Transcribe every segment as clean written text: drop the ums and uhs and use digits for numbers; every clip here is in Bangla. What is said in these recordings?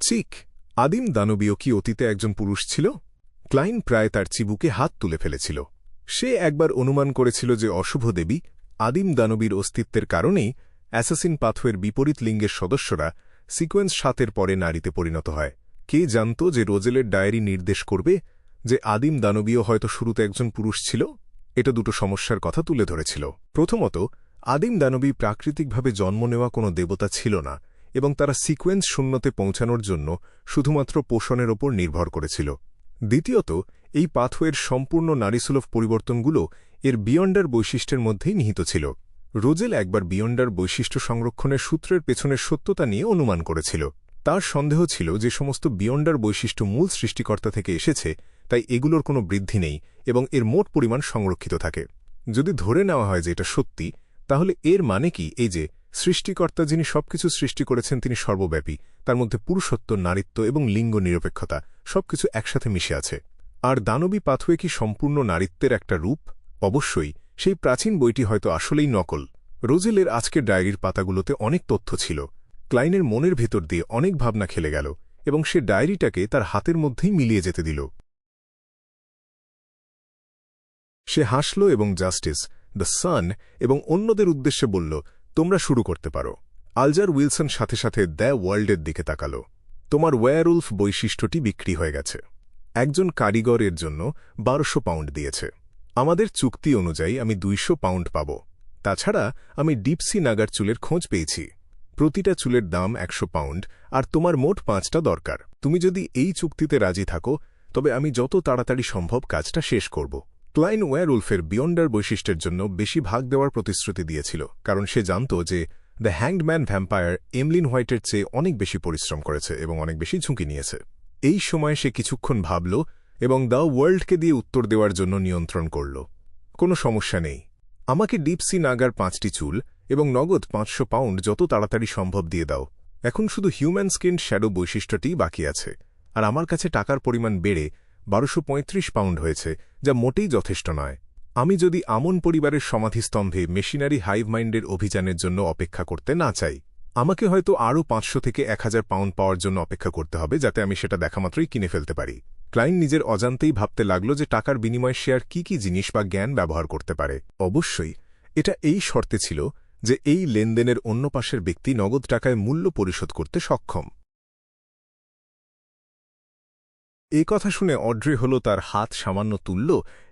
চিক, আদিম দানবীয় কি অতীতে একজন পুরুষ ছিল? ক্লাইন প্রায় তার চিবুকে হাত তুলে ফেলেছিল। সে একবার অনুমান করেছিল যে অশুভ দেবী আদিম দানবীর অস্তিত্বের কারণেই অ্যাসাসিন পাথওয়ের বিপরীত লিঙ্গের সদস্যরা সিকোয়েন্স 7-এর পরে নারীতে পরিণত হয়। কে জানত যে রোজেলের ডায়েরি নির্দেশ করবে যে আদিম দানবীয় হয়তো শুরুতে একজন পুরুষ ছিল? এটা দুটো সমস্যার কথা তুলে ধরেছিল। প্রথমত, আদিম দানবী প্রাকৃতিকভাবে জন্ম নেওয়া কোনো দেবতা ছিল না এবং তারা সিকোয়েন্স 0-তে পৌঁছানোর জন্য শুধুমাত্র পোষণের ওপর নির্ভর করেছিল। দ্বিতীয়ত, এই পাথওয়ের সম্পূর্ণ নারীসুলভ পরিবর্তনগুলো এর বিয়ন্ডার বৈশিষ্ট্যের মধ্যেই নিহিত ছিল। রোজেল একবার বিয়ন্ডার বৈশিষ্ট্য সংরক্ষণের সূত্রের পেছনের সত্যতা নিয়ে অনুমান করেছিল। তার সন্দেহ ছিল যে সমস্ত বিয়ন্ডার বৈশিষ্ট্য মূল সৃষ্টিকর্তা থেকে এসেছে, তাই এগুলোর কোনো বৃদ্ধি নেই এবং এর মোট পরিমাণ সংরক্ষিত থাকে। যদি ধরে নেওয়া হয় যে এটা সত্যি, তাহলে এর মানে কি এই যে সৃষ্টিকর্তা যিনি সবকিছু সৃষ্টি করেছেন তিনি সর্বব্যাপী, তার মধ্যে পুরুষত্ব, নারীত্ব এবং লিঙ্গ নিরপেক্ষতা সবকিছু একসাথে মিশে আছে। আর দানবী পাথওয়ে কি সম্পূর্ণ নারীত্বের একটা রূপ? অবশ্যই। সেই প্রাচীন বইটি হয়তো আসলেই নকল। রোজেলের আজকের ডায়েরির পাতাগুলোতে অনেক তথ্য ছিল। ক্লাইনের মনের ভেতর দিয়ে অনেক ভাবনা খেলে গেল এবং সে ডায়েরিটাকে তার হাতের মধ্যেই মিলিয়ে যেতে দিল। সে হাসল এবং জাস্টিস, দ্য সান এবং অন্যদের উদ্দেশ্যে বলল, তোমরা শুরু করতে পারো। আলজার উইলসন সাথে সাথে দ্য ওয়ার্ল্ডের দিকে তাকাল। তোমার ওয়্যারউলফ বৈশিষ্ট্যটি বিক্রি হয়ে গেছে। একজন কারিগর এর জন্য 1200 পাউন্ড দিয়েছে। আমাদের চুক্তি অনুযায়ী আমি 200 পাউন্ড পাব। তাছাড়া আমি ডিপসি নাগার চুলের খোঁজ পেয়েছি। প্রতিটা চুলের দাম 100 পাউন্ড, আর তোমার মোট 5টা দরকার। তুমি যদি এই চুক্তিতে রাজি থাকো, তবে আমি যত তাড়াতাড়ি সম্ভব কাজটা শেষ করব। ক্লাইন ওয়্যারউলফের বিয়ন্ডার বৈশিষ্ট্যের জন্য বেশি ভাগ দেওয়ার প্রতিশ্রুতি দিয়েছিল, কারণ সে জানত যে দ্য হ্যাংডম্যান ভ্যাম্পায়ার এমলিন হোয়াইটের চেয়ে অনেক বেশি পরিশ্রম করেছে এবং অনেক বেশি ঝুঁকি নিয়েছে। এই সময় সে কিছুক্ষণ ভাবল এবং দ্য ওয়ার্ল্ডকে দিয়ে উত্তর দেওয়ার জন্য নিয়ন্ত্রণ করল। কোনো সমস্যা নেই। আমাকে ডিপসি নাগার 5টি চুল এবং নগদ 500 পাউন্ড যত তাড়াতাড়ি সম্ভব দিয়ে দাও। এখন শুধু হিউম্যান স্কিন শ্যাডো বৈশিষ্ট্যটিই বাকি আছে, আর আমার কাছে টাকার পরিমাণ বেড়ে 1235 পাউন্ড হয়েছে, যা মোটেই যথেষ্ট নয়। আমি যদি আমন পরিবারের সমাধিস্তম্ভে মেশিনারি হাইভ মাইন্ডের অভিযানের জন্য অপেক্ষা করতে না চাই, আমাকে হয়তো আরও 500 থেকে 1000 পাউন্ড পাওয়ার জন্য অপেক্ষা করতে হবে, যাতে আমি সেটা দেখামাত্রই কিনে ফেলতে পারি। ক্লাইন নিজের অজান্তেই ভাবতে লাগল যে টাকার বিনিময়ে শেয়ার কি জিনিস বা জ্ঞান ব্যবহার করতে পারে। অবশ্যই এটা এই শর্তে ছিল যে এই লেনদেনের অন্য পাশের ব্যক্তি নগদ টাকায় মূল্য পরিশোধ করতে সক্ষম। এই কথা শুনে অড্রে হল তার হাত সামান্য তুলল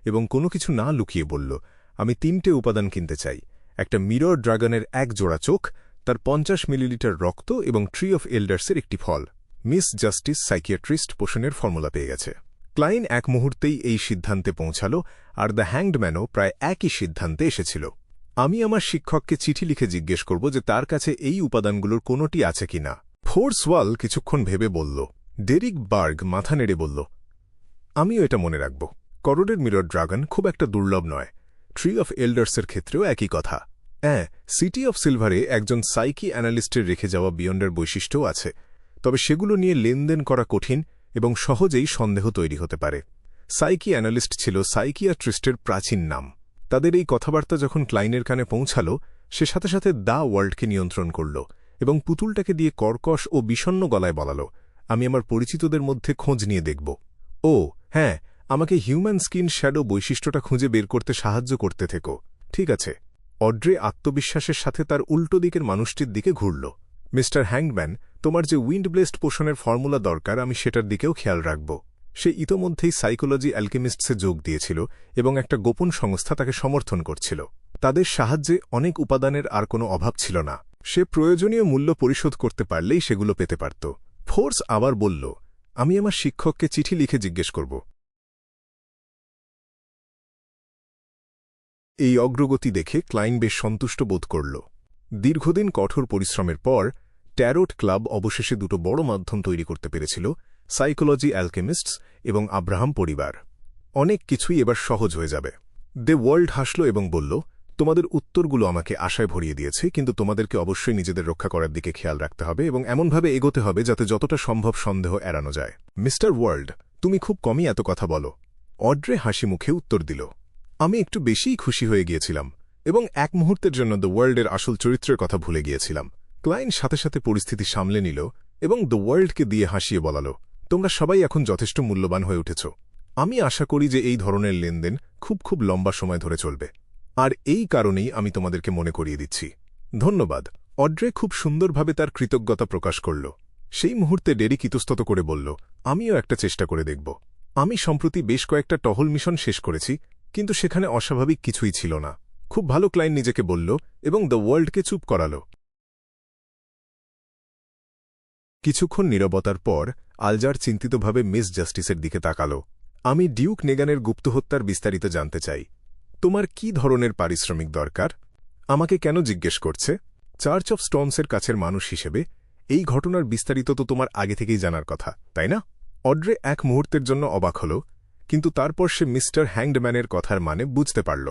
এবং কোনো কিছু না লুকিয়ে বলল, আমি 3টে উপাদান কিনতে চাই। একটা মিরর ড্রাগনের 1 জোড়া চোখ, তার 50 মিলিলিটার রক্ত এবং ট্রি অফ এল্ডার্সের একটি ফল। মিস জাস্টিস সাইকিয়াট্রিস্ট পোষণের ফর্মুলা পেয়ে গেছে। ক্লাইন এক মুহূর্তেই এই সিদ্ধান্তে পৌঁছাল, আর দ্য হ্যাংডম্যানও প্রায় একই সিদ্ধান্তে এসেছিল। আমি আমার শিক্ষককে চিঠি লিখে জিজ্ঞেস করব যে তার কাছে এই উপাদানগুলোর কোনোটি আছে কিনা। ফোর্সওয়াল কিছুক্ষণ ভেবে বলল। ডেরিক বার্গ মাথা নেড়ে বলল, আমিও এটা মনে রাখব। করোডের মিরর ড্রাগন খুব একটা দুর্লভ নয়। ট্রি অফ এল্ডার্সের ক্ষেত্রেও একই কথা। সিটি অফ সিলভারে একজন সাইকি অ্যানালিস্টের রেখে যাওয়া বিয়ন্ডার বৈশিষ্ট্যও আছে, তবে সেগুলো নিয়ে লেনদেন করা কঠিন এবং সহজেই সন্দেহ তৈরি হতে পারে। সাইকি অ্যানালিস্ট ছিল সাইকিয়াট্রিস্টের প্রাচীন নাম। তাদের এই কথাবার্তা যখন ক্লাইনের কানে পৌঁছাল, সে সাথে সাথে দ্য ওয়ার্ল্ডকে নিয়ন্ত্রণ করল এবং পুতুলটাকে দিয়ে কর্কশ ও বিষণ্ণ গলায় বলাল, আমি আমার পরিচিতদের মধ্যে খোঁজ নিয়ে দেখব। ও হ্যাঁ, আমাকে হিউম্যান স্কিন শ্যাডো বৈশিষ্ট্যটা খুঁজে বের করতে সাহায্য করতে থেকো। ঠিক আছে। অড্রে আত্মবিশ্বাসের সাথে তার উল্টো দিকের মানুষটির দিকে ঘুরল। মিস্টার হ্যাংডম্যান, তোমার যে উইন্ড ব্লেস্ট পোষণের ফর্মুলা দরকার, আমি সেটার দিকেও খেয়াল রাখব। সে ইতোমধ্যেই সাইকোলজি অ্যালকেমিস্টসে যোগ দিয়েছিল এবং একটা গোপন সংস্থা তাকে সমর্থন করছিল। তাদের সাহায্যে অনেক উপাদানের আর কোনো অভাব ছিল না। সে প্রয়োজনীয় মূল্য পরিশোধ করতে পারলেই সেগুলো পেতে পারত। ফোর্স আবার বলল, আমি আমার শিক্ষককে চিঠি লিখে জিজ্ঞেস করব। এই অগ্রগতি দেখে ক্লাইন বেশ সন্তুষ্ট বোধ করল। দীর্ঘদিন কঠোর পরিশ্রমের পর ট্যারোট ক্লাব অবশেষে দুটো বড় মাধ্যম তৈরি করতে পেরেছিল, সাইকোলজি অ্যালকেমিস্টস এবং আব্রাহাম পরিবার। অনেক কিছুই এবার সহজ হয়ে যাবে। দ্য ওয়ার্ল্ড হাসল এবং বলল, তোমাদের উত্তরগুলো আমাকে আশায় ভরিয়ে দিয়েছে, কিন্তু তোমাদেরকে অবশ্যই নিজেদের রক্ষা করার দিকে খেয়াল রাখতে হবে এবং এমনভাবে এগোতে হবে যাতে যতটা সম্ভব সন্দেহ এড়ানো যায়। মিস্টার ওয়ার্ল্ড, তুমি খুব কমই এত কথা বলো। অড্রে হাসি মুখে উত্তর দিল, আমি একটু বেশিই খুশি হয়ে গিয়েছিলাম এবং এক মুহূর্তের জন্য দ্য ওয়ার্ল্ডের আসল চরিত্রের কথা ভুলে গিয়েছিলাম। ক্লাইন সাথে সাথে পরিস্থিতি সামলে নিল এবং দ্য ওয়ার্ল্ডকে দিয়ে হাসিয়ে বলাল, তোমরা সবাই এখন যথেষ্ট মূল্যবান হয়ে উঠেছ। আমি আশা করি যে এই ধরনের লেনদেন খুব লম্বা সময় ধরে চলবে, আর এই কারণেই আমি তোমাদেরকে মনে করিয়ে দিচ্ছি। ধন্যবাদ। অড্রে খুব সুন্দরভাবে তার কৃতজ্ঞতা প্রকাশ করল। সেই মুহূর্তে ডেরিক ইতস্তত করে বলল, আমিও একটা চেষ্টা করে দেখব। আমি সম্প্রতি বেশ কয়েকটা টহল মিশন শেষ করেছি, কিন্তু সেখানে অস্বাভাবিক কিছুই ছিল না। খুব ভালো, ক্লায়েন্ট নিজেকে বলল এবং দ্য ওয়ার্ল্ডকে চুপ করাল। কিছুক্ষণ নীরবতার পর আলজার চিন্তিতভাবে মিস জাস্টিসের দিকে তাকাল। আমি ডিউক নেগানের গুপ্তহত্যার বিস্তারিত জানতে চাই। তোমার কি ধরনের পারিশ্রমিক দরকার? আমাকে কেন জিজ্ঞেস করছে? চার্চ অফ স্টোনসের কাছের মানুষ হিসেবে এই ঘটনার বিস্তারিত তো তোমার আগে থেকেই জানার কথা, তাই না? অড্রে এক মুহূর্তের জন্য অবাক হল, কিন্তু তারপর সে মিস্টার হ্যাংডম্যানের কথার মানে বুঝতে পারল।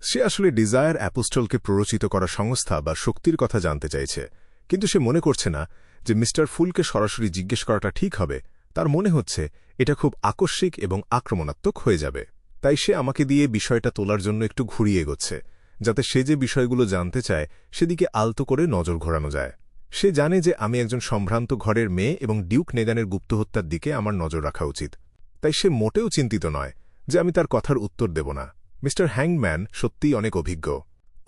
সে আসলে ডিজায়ার অ্যাপোস্টলকে প্ররোচিত করা সংস্থা বা শক্তির কথা জানতে চাইছে, কিন্তু সে মনে করছে না যে মিস্টার ফুলকে সরাসরি জিজ্ঞেস করাটা ঠিক হবে। তার মনে হচ্ছে এটা খুব আকস্মিক এবং আক্রমণাত্মক হয়ে যাবে। তাই সে আমাকে দিয়ে বিষয়টা তোলার জন্য একটু ঘুরিয়ে এগোচ্ছে, যাতে সে যে বিষয়গুলো জানতে চায় সেদিকে আলতো করে নজর ঘোরানো যায়। সে জানে যে আমি একজন সম্ভ্রান্ত ঘরের মেয়ে এবং ডিউক নেগানের গুপ্তহত্যার দিকে আমার নজর রাখা উচিত। তাই সে মোটেও চিন্তিত নয় যে আমি তার কথার উত্তর দেব না। মিস্টার হ্যাংম্যান সত্যিই অনেক অভিজ্ঞ।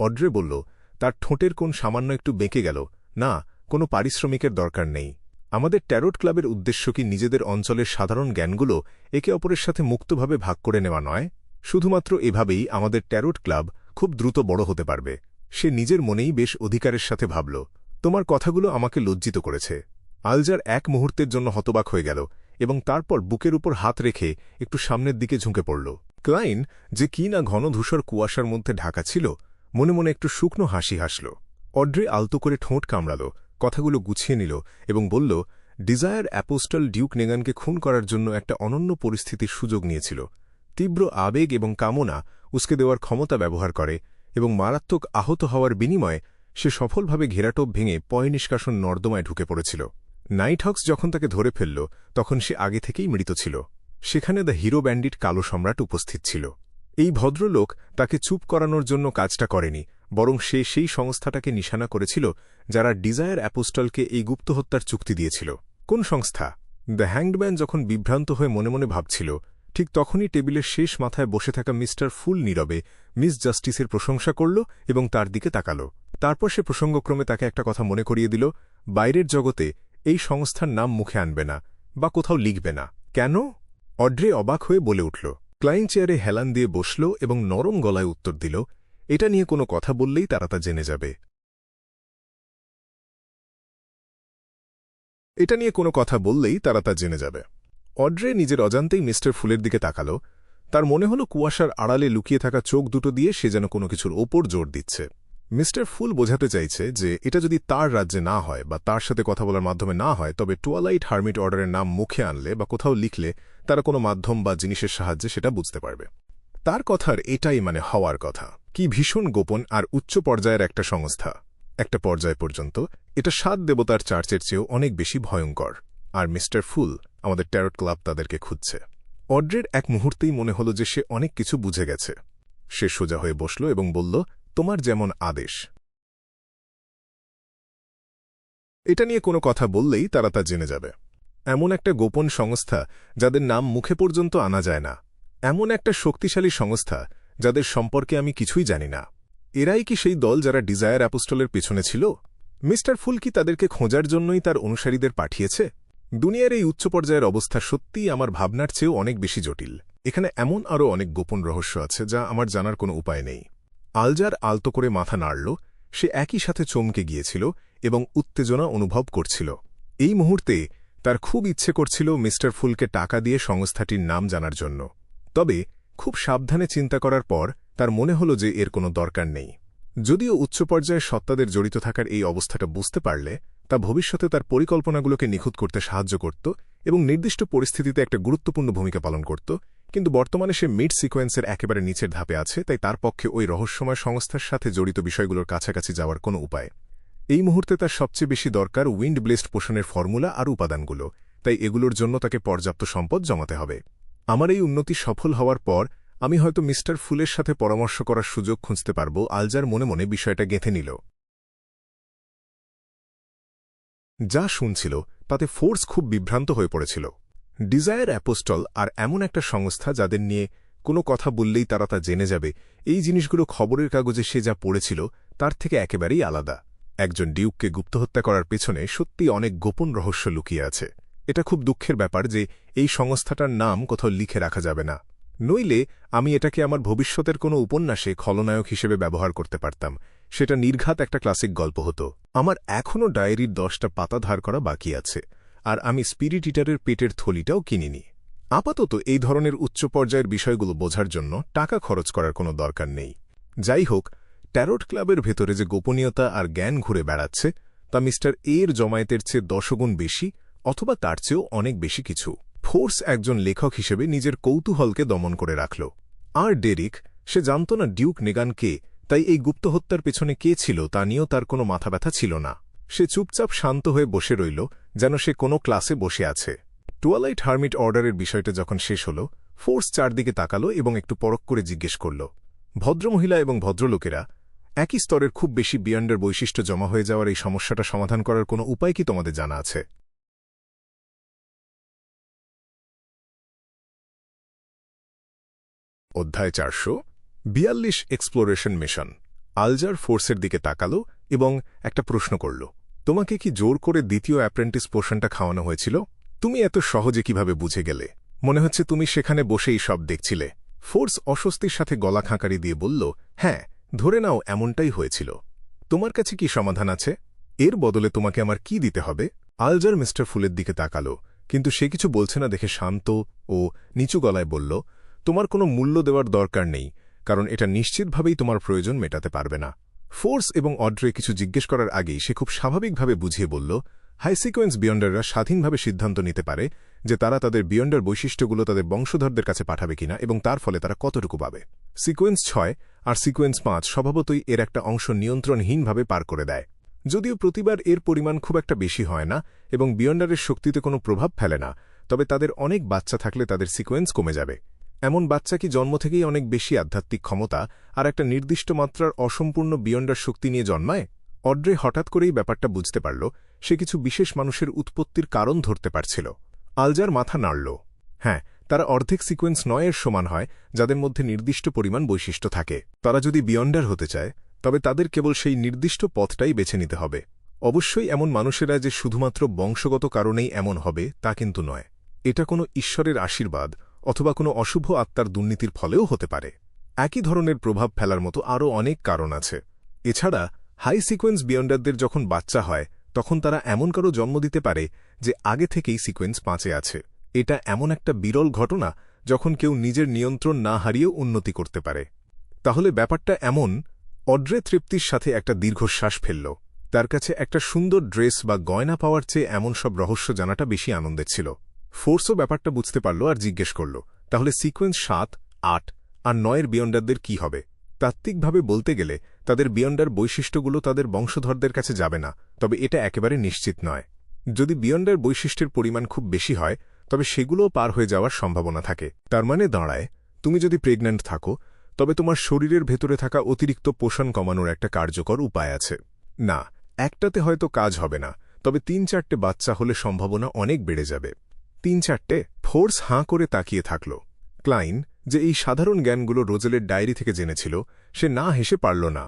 অড্রে বলল, তার ঠোঁটের কোণ সামান্য একটু বেঁকে গেল। না, কোনো পারিশ্রমিকের দরকার নেই। আমাদের ট্যারোট ক্লাবের উদ্দেশ্য কি নিজেদের অঞ্চলের সাধারণ জ্ঞানগুলো একে অপরের সাথে মুক্তভাবে ভাগ করে নেওয়া নয়? শুধুমাত্র এভাবেই আমাদের ট্যারোট ক্লাব খুব দ্রুত বড় হতে পারবে। সে নিজের মনেই বেশ অধিকারের সাথে ভাবল, তোমার কথাগুলো আমাকে লজ্জিত করেছে। আলজার এক মুহূর্তের জন্য হতবাক হয়ে গেল এবং তারপর বুকের উপর হাত রেখে একটু সামনের দিকে ঝুঁকে পড়ল। ক্লাইন, যে কি না ঘন ধূসর কুয়াশার মধ্যে ঢাকা ছিল, মনে মনে একটু শুকনো হাসি হাসল। অড্রে আলতো করে ঠোঁট কামড়াল, কথাগুলো গুছিয়ে নিল এবং বলল, ডিজায়ার অ্যাপোস্টল ডিউক নেগানকে খুন করার জন্য একটা অনন্য পরিস্থিতির সুযোগ নিয়েছিল। তীব্র আবেগ এবং কামনা উসকে দেওয়ার ক্ষমতা ব্যবহার করে এবং মারাত্মক আহত হওয়ার বিনিময়ে সে সফলভাবে ঘেরাটোপ ভেঙে পয়নিষ্কাশন নর্দমায় ঢুকে পড়েছিল। নাইটহক্স যখন তাকে ধরে ফেলল তখন সে আগে থেকেই মৃত ছিল। সেখানে দ্য হিরো ব্যান্ডিট কালো সম্রাট উপস্থিত ছিল। এই ভদ্রলোক তাকে চুপ করানোর জন্য কাজটা করেনি, বরং সে সেই সংস্থাটাকে নিশানা করেছিল যারা ডিজায়ার অ্যাপোস্টলকে এই গুপ্তহত্যার চুক্তি দিয়েছিল। কোন সংস্থা? দ্য হ্যাংডম্যান যখন বিভ্রান্ত হয়ে মনে মনে ভাবছিল, ঠিক তখনই টেবিলের শেষ মাথায় বসে থাকা মিস্টার ফুল নীরবে মিস জাস্টিসের প্রশংসা করল এবং তার দিকে তাকাল। তারপর সে প্রসঙ্গক্রমে তাকে একটা কথা মনে করিয়ে দিল, বাইরের জগতে এই সংস্থার নাম মুখে আনবে না বা কোথাও লিখবে না। কেন? অড্রে অবাক হয়ে বলে উঠল। ক্লাইন চেয়ারে হেলান দিয়ে বসল এবং নরম গলায় উত্তর দিল, এটা নিয়ে কোনো কথা বললেই তারা তা জেনে যাবে। এটা নিয়ে কোনো কথা বললেই তারা তা জেনে যাবে। অড্রে নিজের অজান্তেই মিস্টার ফুলের দিকে তাকাল। তার মনে হল কুয়াশার আড়ালে লুকিয়ে থাকা চোখ দুটো দিয়ে সে যেন কোনো কিছুর ওপর জোর দিচ্ছে। মিস্টার ফুল বোঝাতে চাইছে যে এটা যদি তার রাজ্যে না হয় বা তার সাথে কথা বলার মাধ্যমে না হয়, তবে টুয়ালাইট হার্মিট অর্ডারের নাম মুখে আনলে বা কোথাও লিখলে তারা কোনো মাধ্যম বা জিনিসের সাহায্যে সেটা বুঝতে পারবে। তার কথার এটাই মানে হওয়ার কথা। কি ভীষণ গোপন আর উচ্চ পর্যায়ের একটা সংস্থা। একটা পর্যায় পর্যন্ত এটা 7 দেবতার চার্চের চেয়েও অনেক বেশি ভয়ঙ্কর। আর মিস্টার ফুল, আমাদের ট্যারট ক্লাব তাদেরকে খুঁজছে। অড্রের এক মুহূর্তেই মনে হল যে সে অনেক কিছু বুঝে গেছে। সে সোজা হয়ে বসল এবং বলল, তোমার যেমন আদেশ। এটা নিয়ে কোনো কথা বললেই তারা তা জেনে যাবে। এমন একটা গোপন সংস্থা যাদের নাম মুখে পর্যন্ত আনা যায় না। এমন একটা শক্তিশালী সংস্থা যাদের সম্পর্কে আমি কিছুই জানি না। এরাই কি সেই দল যারা ডিজায়ার অ্যাপোস্টলের পেছনে ছিল? মিস্টার ফুল কি তাদেরকে খোঁজার জন্যই তার অনুসারীদের পাঠিয়েছে? দুনিয়ার এই উচ্চ পর্যায়ের অবস্থা সত্যিই আমার ভাবনার চেয়েও অনেক বেশি জটিল। এখানে এমন আরও অনেক গোপন রহস্য আছে যা আমার জানার কোনো উপায় নেই। আলজার আলতো করে মাথা নাড়ল। সে একই সাথে চমকে গিয়েছিল এবং উত্তেজনা অনুভব করছিল। এই মুহূর্তে তার খুব ইচ্ছে করছিল মিস্টার ফুলকে টাকা দিয়ে সংস্থাটির নাম জানার জন্য। তবে খুব সাবধানে চিন্তা করার পর তার মনে হল যে এর কোনো দরকার নেই। যদিও উচ্চ পর্যায়ের সত্তাদের জড়িত থাকার এই অবস্থাটা বুঝতে পারলে তা ভবিষ্যতে তার পরিকল্পনাগুলোকে নিখুঁত করতে সাহায্য করত এবং নির্দিষ্ট পরিস্থিতিতে একটা গুরুত্বপূর্ণ ভূমিকা পালন করত, কিন্তু বর্তমানে সে মিড সিকোয়েন্সের একেবারে নিচের ধাপে আছে, তাই তার পক্ষে ওই রহস্যময় সংস্থার সাথে জড়িত বিষয়গুলোর কাছাকাছি যাওয়ার কোনো উপায়। এই মুহূর্তে তার সবচেয়ে বেশি দরকার উইন্ড ব্লেসড পোষণের ফর্মুলা আর উপাদানগুলো, তাই এগুলোর জন্য তাকে পর্যাপ্ত সম্পদ জমাতে হবে। আমার এই উন্নতি সফল হওয়ার পর আমি হয়তো মিস্টার ফুলের সাথে পরামর্শ করার সুযোগ খুঁজতে পারব। আলজার মনে মনে বিষয়টা গেঁথে নিল। যা শুনছিল তাতে ফোর্স খুব বিভ্রান্ত হয়ে পড়েছিল। ডিজায়ার অ্যাপোস্টল আর এমন একটা সংস্থা যাদের নিয়ে কোনো কথা বললেই তারা তা জেনে যাবে, এই জিনিসগুলো খবরের কাগজে সে যা পড়েছিল তার থেকে একেবারেই আলাদা। একজন ডিউককে গুপ্তহত্যা করার পেছনে সত্যি অনেক গোপন রহস্য লুকিয়ে আছে। এটা খুব দুঃখের ব্যাপার যে এই সংস্থাটার নাম কোথাও লিখে রাখা যাবে না, নইলে আমি এটাকে আমার ভবিষ্যতের কোনো উপন্যাসে খলনায়ক হিসেবে ব্যবহার করতে পারতাম। সেটা নির্ঘাত একটা ক্লাসিক গল্প হতো। আমার এখনও ডায়েরির 10টা পাতা ধার করা বাকি আছে, আর আমি স্পিরিট ইটারের পেটের থলিটাও কিনিনি। আপাতত এই ধরনের উচ্চ পর্যায়ের বিষয়গুলো বোঝার জন্য টাকা খরচ করার কোনো দরকার নেই। যাই হোক, ট্যারোট ক্লাবের ভেতরে যে গোপনীয়তা আর জ্ঞান ঘুরে বেড়াচ্ছে তা মিস্টার এর জমায়েতের চেয়ে 10 গুণ বেশি, অথবা তার চেয়েও অনেক বেশি কিছু। ফোর্স একজন লেখক হিসেবে নিজের কৌতূহলকে দমন করে রাখল। আর ডেরিক, সে জানত না ডিউক নেগান কে, তাই এই গুপ্তহত্যার পেছনে কে ছিল তা নিয়েও তার কোনো মাথা ব্যথা ছিল না। সে চুপচাপ শান্ত হয়ে বসে রইল, যেন সে কোনো ক্লাসে বসে আছে। টুয়ালাইট হার্মিট অর্ডারের বিষয়টা যখন শেষ হল, ফোর্স চারদিকে তাকালো এবং একটু পরখ করে জিজ্ঞেস করল, ভদ্রমহিলা এবং ভদ্রলোকেরা, একই স্তরের খুব বেশি বিয়ন্ডের বৈশিষ্ট্য জমা হয়ে যাওয়ার এই সমস্যাটা সমাধান করার কোনো উপায় কি তোমাদের জানা আছে? অধ্যায় 442 এক্সপ্লোরেশন মিশন। আলজার ফোর্সের দিকে তাকালো এবং একটা প্রশ্ন করল, তোমাকে কি জোর করে দ্বিতীয় অ্যাপ্রেন্টিস পোর্শনটা খাওয়ানো হয়েছিল? তুমি এত সহজে কিভাবে বুঝে গেলে? মনে হচ্ছে তুমি সেখানে বসেই সব দেখছিলে। ফোর্স অস্বস্তির সাথে গলা খাঁকারি দিয়ে বলল, হ্যাঁ, ধরে নাও এমনটাই হয়েছিল। তোমার কাছে কি সমাধান আছে? এর বদলে তোমাকে আমার কি দিতে হবে? আলজার মিস্টার ফুলের দিকে তাকালো, কিন্তু সে কিছু বলছে না দেখে শান্ত ও নিচু গলায় বলল, তোমার কোনো মূল্য দেওয়ার দরকার নেই, কারণ এটা নিশ্চিতভাবেই তোমার প্রয়োজন মেটাতে পারবে না। ফোর্স এবং অড্রে কিছু জিজ্ঞেস করার আগেই সে খুব স্বাভাবিকভাবে বুঝিয়ে বলল, হাই সিকোয়েন্স বিয়ন্ডাররা স্বাধীনভাবে সিদ্ধান্ত নিতে পারে যে তারা তাদের বিয়ন্ডার বৈশিষ্ট্যগুলো তাদের বংশধরদের কাছে পাঠাবে কিনা এবং তার ফলে তারা কতটুকু পাবে। সিকোয়েন্স 6 আর সিকোয়েন্স 5 স্বভাবতই এর একটা অংশ নিয়ন্ত্রণহীনভাবে পার করে দেয়। যদিও প্রতিবার এর পরিমাণ খুব একটা বেশি হয় না এবং বিয়ন্ডারের শক্তিতে কোনো প্রভাব ফেলে না, তবে তাদের অনেক বাচ্চা থাকলে তাদের সিকোয়েন্স কমে যাবে। এমন বাচ্চা কি জন্ম থেকেই অনেক বেশি আধ্যাত্মিক ক্ষমতা আর একটা নির্দিষ্ট মাত্রার অসম্পূর্ণ বিয়ন্ডার শক্তি নিয়ে জন্মায়? অড্রে হঠাৎ করেই ব্যাপারটা বুঝতে পারল। সে কিছু বিশেষ মানুষের উৎপত্তির কারণ ধরতে পারছিল। আলজার মাথা নাড়ল। হ্যাঁ, তারা অর্ধেক সিকোয়েন্স 9 সমান হয়, যাদের মধ্যে নির্দিষ্ট পরিমাণ বৈশিষ্ট্য থাকে। তারা যদি বিয়ন্ডার হতে চায়, তবে তাদের কেবল সেই নির্দিষ্ট পথটাই বেছে নিতে হবে। অবশ্যই এমন মানুষেরা যে শুধুমাত্র বংশগত কারণেই এমন হবে তা কিন্তু নয়। এটা কোনো ঈশ্বরের আশীর্বাদ অথবা কোনো অশুভ আত্মার দুর্নীতির ফলেও হতে পারে। একই ধরনের প্রভাব ফেলার মতো আরও অনেক কারণ আছে। এছাড়া হাই সিকোয়েন্স বিয়ন্ডারদের যখন বাচ্চা হয় তখন তারা এমন কারো জন্ম দিতে পারে যে আগে থেকেই সিকোয়েন্স 5 আছে। এটা এমন একটা বিরল ঘটনা যখন কেউ নিজের নিয়ন্ত্রণ না হারিয়েও উন্নতি করতে পারে। তাহলে ব্যাপারটা এমন। অড্রে তৃপ্তির সাথে একটা দীর্ঘশ্বাস ফেলল। তার কাছে একটা সুন্দর ড্রেস বা গয়না পাওয়ার চেয়ে এমন সব রহস্য জানাটা বেশি আনন্দের ছিল। ফোর্সও ব্যাপারটা বুঝতে পারল আর জিজ্ঞেস করল, তাহলে সিকোয়েন্স 7, 8 আর 9 বিয়ন্ডারদের কি হবে? তাত্ত্বিকভাবে বলতে গেলে তাদের বিয়ন্ডার বৈশিষ্ট্যগুলো তাদের বংশধরদের কাছে যাবে না, তবে এটা একেবারে নিশ্চিত নয়। যদি বিয়ন্ডার বৈশিষ্ট্যের পরিমাণ খুব বেশি হয় তবে সেগুলোও পার হয়ে যাওয়ার সম্ভাবনা থাকে। তার মানে দাঁড়ায়, তুমি যদি প্রেগন্যান্ট থাকো তবে তোমার শরীরের ভেতরে থাকা অতিরিক্ত পোষণ কমানোর একটা কার্যকর উপায় আছে। না, একটাতে হয়তো কাজ হবে না, তবে 3-4টে বাচ্চা হলে সম্ভাবনা অনেক বেড়ে যাবে। 3-4টে? ফোর্স হাঁ করে তাকিয়ে থাকল। ক্লাইন, যে এই সাধারণ জ্ঞানগুলো রোজেলের ডায়েরি থেকে জেনেছিল, সে না হেসে পারল না।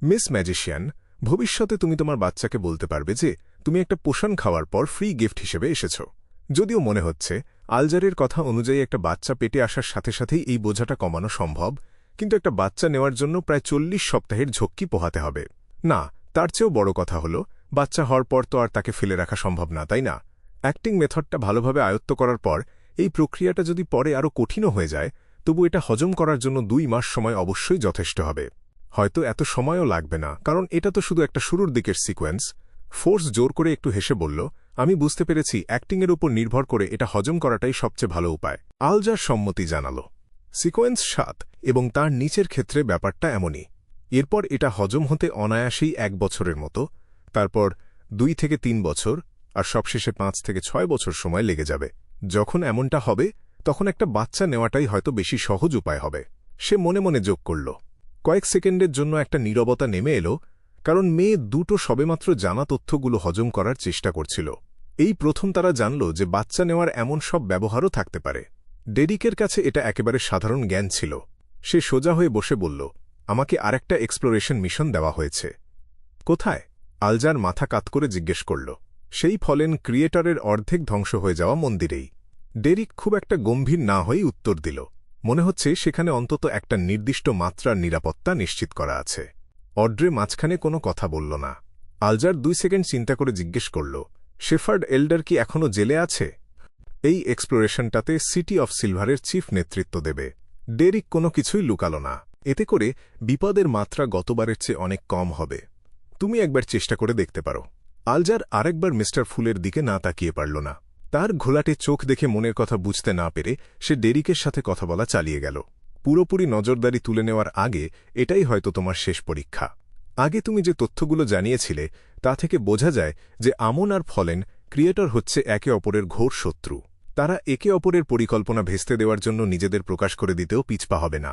মিস ম্যাজিশিয়ান, ভবিষ্যতে তুমি তোমার বাচ্চাকে বলতে পারবে যে তুমি একটা পোষণ খাওয়ার পর ফ্রি গিফট হিসেবে এসেছ। যদিও মনে হচ্ছে আলজারের কথা অনুযায়ী একটা বাচ্চা পেটে আসার সাথে সাথেই এই বোঝাটা কমানো সম্ভব, কিন্তু একটা বাচ্চা নেওয়ার জন্য প্রায় 40 সপ্তাহের ঝক্কি পোহাতে হবে। না, তার চেয়েও বড় কথা হল, বাচ্চা হওয়ার পর তো আর তাকে ফেলে রাখা সম্ভব না, তাই না? অ্যাক্টিং মেথডটা ভালোভাবে আয়ত্ত করার পর এই প্রক্রিয়াটা যদি পরে আরও কঠিনও হয়ে যায়, তবু এটা হজম করার জন্য 2 মাস সময় অবশ্যই যথেষ্ট হবে। হয়তো এত সময়ও লাগবে না, কারণ এটা তো শুধু একটা শুরুর দিকের সিকোয়েন্স। ফোর্স জোর করে একটু হেসে বলল, আমি বুঝতে পেরেছি, অ্যাক্টিংয়ের উপর নির্ভর করে এটা হজম করাটাই সবচেয়ে ভালো উপায়। আলজার সম্মতি জানাল। সিকোয়েন্স 7 এবং তার নিচের ক্ষেত্রে ব্যাপারটা এমনই। এরপর এটা হজম হতে অনায়াসেই 1 বছরের মতো, তারপর 2 থেকে 3 বছর, আর সবশেষে 5 থেকে 6 বছর সময় লেগে যাবে। যখন এমনটা হবে তখন একটা বাচ্চা নেওয়াটাই হয়তো বেশি সহজ উপায় হবে। সে মনে মনে যোগ করল। কয়েক সেকেন্ডের জন্য একটা নীরবতা নেমে এলো, কারণ মেয়ে দুটো সবেমাত্র জানা তথ্যগুলো হজম করার চেষ্টা করছিল। এই প্রথম তারা জানল যে বাচ্চা নেওয়ার এমন সব ব্যবহারও থাকতে পারে। ডেরিকের কাছে এটা একেবারে সাধারণ জ্ঞান ছিল। সে সোজা হয়ে বসে বলল, আমাকে আরেকটা এক্সপ্লোরেশন মিশন দেওয়া হয়েছে। কোথায়? আলজার মাথা কাত করে জিজ্ঞেস করল। সেই ফলেন ক্রিয়েটরের অর্ধেক ধ্বংস হয়ে যাওয়া মন্দিরেই। ডেরিক খুব একটা গম্ভীর না হয়েই উত্তর দিল, মনে হচ্ছে সেখানে অন্তত একটা নির্দিষ্ট মাত্রার নিরাপত্তা নিশ্চিত করা আছে। অড্রে মাঝখানে কোনো কথা বলল না। আলজার 2 সেকেন্ড চিন্তা করে জিজ্ঞেস করল, শেফার্ড এল্ডার কি এখনও জেলে আছে? এই এক্সপ্লোরেশনটাতে সিটি অফ সিলভারের চিফ নেতৃত্ব দেবে। ডেরিক কোনো কিছুই লুকাল না। এতে করে বিপদের মাত্রা গতবারের চেয়ে অনেক কম হবে। তুমি একবার চেষ্টা করে দেখতে পারো। আলজার আরেকবার মিস্টার ফুলের দিকে না তাকিয়ে পারল না। তার ঘোলাটে চোখ দেখে মনের কথা বুঝতে না পেরে সে ডেরিকের সাথে কথা বলা চালিয়ে গেল। পুরোপুরি নজরদারি তুলে নেওয়ার আগে এটাই হয়তো তোমার শেষ পরীক্ষা। আগে তুমি যে তথ্যগুলো জানিয়েছিলে তা থেকে বোঝা যায় যে আমন আর ফলেন ক্রিয়েটর হচ্ছে একে অপরের ঘোর শত্রু। তারা একে অপরের পরিকল্পনা ভেস্তে দেওয়ার জন্য নিজেদের প্রকাশ করে দিতেও পিছপা হবে না।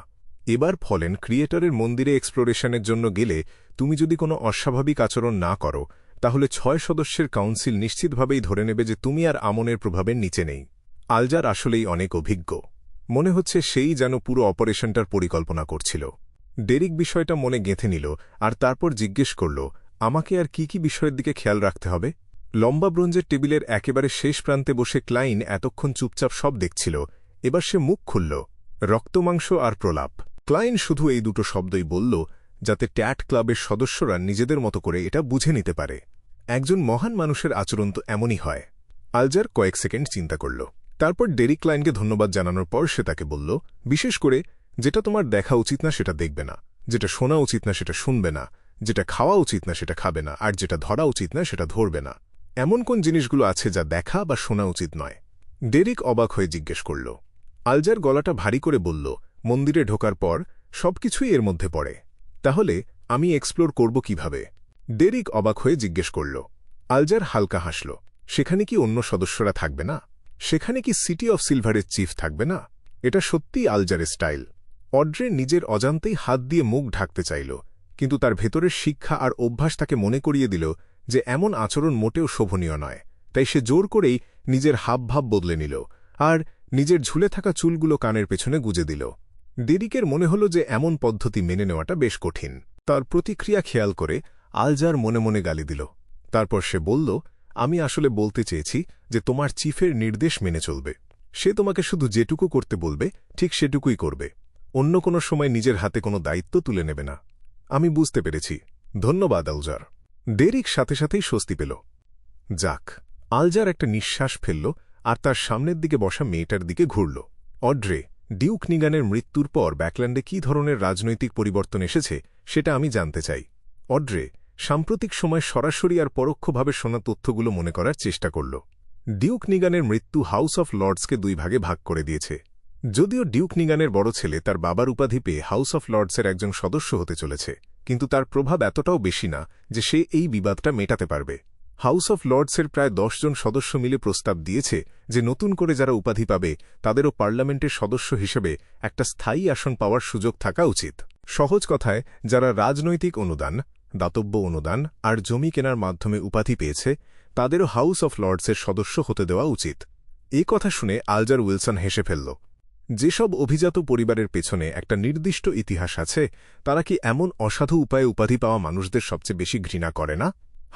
এবার ফলেন ক্রিয়েটরের মন্দিরে এক্সপ্লোরেশনের জন্য গেলে তুমি যদি কোনো অস্বাভাবিক আচরণ না করো, তাহলে 6 সদস্যের কাউন্সিল নিশ্চিতভাবেই ধরে নেবে যে তুমি আর আমনের প্রভাবের নিচে নেই। আলজার আসলেই অনেক অভিজ্ঞ। মনে হচ্ছে সেই যেন পুরো অপারেশনটার পরিকল্পনা করছিল। ডেরিক বিষয়টা মনে গেঁথে নিল আর তারপর জিজ্ঞেস করল, আমাকে আর কি কি বিষয়ের দিকে খেয়াল রাখতে হবে? লম্বা ব্রোঞ্জের টেবিলের একেবারে শেষ প্রান্তে বসে ক্লাইন এতক্ষণ চুপচাপ সব দেখছিল। এবার সে মুখ খুলল, রক্তমাংস আর প্রলাপ। ক্লাইন শুধু এই দুটো শব্দই বলল, যাতে ট্যাট ক্লাবের সদস্যরা নিজেদের মতো করে এটা বুঝে নিতে পারে। একজন মহান মানুষের আচরণ তো এমনই হয়। আলজার কয়েক সেকেন্ড চিন্তা করল। তারপর ডেরিক ক্লাইনকে ধন্যবাদ জানানোর পর সে তাকে বলল, বিশেষ করে যেটা তোমার দেখা উচিত না সেটা দেখবে না, যেটা শোনা উচিত না সেটা শুনবে না, যেটা খাওয়া উচিত না সেটা খাবে না, আর যেটা ধরা উচিত না সেটা ধরবে না। এমন কোন জিনিসগুলো আছে যা দেখা বা শোনা উচিত নয়? ডেরিক অবাক হয়ে জিজ্ঞেস করল। আলজার গলাটা ভারী করে বলল, মন্দিরে ঢোকার পর সবকিছুই এর মধ্যে পড়ে। তাহলে আমি এক্সপ্লোর করব কিভাবে? ডেরিক অবাক হয়ে জিজ্ঞেস করল। আলজার হালকা হাসল। সেখানে কি অন্য সদস্যরা থাকবে না? সেখানে কি সিটি অফ সিলভারের চিফ থাকবে না? এটা সত্যিই আলজারের স্টাইল। অড্রে নিজের অজান্তেই হাত দিয়ে মুখ ঢাকতে চাইল, কিন্তু তার ভেতরের শিক্ষা আর অভ্যাস তাকে মনে করিয়ে দিল যে এমন আচরণ মোটেও শোভনীয় নয়। তাই সে জোর করেই নিজের হাবভাব বদলে নিল আর নিজের ঝুলে থাকা চুলগুলো কানের পেছনে গুজে দিল। ডেরিকের মনে হল যে এমন পদ্ধতি মেনে নেওয়াটা বেশ কঠিন। তার প্রতিক্রিয়া খেয়াল করে আলজার মনে মনে গালি দিল। তারপর সে বলল, আমি আসলে বলতে চেয়েছি যে তোমার চিফের নির্দেশ মেনে চলবে। সে তোমাকে শুধু যেটুকু করতে বলবে ঠিক সেটুকুই করবে। অন্য কোনো সময় নিজের হাতে কোনো দায়িত্ব তুলে নেবে না। আমি বুঝতে পেরেছি। ধন্যবাদ আলজার। ডেরিক সাথে সাথেই স্বস্তি পেল। যাক। আলজার একটা নিঃশ্বাস ফেলল আর তার সামনের দিকে বসা মেয়েটার দিকে ঘুরল। অড্রে, ডিউক নিগানের মৃত্যুর পর ব্যাকল্যান্ডে কী ধরনের রাজনৈতিক পরিবর্তন এসেছে সেটা আমি জানতে চাই। অড্রে সাম্প্রতিক সময় সরাসরি আর পরোক্ষভাবে শোনা তথ্যগুলো মনে করার চেষ্টা করল। ডিউক নিগানের মৃত্যু হাউস অফ লর্ডসকে 2 ভাগে ভাগ করে দিয়েছে। যদিও ডিউক নিগানের বড় ছেলে তার বাবার উপাধি পেয়ে হাউস অফ লর্ডসের একজন সদস্য হতে চলেছে, কিন্তু তার প্রভাব এতটাও বেশি না যে সে এই বিবাদটা মেটাতে পারবে। হাউস অফ লর্ডসের প্রায় 10 জন সদস্য মিলে প্রস্তাব দিয়েছে যে নতুন করে যারা উপাধি পাবে তাদেরও পার্লামেন্টের সদস্য হিসেবে একটা স্থায়ী আসন পাওয়ার সুযোগ থাকা উচিত। সহজ কথায়, যারা রাজনৈতিক অনুদান, দাতব্য অনুদান আর জমি কেনার মাধ্যমে উপাধি পেয়েছে তাদেরও হাউস অফ লর্ডসের সদস্য হতে দেওয়া উচিত। এই কথা শুনে আলজার উইলসন হেসে ফেলল। যেসব অভিজাত পরিবারের পেছনে একটা নির্দিষ্ট ইতিহাস আছে তারা কি এমন অসাধু উপায়ে উপাধি পাওয়া মানুষদের সবচেয়ে বেশি ঘৃণা করে না?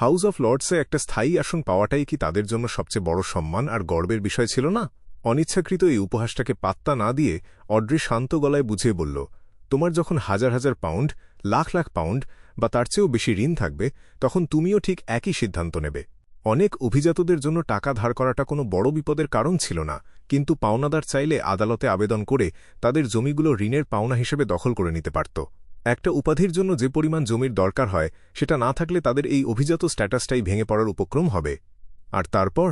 হাউস অফ লর্ডসে একটা স্থায়ী আসন পাওয়াটাই কি তাদের জন্য সবচেয়ে বড় সম্মান আর গর্বের বিষয় ছিল না? অনিচ্ছাকৃত এই উপহাসটাকে পাত্তা না দিয়ে অড্রে শান্ত গলায় বুঝিয়ে বলল, তোমার যখন হাজার হাজার পাউন্ড, লাখ লাখ পাউন্ড বা তার চেয়েও বেশি ঋণ থাকবে তখন তুমিও ঠিক একই সিদ্ধান্ত নেবে। অনেক অভিজাতদের জন্য টাকা ধার করাটা কোনো বড় বিপদের কারণ ছিল না, কিন্তু পাওনাদার চাইলে আদালতে আবেদন করে তাদের জমিগুলো ঋণের পাওনা হিসেবে দখল করে নিতে পারত। একটা উপাধির জন্য যে পরিমাণ জমির দরকার হয় সেটা না থাকলে তাদের এই অভিজাত স্ট্যাটাসটাই ভেঙে পড়ার উপক্রম হবে। আর তারপর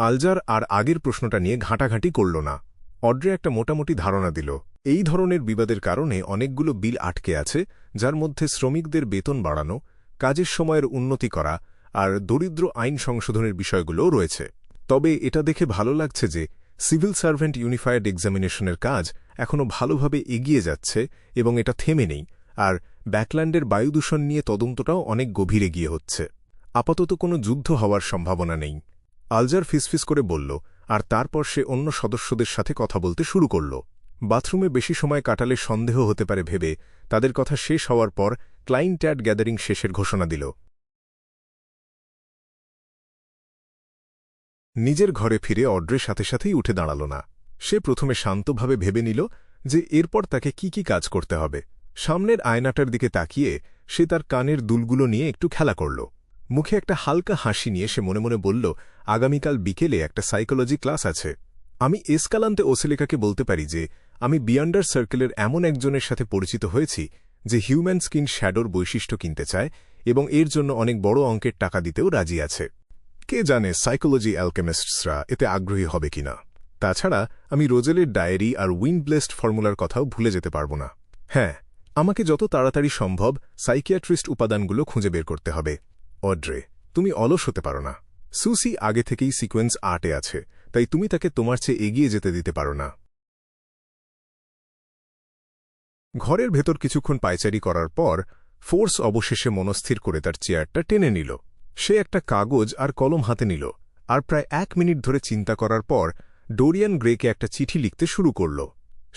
আলজার আর আগের প্রশ্নটা নিয়ে ঘাঁটাঘাঁটি করল না। অড্রে একটা মোটামুটি ধারণা দিল, এই ধরনের বিবাদের কারণে অনেকগুলো বিল আটকে আছে, যার মধ্যে শ্রমিকদের বেতন বাড়ানো, কাজের সময়ের উন্নতি করা আর দরিদ্র আইন সংশোধনের বিষয়গুলোও রয়েছে। তবে এটা দেখে ভালো লাগছে যে সিভিল সার্ভেন্ট ইউনিফায়েড এক্সামিনেশনের কাজ এখনও ভালোভাবে এগিয়ে যাচ্ছে এবং এটা থেমে নেই, আর ব্যাকল্যান্ডের বায়ুদূষণ নিয়ে তদন্তটাও অনেক গভীরে গিয়ে হচ্ছে। আপাতত কোনো যুদ্ধ হওয়ার সম্ভাবনা নেই। আলজার ফিসফিস করে বলল, আর তারপর সে অন্য সদস্যদের সাথে কথা বলতে শুরু করল। বাথরুমে বেশি সময় কাটালে সন্দেহ হতে পারে ভেবে তাদের কথা শেষ হওয়ার পর ক্লাইন ট্যাড গ্যাদারিং শেষের ঘোষণা দিল। নিজের ঘরে ফিরে অড্রে সাথে সাথেই উঠে দাঁড়াল না। সে প্রথমে শান্তভাবে ভেবে নিল যে এরপর তাকে কি কি কাজ করতে হবে। সামনের আয়নাটার দিকে তাকিয়ে সে তার কানের দুলগুলো নিয়ে একটু খেলা করল। মুখে একটা হালকা হাসি নিয়ে সে মনে মনে বলল, আগামীকাল বিকেলে একটা সাইকোলজি ক্লাস আছে। আমি এসকালান্তে ওসেলেকাকে বলতে পারি যে আমি বিয়ান্ডার সার্কেলের এমন একজনের সাথে পরিচিত হয়েছি যে হিউম্যান স্কিন শ্যাডোর বৈশিষ্ট্য কিনতে চায় এবং এর জন্য অনেক বড় অঙ্কের টাকা দিতেও রাজি আছে। কে জানে সাইকোলজি অ্যালকেমিস্টসরা এতে আগ্রহী হবে কিনা। তাছাড়া আমি রোজেলের ডায়েরি আর উইন্ডব্লেসড ফর্মুলার কথাও ভুলে যেতে পারব না। হ্যাঁ, আমাকে যত তাড়াতাড়ি সম্ভব সাইকিয়াট্রিস্ট উপাদানগুলো খুঁজে বের করতে হবে। অড্রে, তুমি অলস হতে পারো না। সুসি আগে থেকেই সিকোয়েন্স আর্টে আছে, তাই তুমি তাকে তোমার চেয়ে এগিয়ে যেতে দিতে পারো না। ঘরের ভেতর কিছুক্ষণ পায়চারি করার পর ফোর্স অবশেষে মনস্থির করে তার চেয়ারটা টেনে নিল। সে একটা কাগজ আর কলম হাতে নিল আর প্রায় 1 মিনিট ধরে চিন্তা করার পর ডোরিয়ান গ্রেকে একটা চিঠি লিখতে শুরু করল।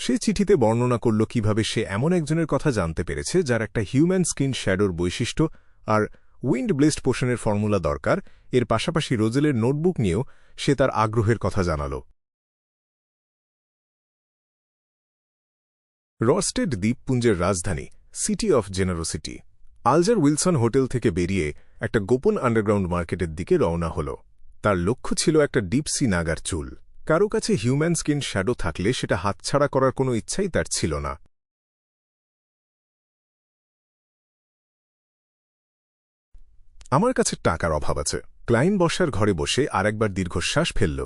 সে চিঠিতে বর্ণনা করল কিভাবে সে এমন একজনের কথা জানতে পেরেছে যার একটা হিউম্যান স্কিন শ্যাডোর বৈশিষ্ট্য আর উইন্ড ব্লেসড পোশনের ফর্মুলা দরকার। এর পাশাপাশি রোজেলের নোটবুক নিয়েও সে তার আগ্রহের কথা জানাল। রস্টেড দ্বীপপুঞ্জের রাজধানী city of generosity. Alger Wilson hotel থেকে বেরিয়ে একটা গোপন আন্ডারগ্রাউন্ড মার্কেটের দিকে রওনা হল। তার লক্ষ্য ছিল একটা ডিপসি নাগার চুল। কারো কাছে হিউম্যান স্কিন শ্যাডো থাকলে সেটা হাতছাড়া করার কোনো ইচ্ছাই তার ছিল না। আমার কাছে টাকার অভাব আছে। ক্লাইন বসার ঘরে বসে আরেকবার দীর্ঘশ্বাস ফেলল।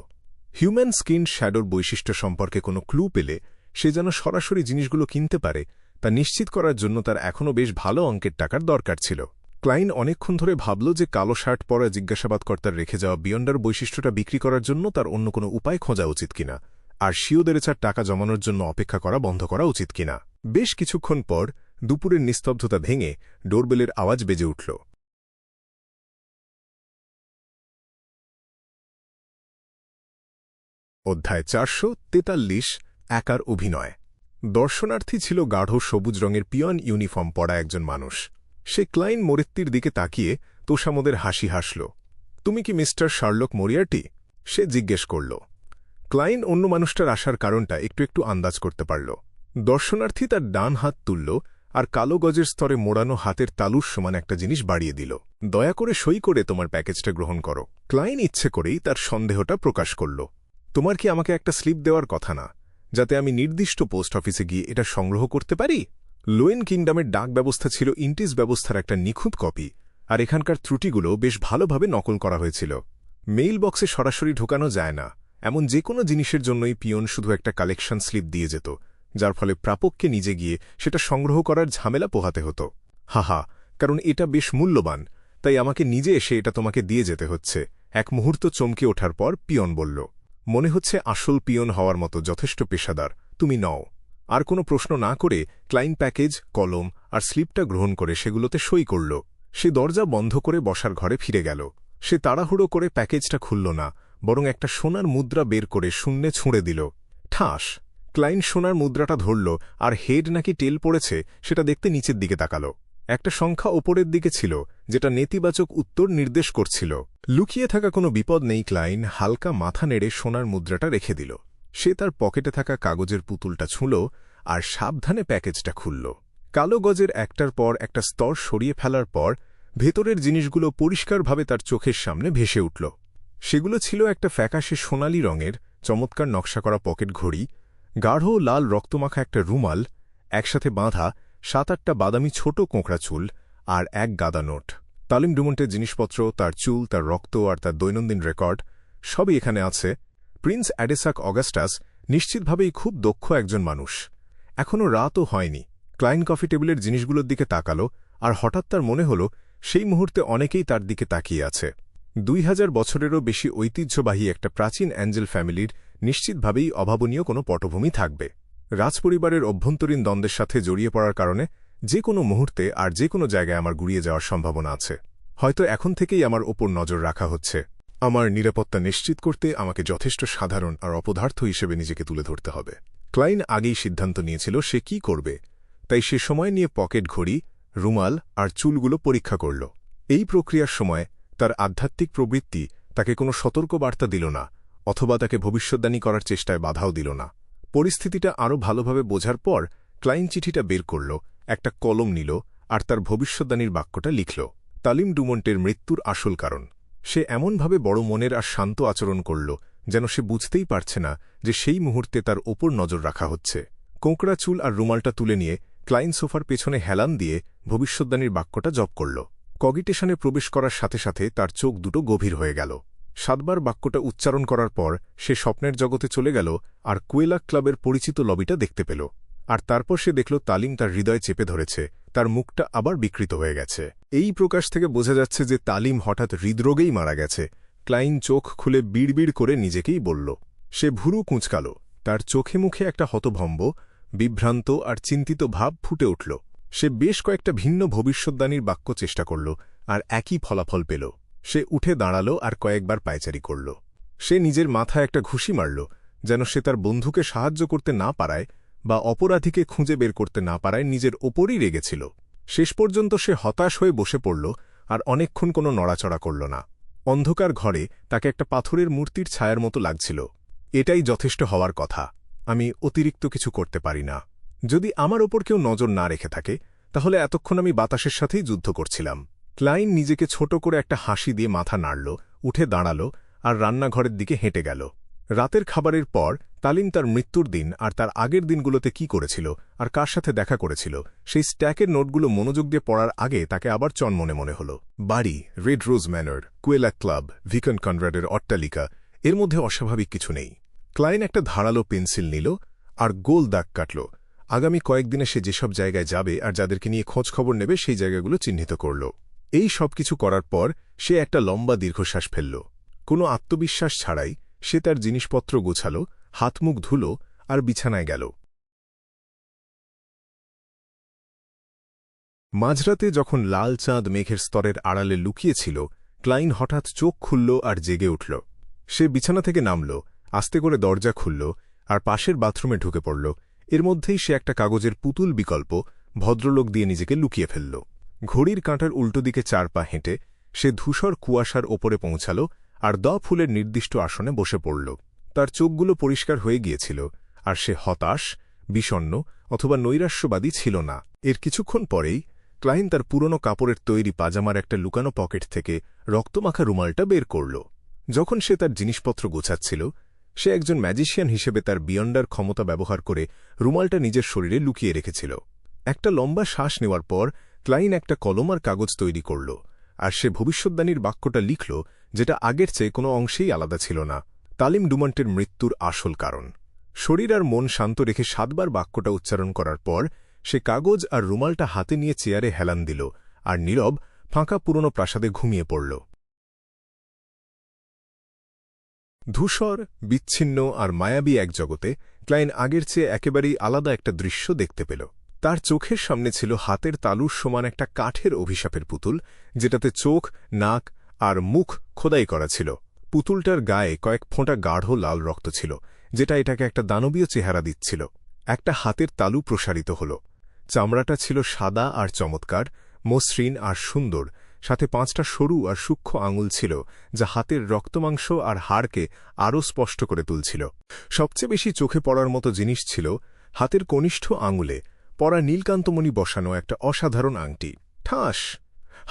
হিউম্যান স্কিন শ্যাডোর বৈশিষ্ট্য সম্পর্কে কোনো ক্লু পেলে সে যেন সরাসরি জিনিসগুলো কিনতে পারে তা নিশ্চিত করার জন্য তার এখনও বেশ ভালো অঙ্কের টাকার দরকার ছিল। ক্লাইন অনেকক্ষণ ধরে ভাবল যে কালো শার্ট পরা জিজ্ঞাসাবাদকর্তার রেখে যাওয়া বিয়ন্ডার বৈশিষ্ট্যটা বিক্রি করার জন্য তার অন্য কোনো উপায় খোঁজা উচিত কিনা, আর শিওদেরেচার টাকা জমানোর জন্য অপেক্ষা করা বন্ধ করা উচিত কিনা। বেশ কিছুক্ষণ পর দুপুরের নিস্তব্ধতা ভেঙে ডোরবেলের আওয়াজ বেজে উঠল। অধ্যায় 443, একার অভিনয়। দর্শনার্থী ছিল গাঢ় সবুজ রঙের পিয়ন ইউনিফর্ম পরা একজন মানুষ। সে ক্লাইন মোরেত্তির দিকে তাকিয়ে তোষামোদের হাসি হাসল। তুমি কি মিস্টার শার্লক মরিয়ার্টি? সে জিজ্ঞেস করল। ক্লাইন অন্য মানুষটার আসার কারণটা একটু একটু আন্দাজ করতে পারল। দর্শনার্থী তার ডান হাত তুলল আর কালো গজের স্তরে মোড়ানো হাতের তালুর সমান একটা জিনিস বাড়িয়ে দিল। দয়া করে সই করে তোমার প্যাকেজটা গ্রহণ করো। ক্লাইন ইচ্ছে করেই তার সন্দেহটা প্রকাশ করল। তোমার কি আমাকে একটা স্লিপ দেওয়ার কথা না, যাতে আমি নির্দিষ্ট পোস্ট অফিসে গিয়ে এটা সংগ্রহ করতে পারি? লোয়েন কিংডমের ডাক ব্যবস্থা ছিল ইন্টিস ব্যবস্থার একটা নিখুঁত কপি, আর এখানকার ত্রুটিগুলো বেশ ভালোভাবে নকল করা হয়েছিল। মেইল বক্সে সরাসরি ঢোকানো যায় না, এমন যে কোনো জিনিসের জন্যই পিয়ন শুধু একটা কালেকশন স্লিপ দিয়ে যেত, যার ফলে প্রাপককে নিজে গিয়ে সেটা সংগ্রহ করার ঝামেলা পোহাতে হতো। হাহা, কারণ এটা বেশ মূল্যবান, তাই আমাকে নিজে এসে এটা তোমাকে দিয়ে যেতে হচ্ছে। এক মুহূর্ত চমকে ওঠার পর পিয়ন বলল, মনে হচ্ছে আসল পিয়ন হওয়ার মতো যথেষ্ট পেশাদার তুমি নও। আর কোনো প্রশ্ন না করে ক্লাইন প্যাকেজ, কলম আর স্লিপটা গ্রহণ করে সেগুলোতে সই করল। সে দরজা বন্ধ করে বসার ঘরে ফিরে গেল। সে তাড়াহুড়ো করে প্যাকেজটা খুলল না, বরং একটা সোনার মুদ্রা বের করে শূন্যে ছুঁড়ে দিল। ঠাস! ক্লাইন সোনার মুদ্রাটা ধরল আর হেড নাকি টেল পড়েছে সেটা দেখতে নিচের দিকে তাকাল। একটা সংখ্যা ওপরের দিকে ছিল, যেটা নেতিবাচক উত্তর নির্দেশ করছিল। লুকিয়ে থাকা কোনো বিপদ নেই। ক্লাইন হালকা মাথা নেড়ে সোনার মুদ্রাটা রেখে দিল। সে তার পকেটে থাকা কাগজের পুতুলটা ছুঁল আর সাবধানে প্যাকেজটা খুলল। কালো গজের একটার পর একটা স্তর সরিয়ে ফেলার পর ভেতরের জিনিসগুলো পরিষ্কারভাবে তার চোখের সামনে ভেসে উঠল। সেগুলো ছিল একটা ফ্যাকাশে সোনালি রঙের চমৎকার নকশা করা পকেট ঘড়ি, গাঢ় লাল রক্তমাখা একটা রুমাল, একসাথে বাঁধা 7-8টা বাদামি ছোট কোঁকড়া চুল আর এক গাদা নোট। তালিম ডুমন্টের জিনিসপত্র, তার চুল, তার রক্ত আর তার দৈনন্দিন রেকর্ড সবই এখানে আছে। প্রিন্স অ্যাডেসাক অগাস্টাস নিশ্চিতভাবেই খুব দক্ষ একজন মানুষ। এখনও রাতও হয়নি। ক্লাইন কফি টেবিলের জিনিসগুলোর দিকে তাকাল আর হঠাৎ তার মনে হল সেই মুহূর্তে অনেকেই তার দিকে তাকিয়ে আছে। 2000 বছরেরও বেশি ঐতিহ্যবাহী একটা প্রাচীন অ্যাঞ্জেল ফ্যামিলির নিশ্চিতভাবেই অভাবনীয় কোনো পটভূমি থাকবে। রাজপরিবারের অভ্যন্তরীণ দ্বন্দ্বের সাথে জড়িয়ে পড়ার কারণে যে কোনো মুহূর্তে আর যে কোনো জায়গায় আমার গুড়িয়ে যাওয়ার সম্ভাবনা আছে। হয়তো এখন থেকেই আমার ওপর নজর রাখা হচ্ছে। আমার নিরাপত্তা নিশ্চিত করতে আমাকে যথেষ্ট সাধারণ আর অপদার্থ হিসেবে নিজেকে তুলে ধরতে হবে। ক্লাইন আগেই সিদ্ধান্ত নিয়েছিল সে কি করবে, তাই সে সময় নিয়ে পকেট ঘড়ি, রুমাল আর চুলগুলো পরীক্ষা করল। এই প্রক্রিয়ার সময় তার আধ্যাত্মিক প্রবৃত্তি তাকে কোনো সতর্কবার্তা দিল না, অথবা তাকে ভবিষ্যদ্বাণী করার চেষ্টায় বাধাও দিল না। পরিস্থিতিটা আরও ভালোভাবে বোঝার পর ক্লাইন চিঠিটা বের করল, একটা কলম নিল আর তার ভবিষ্যদ্বাণীর বাক্যটা লিখল। তালিম ডুমন্টের মৃত্যুর আসল কারণ। সে এমনভাবে বড় মনের আর শান্ত আচরণ করল যেন সে বুঝতেই পারছে না যে সেই মুহূর্তে তার ওপর নজর রাখা হচ্ছে। কোঁকড়া চুল আর রুমালটা তুলে নিয়ে ক্লাইন সোফার পেছনে হেলান দিয়ে ভবিষ্যদ্বাণীর বাক্যটা জপ করল। কগিটেশনে প্রবেশ করার সাথে সাথে তার চোখ দুটো গভীর হয়ে গেল। 7 বার বাক্যটা উচ্চারণ করার পর সে স্বপ্নের জগতে চলে গেল আর কুয়েলা ক্লাবের পরিচিত লবিটা দেখতে পেল। আর তারপর সে দেখল তালিম তার হৃদয় চেপে ধরেছে, তার মুখটা আবার বিকৃত হয়ে গেছে। এই প্রকাশ থেকে বোঝা যাচ্ছে যে তালিম হঠাৎ হৃদরোগেই মারা গেছে। ক্লাইন চোখ খুলে বিড়বিড় করে নিজেকেই বলল। সে ভুরু কুঁচকাল, তার চোখে মুখে একটা হতভম্ব, বিভ্রান্ত আর চিন্তিত ভাব ফুটে উঠল। সে বেশ কয়েকটা ভিন্ন ভবিষ্যদ্বাণীর বাক্য চেষ্টা করল আর একই ফলাফল পেল। সে উঠে দাঁড়াল আর কয়েকবার পায়চারি করল। সে নিজের মাথায় একটা ঘুষি মারল, যেন সে তার বন্ধুকে সাহায্য করতে না পারায় বা অপরাধীকে খুঁজে বের করতে না পারায় নিজের ওপরই রেগেছিল। শেষ পর্যন্ত সে হতাশ হয়ে বসে পড়ল আর অনেকক্ষণ কোনো নড়াচড়া করল না। অন্ধকার ঘরে তাকে একটা পাথরের মূর্তির ছায়ার মতো লাগছিল। এটাই যথেষ্ট হওয়ার কথা। আমি অতিরিক্ত কিছু করতে পারি না। যদি আমার ওপর কেউ নজর না রেখে থাকে, তাহলে এতক্ষণ আমি বাতাসের সাথেই যুদ্ধ করছিলাম। ক্লাইন নিজেকে ছোট করে একটা হাসি দিয়ে মাথা নাড়ল, উঠে দাঁড়াল আর রান্নাঘরের দিকে হেঁটে গেল। রাতের খাবারের পর তালিম তার মৃত্যুর দিন আর তার আগের দিনগুলোতে কি করেছিল আর কার সাথে দেখা করেছিল সেই স্ট্যাকের নোটগুলো মনোযোগ দিয়ে পড়ার আগে তাকে আবার চনমনে মনে হল। বাড়ি, রেড রোজ ম্যানর, কুয়েলা ক্লাব, ভিকন কনরাডের অট্টালিকা, এর মধ্যে অস্বাভাবিক কিছু নেই। ক্লাইন একটা ধারালো পেন্সিল নিল আর গোল দাগ কাটল। আগামী কয়েকদিনে সে যেসব জায়গায় যাবে আর যাদেরকে নিয়ে খোঁজখবর নেবে সেই জায়গাগুলো চিহ্নিত করল। এই সব কিছু করার পর সে একটা লম্বা দীর্ঘশ্বাস ফেলল। কোনো আত্মবিশ্বাস ছাড়াই সে তার জিনিসপত্র গোছাল, হাত মুখ ধুল আর বিছানায় গেল। মাঝরাতে যখন লাল চাঁদ মেঘের স্তরের আড়ালে লুকিয়েছিল, ক্লাইন হঠাৎ চোখ খুলল আর জেগে উঠল। সে বিছানা থেকে নামল, আস্তে করে দরজা খুলল আর পাশের বাথরুমে ঢুকে পড়ল। এর মধ্যেই সে একটা কাগজের পুতুল বিকল্প ভদ্রলোক দিয়ে নিজেকে লুকিয়ে ফেলল। ঘড়ির কাঁটার উল্টো দিকে 4 পা হেঁটে সে ধূসর কুয়াশার ওপরে পৌঁছাল আর ফুলের নির্দিষ্ট আসনে বসে পড়ল। তার চোখগুলো পরিষ্কার হয়ে গিয়েছিল আর সে হতাশ, বিষণ্ণ অথবা নৈরাশ্যবাদী ছিল না। এর কিছুক্ষণ পরেই ক্লাইন তার পুরনো কাপড়ের তৈরি পাজামার একটা লুকানো পকেট থেকে রক্তমাখা রুমালটা বের করল। যখন সে তার জিনিসপত্র গোছাচ্ছিল, সে একজন ম্যাজিশিয়ান হিসেবে তার বিয়ন্ডার ক্ষমতা ব্যবহার করে রুমালটা নিজের শরীরে লুকিয়ে রেখেছিল। একটা লম্বা শ্বাস নেওয়ার পর ক্লাইন একটা কলম আর কাগজ তৈরি করল আর সে ভবিষ্যদ্বাণীর বাক্যটা লিখল, যেটা আগের চেয়ে কোনো অংশেই আলাদা ছিল না। তালিম ডুমন্টের মৃত্যুর আসল কারণ। শরীর আর মন শান্ত রেখে 7 বার বাক্যটা উচ্চারণ করার পর সে কাগজ আর রুমালটা হাতে নিয়ে চেয়ারে হেলান দিল আর নীরব, ফাঁকা পুরনো প্রাসাদে ঘুমিয়ে পড়ল। ধূসর, বিচ্ছিন্ন আর মায়াবী এক জগতে ক্লাইন আগের চেয়ে একেবারেই আলাদা একটা দৃশ্য দেখতে পেল। তার চোখের সামনে ছিল হাতের তালুর সমান একটা কাঠের অভিশাপের পুতুল, যেটাতে চোখ, নাক আর মুখ খোদাই করা ছিল। পুতুলটার গায়ে কয়েক ফোঁটা গাঢ় লাল রক্ত ছিল, যেটা এটাকে একটা দানবীয় চেহারা দিচ্ছিল। একটা হাতের তালু প্রসারিত হল। চামড়াটা ছিল সাদা আর চমৎকার, মসৃণ আর সুন্দর, সাথে 5টা সরু আর সূক্ষ্ম আঙুল ছিল যা হাতের রক্তমাংস আর হাড়কে আরও স্পষ্ট করে তুলছিল। সবচেয়ে বেশি চোখে পড়ার মতো জিনিস ছিল হাতের কনিষ্ঠ আঙুলে পরা নীলকান্তমণি বসানো একটা অসাধারণ আংটি। ঠাস!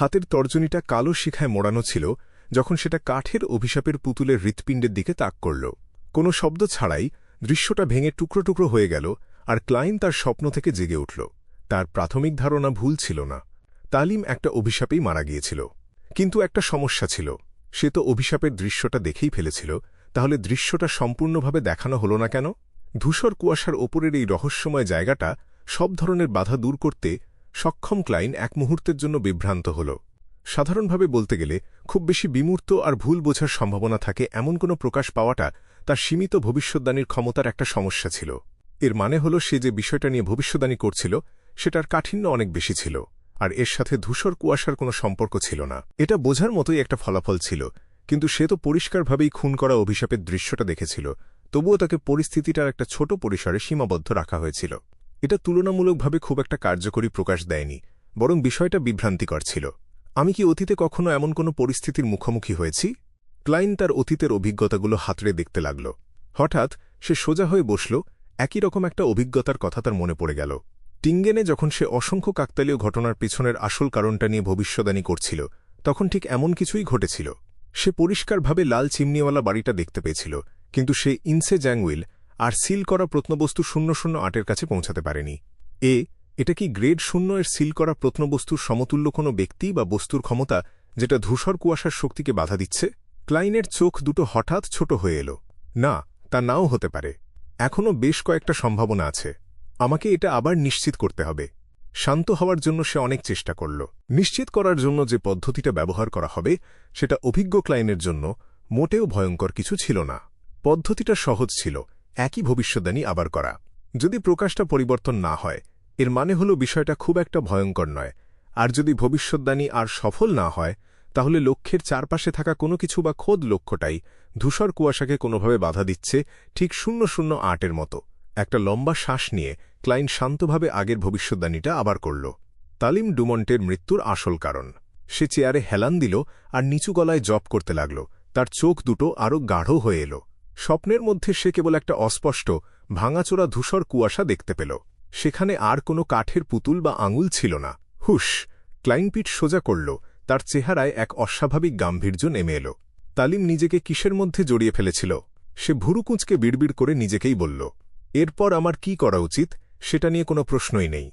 হাতের তর্জনীটা কালো শিখায় মোড়ানো ছিল যখন সেটা কাঠের অভিশাপের পুতুলের হৃৎপিণ্ডের দিকে তাক করল। কোনো শব্দ ছাড়াই দৃশ্যটা ভেঙে টুকরো টুকরো হয়ে গেল আর ক্লাইন তার স্বপ্ন থেকে জেগে উঠল। তার প্রাথমিক ধারণা ভুল ছিল না। তালিম একটা অভিশাপেই মারা গিয়েছিল। কিন্তু একটা সমস্যা ছিল, সে তো অভিশাপের দৃশ্যটা দেখেই ফেলেছিল, তাহলে দৃশ্যটা সম্পূর্ণভাবে দেখানো হল না কেন? ধূসর কুয়াশার ওপরের এই রহস্যময় জায়গাটা সব ধরনের বাধা দূর করতে সক্ষম ক্লাইন এক মুহূর্তের জন্য বিভ্রান্ত হল। সাধারণভাবে বলতে গেলে খুব বেশি বিমূর্ত আর ভুল বোঝার সম্ভাবনা থাকে এমন কোনো প্রকাশ পাওয়াটা তার সীমিত ভবিষ্যদ্বাণীর ক্ষমতার একটা সমস্যা ছিল। এর মানে হল সে যে বিষয়টা নিয়ে ভবিষ্যদ্বাণী করছিল সেটার কাঠিন্য অনেক বেশি ছিল, আর এর সাথে ধূসর কুয়াশার কোনো সম্পর্ক ছিল না। এটা বোঝার মতোই একটা ফলাফল ছিল, কিন্তু সে তো পরিষ্কারভাবেই খুন করা অভিশাপের দৃশ্যটা দেখেছিল। তবুও তাকে পরিস্থিতিটার একটা ছোট পরিসরে সীমাবদ্ধ রাখা হয়েছিল। এটা তুলনামূলকভাবে খুব একটা কার্যকরী প্রকাশ দেয়নি, বরং বিষয়টা বিভ্রান্তিকর ছিল। আমি কি অতীতে কখনো এমন কোনো পরিস্থিতির মুখোমুখি হয়েছি? ক্লাইন তার অতীতের অভিজ্ঞতাগুলো হাতড়ে দেখতে লাগল। হঠাৎ সে সোজা হয়ে বসল। একই রকম একটা অভিজ্ঞতার কথা তার মনে পড়ে গেল। টিঙ্গেনে যখন সে অসংখ্য কাকতালীয় ঘটনার পিছনের আসল কারণটা নিয়ে ভবিষ্যদ্বাণী করছিল, তখন ঠিক এমন কিছুই ঘটেছিল। সে পরিষ্কারভাবে লাল চিমনিওয়ালা বাড়িটা দেখতে পেয়েছিল, কিন্তু সে ইনসে জ্যাংউইল আর সিল করা প্রত্নবস্তু 008-এর কাছে পৌঁছাতে পারেনি। এটা কি গ্রেড 0-এর সিল করা প্রত্নবস্তুর সমতুল্য কোনো ব্যক্তি বা বস্তুর ক্ষমতা, যেটা ধূসর কুয়াশার শক্তিকে বাধা দিচ্ছে? ক্লাইনের চোখ দুটো হঠাৎ ছোট হয়ে এলো। না, তা নাও হতে পারে। এখনও বেশ কয়েকটা সম্ভাবনা আছে। আমাকে এটা আবার নিশ্চিত করতে হবে। শান্ত হওয়ার জন্য সে অনেক চেষ্টা করল। নিশ্চিত করার জন্য যে পদ্ধতিটা ব্যবহার করা হবে, সেটা অভিজ্ঞ ক্লাইনের জন্য মোটেও ভয়ঙ্কর কিছু ছিল না। পদ্ধতিটা সহজ ছিল, একই ভবিষ্যদ্বাণী আবার করা। যদি প্রকাশটা পরিবর্তন না হয়, এর মানে হল বিষয়টা খুব একটা ভয়ঙ্কর নয়। আর যদি ভবিষ্যদ্বাণী আর সফল না হয়, তাহলে লক্ষ্যের চারপাশে থাকা কোনো কিছু বা খোদ লক্ষ্যটাই ধূসর কুয়াশাকে কোনোভাবে বাধা দিচ্ছে, ঠিক 008-এর মতো। একটা লম্বা শ্বাস নিয়ে ক্লাইন শান্তভাবে আগের ভবিষ্যদ্বাণীটা আবার করল। তালিম ডুমন্টের মৃত্যুর আসল কারণ। সে চেয়ারে হেলান দিল আর নিচু গলায় জপ করতে লাগল। তার চোখ দুটো আরও গাঢ় হয়ে এল। স্বপ্নের মধ্যে সে কেবল একটা অস্পষ্ট, ভাঙাচোরা ধূসর কুয়াশা দেখতে পেল। সেখানে আর কোনো কাঠের পুতুল বা আঙুল ছিল না। হুশ! ক্লাইন পিঠ সোজা করল। তার চেহারায় এক অস্বাভাবিক গাম্ভীর্য নেমে এল। তালিম নিজেকে কিসের মধ্যে জড়িয়ে ফেলেছিল? সে ভুরুকুঁচকে বিড়বিড় করে নিজেকেই বলল, এরপর আমার কি করা উচিত সেটা নিয়ে কোনো প্রশ্নই নেই।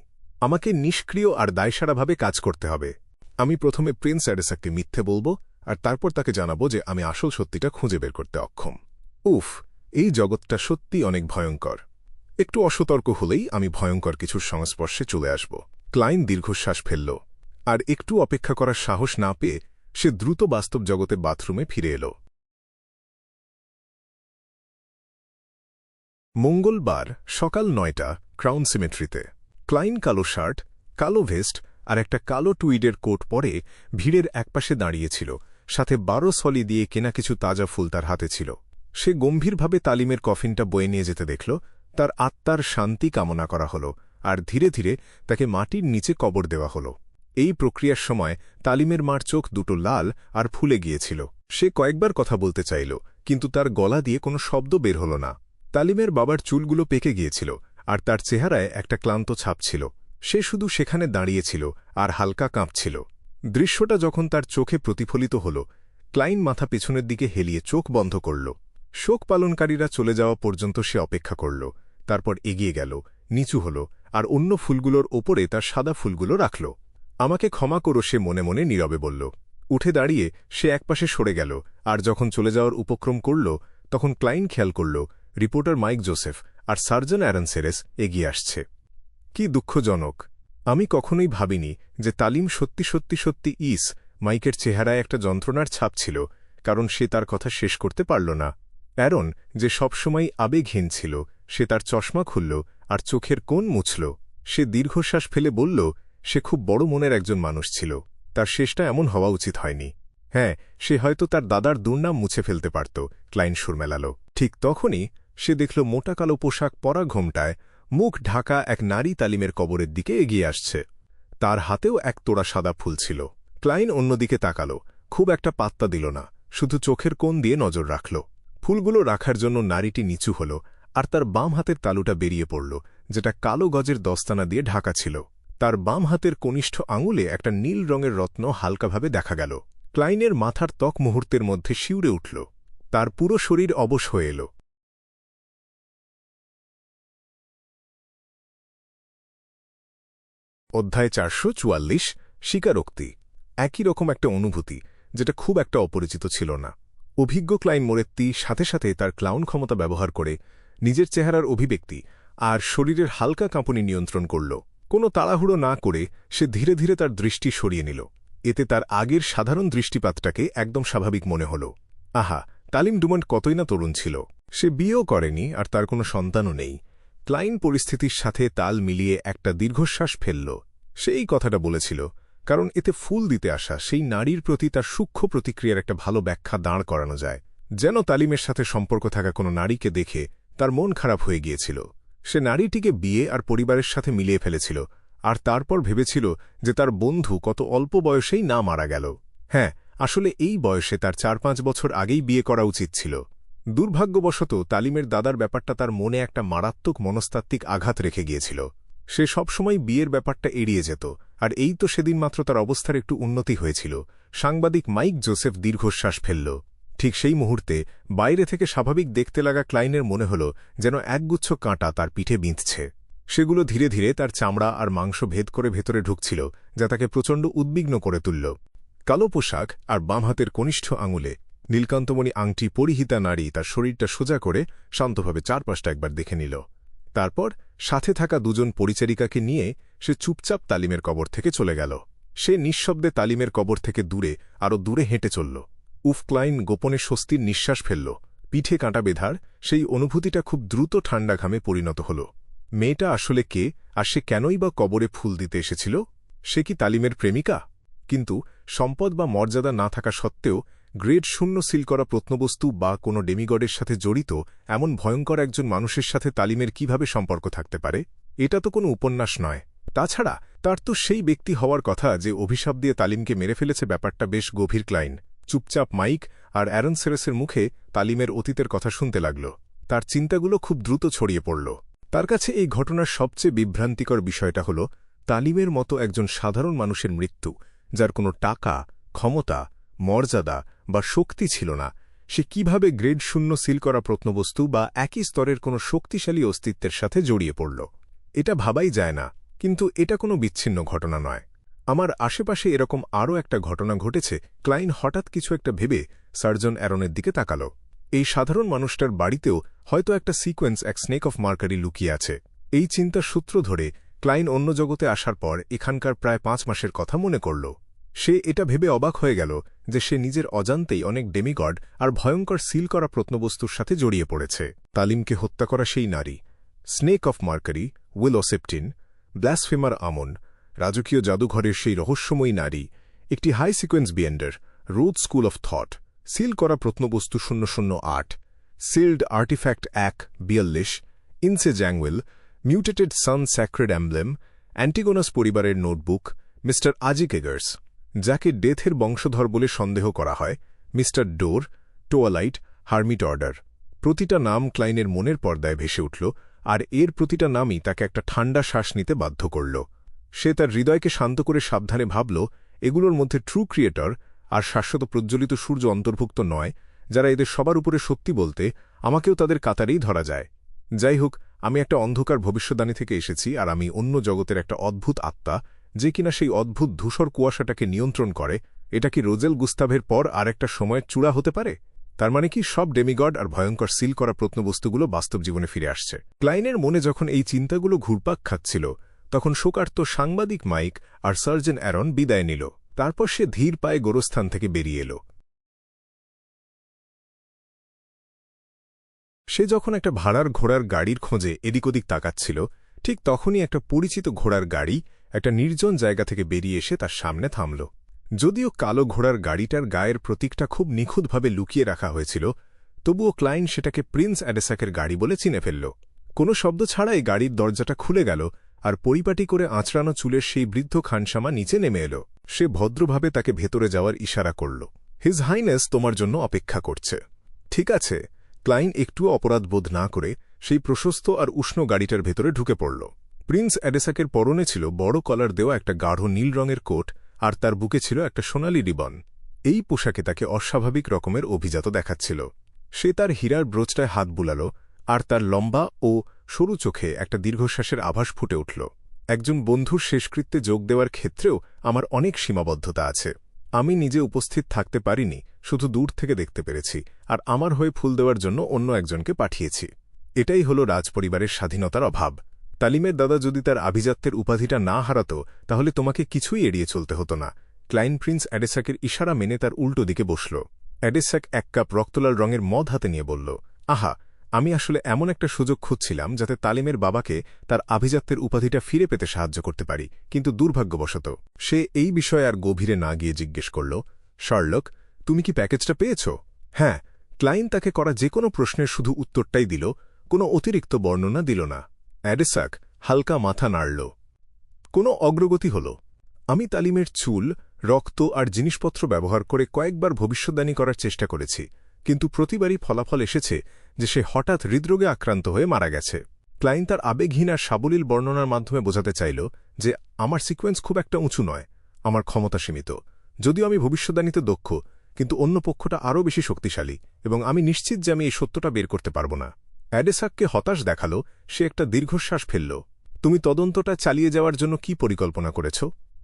আমাকে নিষ্ক্রিয় আর দায়সারাভাবে কাজ করতে হবে। আমি প্রথমে প্রিন্স অ্যাডেসাককে মিথ্যে বলবো, আর তারপর তাকে জানাবো যে আমি আসল সত্যিটা খুঁজে বের করতে অক্ষম। উফ, এই জগৎটা সত্যি অনেক ভয়ঙ্কর। একটু অসতর্ক হলেই আমি ভয়ঙ্কর কিছুর সংস্পর্শে চলে আসব। ক্লাইন দীর্ঘশ্বাস ফেলল, আর একটু অপেক্ষা করার সাহস না পেয়ে সে দ্রুত বাস্তব জগতে বাথরুমে ফিরে এল। মঙ্গলবার সকাল 9টা, ক্রাউন সিমেট্রিতে। ক্লাইন কালো শার্ট, কালো ভেস্ট আর একটা কালো টুইডের কোট পরে ভিড়ের একপাশে দাঁড়িয়েছিল, সাথে 12 সলি দিয়ে কেনা কিছু তাজা ফুল তার হাতে ছিল। সে গম্ভীরভাবে তালিমের কফিনটা বয়ে নিয়ে যেতে দেখল। তার আত্মার শান্তি কামনা করা হল, আর ধীরে ধীরে তাকে মাটির নিচে কবর দেওয়া হল। এই প্রক্রিয়ার সময় তালিমের মার চোখ দুটো লাল আর ফুলে গিয়েছিল। সে কয়েকবার কথা বলতে চাইল, কিন্তু তার গলা দিয়ে কোনো শব্দ বের হল না। তালিমের বাবার চুলগুলো পেকে গিয়েছিল, আর তার চেহারায় একটা ক্লান্ত ছাপ ছিল। সে শুধু সেখানে দাঁড়িয়েছিল আর হালকা কাঁপছিল। দৃশ্যটা যখন তার চোখে প্রতিফলিত হল, ক্লাইন মাথা পেছনের দিকে হেলিয়ে চোখ বন্ধ করল। শোক পালনকারীরা চলে যাওয়া পর্যন্ত সে অপেক্ষা করল। তারপর এগিয়ে গেল, নিচু হল, আর অন্য ফুলগুলোর ওপরে তার সাদা ফুলগুলো রাখল। আমাকে ক্ষমা করো, সে মনে মনে নীরবে বলল। উঠে দাঁড়িয়ে সে একপাশে সরে গেল, আর যখন চলে যাওয়ার উপক্রম করল, তখন ক্লাইন খেয়াল করল রিপোর্টার মাইক জোসেফ আর সার্জন অ্যারন সেরেস এগিয়ে আসছে। কি দুঃখজনক! আমি কখনোই ভাবিনি যে তালিম সত্যি সত্যি সত্যি মাইকের চেহারায় একটা যন্ত্রণার ছাপ ছিল, কারণ সে তার কথা শেষ করতে পারল না। অ্যারন, যে সবসময় আবেগহীন ছিল, সে তার চশমা খুলল আর চোখের কোণ মুছল। সে দীর্ঘশ্বাস ফেলে বলল, সে খুব বড় মনের একজন মানুষ ছিল। তার শেষটা এমন হওয়া উচিত হয়নি। হ্যাঁ, সে হয়তো তার দাদার দুর্নাম মুছে ফেলতে পারত। ক্লাইন সুর মেলাল। ঠিক তখনই সে দেখল মোটা কালো পোশাক পরা ঘোমটায় মুখ ঢাকা এক নারী তালিমের কবরের দিকে এগিয়ে আসছে। তার হাতেও এক তোড়া সাদা ফুল ছিল। ক্লাইন অন্যদিকে তাকাল, খুব একটা পাত্তা দিল না, শুধু চোখের কোণ দিয়ে নজর রাখল। ফুলগুলো রাখার জন্য নারীটি নিচু হল, আর তার বাম হাতের তালুটা বেরিয়ে পড়ল, যেটা কালো গজের দস্তানা দিয়ে ঢাকা ছিল। তার বাম হাতের কনিষ্ঠ আঙুলে একটা নীল রঙের রত্ন হালকাভাবে দেখা গেল। ক্লাইনের মাথার ত্বক মুহূর্তের মধ্যে শিউরে উঠল। তার পুরো শরীর অবশ হয়ে এল। অধ্যায় 444, স্বীকারোক্তি। একই রকম একটা অনুভূতি, যেটা খুব একটা অপরিচিত ছিল না। অভিজ্ঞ ক্লাইন মোরেত্তি সাথে সাথে তার ক্লাউন ক্ষমতা ব্যবহার করে নিজের চেহারার অভিব্যক্তি আর শরীরের হালকা কাঁপুনি নিয়ন্ত্রণ করল। কোনো তাড়াহুড়ো না করে সে ধীরে ধীরে তার দৃষ্টি সরিয়ে নিল। এতে তার আগের সাধারণ দৃষ্টিপাতটাকে একদম স্বাভাবিক মনে হল। আহা, তালিম ডুমন্ট কতই না তরুণ ছিল। সে বিয়েও করেনি, আর তার কোনো সন্তানও নেই। ক্লাইন পরিস্থিতির সাথে তাল মিলিয়ে একটা দীর্ঘশ্বাস ফেলল। সেই কথাটা বলেছিল, কারণ এতে ফুল দিতে আসা সেই নারীর প্রতি তার সূক্ষ্ম প্রতিক্রিয়ার একটা ভালো ব্যাখ্যা দাঁড় করানো যায়। যেন তালিমের সাথে সম্পর্ক থাকা কোনো নারীকে দেখে তার মন খারাপ হয়ে গিয়েছিল। সে নারীটিকে বিয়ে আর পরিবারের সাথে মিলিয়ে ফেলেছিল, আর তারপর ভেবেছিল যে তার বন্ধু কত অল্প বয়সেই না মারা গেল। হ্যাঁ, আসলে এই বয়সে তার 4-5 বছর আগেই বিয়ে করা উচিত ছিল। দুর্ভাগ্যবশত তালিমের দাদার ব্যাপারটা তার মনে একটা মারাত্মক মনস্তাত্ত্বিক আঘাত রেখে গিয়েছিল। সে সবসময় বিয়ের ব্যাপারটা এড়িয়ে যেত, আর এই তো সেদিন মাত্র তার অবস্থার একটু উন্নতি হয়েছিল। সাংবাদিক মাইক জোসেফ দীর্ঘশ্বাস ফেলল। ঠিক সেই মুহূর্তে বাইরে থেকে স্বাভাবিক দেখতে লাগা ক্লাইনের মনে হল যেন একগুচ্ছ কাঁটা তার পিঠে বিঁধছে। সেগুলো ধীরে ধীরে তার চামড়া আর মাংস ভেদ করে ভেতরে ঢুকছিল, যা তাকে প্রচণ্ড উদ্বিগ্ন করে তুলল। কালো পোশাক আর বাম হাতের কনিষ্ঠ আঙুলে নীলকান্তমণি আংটি পরিহিতা নারী তার শরীরটা সোজা করে শান্তভাবে চারপাশটা একবার দেখে নিল। তারপর সাথে থাকা দুজন পরিচারিকাকে নিয়ে সে চুপচাপ তালিমের কবর থেকে চলে গেল। সে নিঃশব্দে তালিমের কবর থেকে দূরে আরও দূরে হেঁটে চলল। ক্লাইন গোপনে স্বস্তির নিঃশ্বাস ফেলল। পিঠে কাঁটা বেঁধার সেই অনুভূতিটা খুব দ্রুত ঠান্ডা ঘামে পরিণত হল। মেয়েটা আসলে কে, আর সে কেনই বা কবরে ফুল দিতে এসেছিল? সে কি তালিমের প্রেমিকা? কিন্তু সম্পদ বা মর্যাদা না থাকা সত্ত্বেও গ্রেড 0 সিল করা প্রত্নবস্তু বা কোনো ডেমিগডের সাথে জড়িত এমন ভয়ঙ্কর একজন মানুষের সাথে তালিমের কিভাবে সম্পর্ক থাকতে পারে? এটা তো কোনো উপন্যাস নয়। তাছাড়া তার তো সেই ব্যক্তি হওয়ার কথা যে অভিশাপ দিয়ে তালিমকে মেরে ফেলেছে। ব্যাপারটা বেশ গভীর। ক্লাইন চুপচাপ মাইক আর অ্যারন সেরেসের মুখে তালিমের অতীতের কথা শুনতে লাগল। তার চিন্তাগুলো খুব দ্রুত ছড়িয়ে পড়ল। তার কাছে এই ঘটনার সবচেয়ে বিভ্রান্তিকর বিষয়টা হল তালিমের মতো একজন সাধারণ মানুষের মৃত্যু, যার কোনো টাকা, ক্ষমতা, মর্যাদা বা শক্তি ছিল না, সে কিভাবে গ্রেড 0 সিল করা প্রত্নবস্তু বা একই স্তরের কোনো শক্তিশালী অস্তিত্বের সাথে জড়িয়ে পড়ল। এটা ভাবাই যায় না, কিন্তু এটা কোনো বিচ্ছিন্ন ঘটনা নয়। আমার আশেপাশে এরকম আরও একটা ঘটনা ঘটেছে। ক্লাইন হঠাৎ কিছু একটা ভেবে সার্জন অ্যারনের দিকে তাকাল। এই সাধারণ মানুষটার বাড়িতেও হয়তো একটা সিকোয়েন্স, এক স্নেক অফ মার্কারি লুকিয়ে আছে। এই চিন্তার সূত্র ধরে ক্লাইন অন্য জগতে আসার পর এখানকার প্রায় 5 মাসের কথা মনে করল। সে এটা ভেবে অবাক হয়ে গেল যে সে নিজের অজান্তেই অনেক ডেমিগড আর ভয়ঙ্কর সিল করা প্রত্নবস্তুর সাথে জড়িয়ে পড়েছে। তালিমকে হত্যা করা সেই নারী, snake of mercury, Will Auceptin, blasphemer Amon, রাজকীয় জাদুঘরের সেই রহস্যময়ী নারী, একটি high sequence beyonder, Rose school of thought, seal করা প্রত্নবস্তু 008, sealed artifact 142, Ince Zangwill, mutated sun sacred emblem, Antigonus পরিবারের নোটবুক, মিস্টার আজিকেগার্স, যাকে ডেথের বংশধর বলে সন্দেহ করা হয়, mister Door, twilight, hermit order. প্রতিটা নাম ক্লাইনের মনের পর্দায় ভেসে উঠল, আর এর প্রতিটা নামই তাকে একটা ঠান্ডা শ্বাস নিতে বাধ্য করল। সে তার হৃদয়কে শান্ত করে সাবধানে ভাবল, এগুলোর মধ্যে ট্রু ক্রিয়েটর আর শাশ্বত প্রজ্বলিত সূর্য অন্তর্ভুক্ত নয়, যারা এদের সবার উপরে সত্যি বলতে আমাকেও তাদের কাতারেই ধরা যায়। যাই হোক, আমি একটা অন্ধকার ভবিষ্যদ্বাণী থেকে এসেছি, আর আমি অন্য জগতের একটা অদ্ভুত আত্মা, যে কিনা সেই অদ্ভুত ধূসর কুয়াশাটাকে নিয়ন্ত্রণ করে। এটা কি রোজেল গুস্তাভের পর আর একটা সময়ের চূড়া হতে পারে? তার মানে কি সব ডেমিগড আর ভয়ঙ্কর সিল করা প্রত্নবস্তুগুলো বাস্তব জীবনে ফিরে আসছে? ক্লাইনের মনে যখন এই চিন্তাগুলো ঘুরপাক খাচ্ছিল, তখন শোকার্ত সাংবাদিক মাইক আর সার্জন অ্যারন বিদায় নিল। তারপর সে ধীর পায়ে গোরস্থান থেকে বেরিয়ে এল। সে যখন একটা ভাড়ার ঘোড়ার গাড়ির খোঁজে এদিক ওদিক তাকাচ্ছিল, ঠিক তখনই একটা পরিচিত ঘোড়ার গাড়ি একটা নির্জন জায়গা থেকে বেরিয়ে এসে তার সামনে থামল। যদিও কালো ঘোড়ার গাড়িটার গায়ের প্রতীকটা খুব নিখুঁতভাবে লুকিয়ে রাখা হয়েছিল, তবুও ক্লাইন সেটাকে প্রিন্স অ্যাডেসাকের গাড়ি বলে চিনে ফেলল। কোনো শব্দ ছাড়াই গাড়ির দরজাটা খুলে গেল, আর পরিপাটি করে আঁচড়ানো চুলের সেই বৃদ্ধ খানসামা নিচে নেমে এল। সে ভদ্রভাবে তাকে ভেতরে যাওয়ার ইশারা করল। হিজ হাইনেস তোমার জন্য অপেক্ষা করছে। ঠিক আছে। ক্লাইন একটুও অপরাধ বোধ না করে সেই প্রশস্ত আর উষ্ণ গাড়িটার ভেতরে ঢুকে পড়ল। প্রিন্স অ্যাডেসাকের পরনে ছিল বড় কলার দেওয়া একটা গাঢ় নীল রঙের কোট, আর তার বুকে ছিল একটা সোনালি রিবন। এই পোশাকে তাকে অস্বাভাবিক রকমের অভিজাত দেখাচ্ছিল। সে তার হীরার ব্রোচটায় হাত বুলাল, আর তার লম্বা ও সরু চোখে একটা দীর্ঘশ্বাসের আভাস ফুটে উঠল। একজন বন্ধুর শেষকৃত্যে যোগ দেওয়ার ক্ষেত্রেও আমার অনেক সীমাবদ্ধতা আছে। আমি নিজে উপস্থিত থাকতে পারিনি, শুধু দূর থেকে দেখতে পেরেছি, আর আমার হয়ে ফুল দেওয়ার জন্য অন্য একজনকে পাঠিয়েছি। এটাই হল রাজপরিবারের স্বাধীনতার অভাব। তালিমের দাদা যদি তার আভিজাত্যের উপাধিটা না হারাত, তাহলে তোমাকে কিছুই এড়িয়ে চলতে হতো না। ক্লাইন প্রিন্স অ্যাডেসাকের ইশারা মেনে তার উল্টো দিকে বসল। অ্যাডেসাক এক কাপ রক্তলাল রঙের মদ হাতে নিয়ে বলল, আহা, আমি আসলে এমন একটা সুযোগ খুঁজছিলাম যাতে তালিমের বাবাকে তার আভিজাত্যের উপাধিটা ফিরে পেতে সাহায্য করতে পারি, কিন্তু দুর্ভাগ্যবশত সে এই বিষয়ে আর গভীরে না গিয়ে জিজ্ঞেস করল, শার্লক, তুমি কি প্যাকেজটা পেয়েছ? হ্যাঁ। ক্লাইন তাকে করা যে কোনো প্রশ্নের শুধু উত্তরটাই দিল, কোনো অতিরিক্ত বর্ণনা দিল না। অ্যাডেসাক হালকা মাথা নাড়ল। কোনো অগ্রগতি হল। আমি তালিমের চুল, রক্ত আর জিনিসপত্র ব্যবহার করে কয়েকবার ভবিষ্যদ্বাণী করার চেষ্টা করেছি, কিন্তু প্রতিবারই ফলাফল এসেছে যে সে হঠাৎ হৃদরোগে আক্রান্ত হয়ে মারা গেছে। ক্লাইন তার আবেগহীন আর সাবলীল বর্ণনার মাধ্যমে বোঝাতে চাইল যে আমার সিকোয়েন্স খুব একটা উঁচু নয়, আমার ক্ষমতা সীমিত। যদিও আমি ভবিষ্যদ্বাণীতে দক্ষ, কিন্তু অন্য পক্ষটা আরও বেশি শক্তিশালী, এবং আমি নিশ্চিত যে আমি এই সত্যটা বের করতে পারব না। অ্যাডেসাককে হতাশ দেখালো। সে একটা দীর্ঘশ্বাস ফেলল। তুমি তদন্তটা চালিয়ে যাওয়ার জন্য কি পরিকল্পনা করেছ?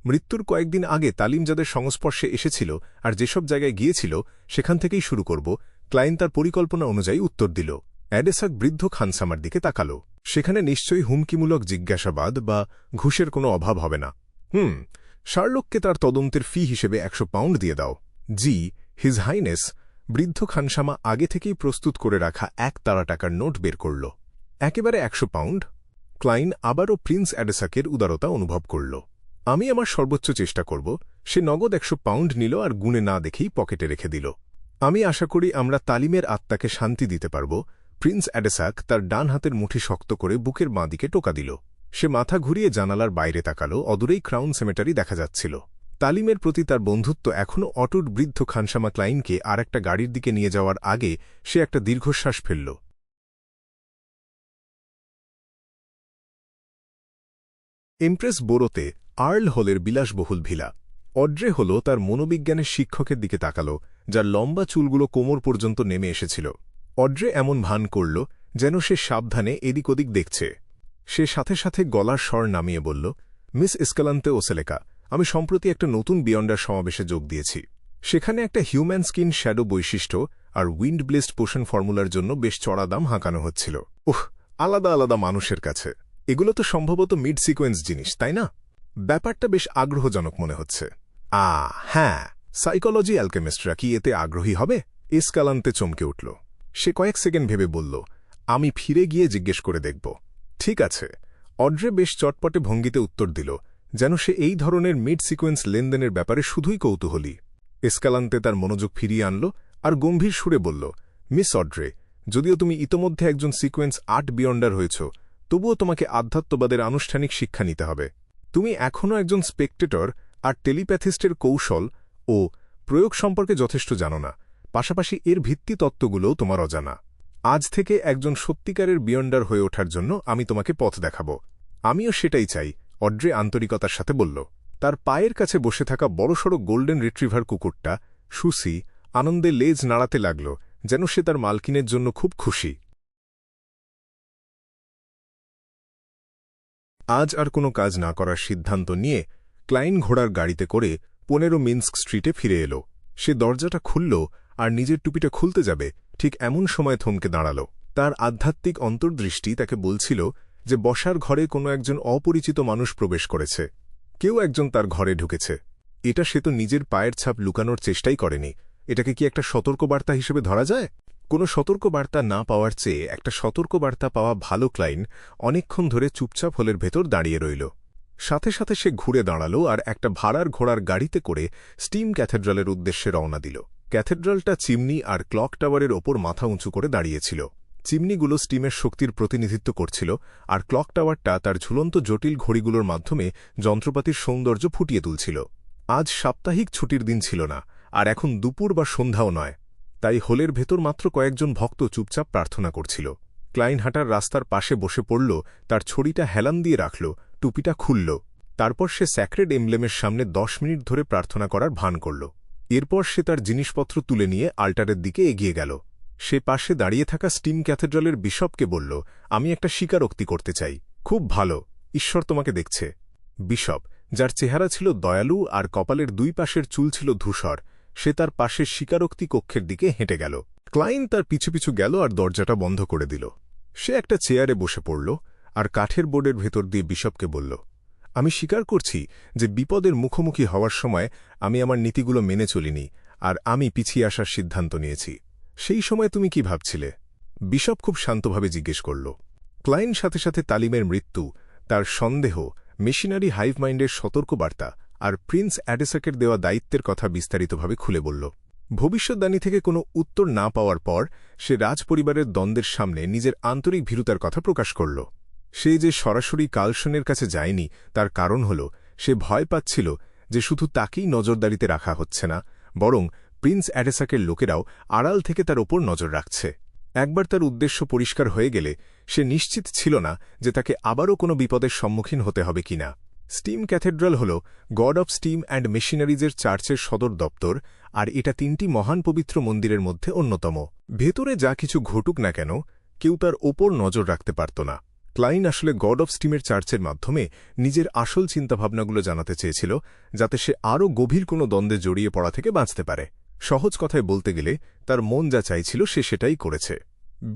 মৃত্যুর কয়েকদিন আগে তালিম যাদের সংস্পর্শে এসেছিল আর যেসব জায়গায় গিয়েছিল সেখান থেকেই শুরু করব। ক্লাইন তার পরিকল্পনা অনুযায়ী উত্তর দিল। অ্যাডেসাক বৃদ্ধ খানসামার দিকে তাকাল। সেখানে নিশ্চয়ই হুমকিমূলক জিজ্ঞাসাবাদ বা ঘুষের কোনো অভাব হবে না। শার্লককে তার তদন্তের ফি হিসেবে 100 পাউন্ড দিয়ে দাও। জি, হিজ হাইনেস। বৃদ্ধ খানসামা আগে থেকেই প্রস্তুত করে রাখা 1 তারা টাকার নোট বের করল। একেবারে 100 পাউন্ড? ক্লাইন আবারও প্রিন্স অ্যাডেসাকের উদারতা অনুভব করল। আমি আমার সর্বোচ্চ চেষ্টা করব। সে নগদ 100 পাউন্ড নিল আর গুণে না দেখেই পকেটে রেখে দিল। আমি আশা করি আমরা তালিমের আত্মাকে শান্তি দিতে পারব। প্রিন্স অ্যাডেসাক তার ডান হাতের মুঠি শক্ত করে বুকের বাঁ দিকে টোকা দিল। সে মাথা ঘুরিয়ে জানালার বাইরে তাকাল। অদূরেই ক্রাউন সেমেটারি দেখা যাচ্ছিল। তালিমের প্রতি তার বন্ধুত্ব এখনও অটুট। বৃদ্ধ খানসামা ক্লাইনকে আর একটা গাড়ির দিকে নিয়ে যাওয়ার আগে সে একটা দীর্ঘশ্বাস ফেলল। ইমপ্রেস বোরোতে আর্ল হলের বিলাসবহুল ভিলা। অড্রে হল তার মনোবিজ্ঞানের শিক্ষকের দিকে তাকাল, যার লম্বা চুলগুলো কোমর পর্যন্ত নেমে এসেছিল। অড্রে এমন ভান করল যেন সে সাবধানে এদিক ওদিক দেখছে। সে সাথে সাথে গলার স্বর নামিয়ে বলল, মিস এসকালান্তে ওসেলেকা, আমি সম্প্রতি একটা নতুন বিয়ন্ডার সমাবেশে যোগ দিয়েছি। সেখানে একটা হিউম্যান স্কিন শ্যাডো বৈশিষ্ট্য আর উইন্ড ব্লেসড পোষণ ফর্মুলার জন্য বেশ চড়া দাম হাঁকানো হচ্ছিল। আলাদা আলাদা মানুষের কাছে এগুলো তো সম্ভবত মিড সিকোয়েন্স জিনিস, তাই না? ব্যাপারটা বেশ আগ্রহজনক মনে হচ্ছে। হ্যাঁ, সাইকোলজি অ্যালকেমিস্টরা কি এতে আগ্রহী হবে? এসকালান্তে চমকে উঠল। সে কয়েক সেকেন্ড ভেবে বলল, আমি ফিরে গিয়ে জিজ্ঞেস করে দেখব। ঠিক আছে। অড্রে বেশ চটপটে ভঙ্গিতে উত্তর দিল, যেন সে এই ধরনের মিড সিকোয়েন্স লেনদেনের ব্যাপারে শুধুই কৌতূহলী। এসকালান্তে তার মনোযোগ ফিরিয়ে আনল আর গম্ভীর সুরে বলল, মিস অড্রে, যদিও তুমি ইতোমধ্যে একজন সিকোয়েন্স 8 বিয়ন্ডার হয়েছ, তবুও তোমাকে আধ্যাত্মবাদের আনুষ্ঠানিক শিক্ষা নিতে হবে। তুমি এখনও একজন স্পেকটেটর আর টেলিপ্যাথিস্টের কৌশল ও প্রয়োগ সম্পর্কে যথেষ্ট জানো না। পাশাপাশি এর ভিত্তি তত্ত্বগুলোও তোমার অজানা। আজ থেকে একজন সত্যিকারের বিয়ন্ডার হয়ে ওঠার জন্য আমি তোমাকে পথ দেখাব। আমিও সেটাই চাই, অড্রে আন্তরিকতার সাথে বলল। তার পায়ের কাছে বসে থাকা বড়সড় গোল্ডেন রিট্রিভার কুকুরটা, সুসি, আনন্দে লেজ নাড়াতে লাগল, যেন সে তার মালকিনের জন্য খুব খুশি। আজ আর কোনো কাজ না করার সিদ্ধান্ত নিয়ে ক্লাইন ঘোড়ার গাড়িতে করে 15 মিন্স্ক স্ট্রিটে ফিরে এল। সে দরজাটা খুলল আর নিজের টুপিটা খুলতে যাবে, ঠিক এমন সময় থমকে দাঁড়াল। তার আধ্যাত্মিক অন্তর্দৃষ্টি তাকে বলছিল যে বসার ঘরে কোনো একজন অপরিচিত মানুষ প্রবেশ করেছে। কেউ একজন তার ঘরে ঢুকেছে। এটা সে তো নিজের পায়ের ছাপ লুকানোর চেষ্টাই করেনি। এটাকে কি একটা সতর্কবার্তা হিসেবে ধরা যায়? কোনো সতর্কবার্তা না পাওয়ার চেয়ে একটা সতর্কবার্তা পাওয়া ভালো। ক্লাইন অনেকক্ষণ ধরে চুপচাপ হলের ভেতর দাঁড়িয়ে রইল। সাথে সাথে সে ঘুরে দাঁড়াল আর একটা ভাড়ার ঘোড়ার গাড়িতে করে স্টিম ক্যাথেড্রালের উদ্দেশ্যে রওনা দিল। ক্যাথেড্রালটা চিমনি আর ক্লক টাওয়ারের ওপর মাথা উঁচু করে দাঁড়িয়েছিল। চিমনিগুলো স্টিমের শক্তির প্রতিনিধিত্ব করছিল, আর ক্লক টাওয়ারটা তার ঝুলন্ত জটিল ঘড়িগুলোর মাধ্যমে যন্ত্রপাতির সৌন্দর্য ফুটিয়ে তুলছিল। আজ সাপ্তাহিক ছুটির দিন ছিল না, আর এখন দুপুর বা সন্ধ্যাও নয়। তাই হলের ভেতর মাত্র কয়েকজন ভক্ত চুপচাপ প্রার্থনা করছিল। ক্লাইন হাঁটার রাস্তার পাশে বসে পড়ল, তার ছড়িটা হেলান দিয়ে রাখল, টুপিটা খুলল। তারপর সে স্যাক্রেড এমব্লেমের সামনে 10 মিনিট ধরে প্রার্থনা করার ভান করল। এরপর সে তার জিনিসপত্র তুলে নিয়ে আল্টারের দিকে এগিয়ে গেল। সে পাশে দাঁড়িয়ে থাকা স্টিম ক্যাথেড্রালের বিশপকে বলল, আমি একটা স্বীকারোক্তি করতে চাই। খুব ভালো, ঈশ্বর তোমাকে দেখছে। বিশপ, যার চেহারা ছিল দয়ালু আর কপালের দুই পাশের চুল ছিল ধূসর, সে তার পাশের স্বীকারোক্তি কক্ষের দিকে হেঁটে গেল। ক্লাইন তার পিছু পিছু গেল আর দরজাটা বন্ধ করে দিল। সে একটা চেয়ারে বসে পড়ল আর কাঠের বোর্ডের ভেতর দিয়ে বিশপকে বলল, আমি স্বীকার করছি যে বিপদের মুখোমুখি হওয়ার সময় আমি আমার নীতিগুলো মেনে চলিনি, আর আমি পিছিয়ে আসার সিদ্ধান্ত নিয়েছি। সেই সময় তুমি কি ভাবছিলে? বিশপ খুব শান্তভাবে জিজ্ঞেস করল। ক্লাইন সাথে সাথে তালিমের মৃত্যু, তার সন্দেহ, মেশিনারি হাইভ মাইন্ডের সতর্কবার্তা আর প্রিন্স অ্যাডেসাকের দেওয়া দায়িত্বের কথা বিস্তারিতভাবে খুলে বলল। ভবিষ্যদ্বাণী থেকে কোনো উত্তর না পাওয়ার পর সে রাজপরিবারের দ্বন্দ্বের সামনে নিজের আন্তরিক ভীরুতার কথা প্রকাশ করল। সে যে সরাসরি কার্লসনের কাছে যায়নি তার কারণ হল সে ভয় পাচ্ছিল যে শুধু তাকেই নজরদারিতে রাখা হচ্ছে না, বরং প্রিন্স অ্যাডেসাকের লোকেরাও আড়াল থেকে তার ওপর নজর রাখছে। একবার তার উদ্দেশ্য পরিষ্কার হয়ে গেলে সে নিশ্চিত ছিল না যে তাকে আবারও কোনো বিপদের সম্মুখীন হতে হবে কিনা। স্টিম ক্যাথেড্রাল হল গড অব স্টিম অ্যান্ড মেশিনারিজের চার্চের সদর দপ্তর, আর এটা 3টি মহান পবিত্র মন্দিরের মধ্যে অন্যতম। ভেতরে যা কিছু ঘটুক না কেন কেউ তার ওপর নজর রাখতে পারত না। ক্লাইন আসলে গড অব স্টিমের চার্চের মাধ্যমে নিজের আসল চিন্তাভাবনাগুলো জানাতে চেয়েছিল, যাতে সে আরও গভীর কোনো দ্বন্দ্বে জড়িয়ে পড়া থেকে বাঁচতে পারে। সহজ কথায় বলতে গেলে তার মন যা চাইছিল সে সেটাই করেছে।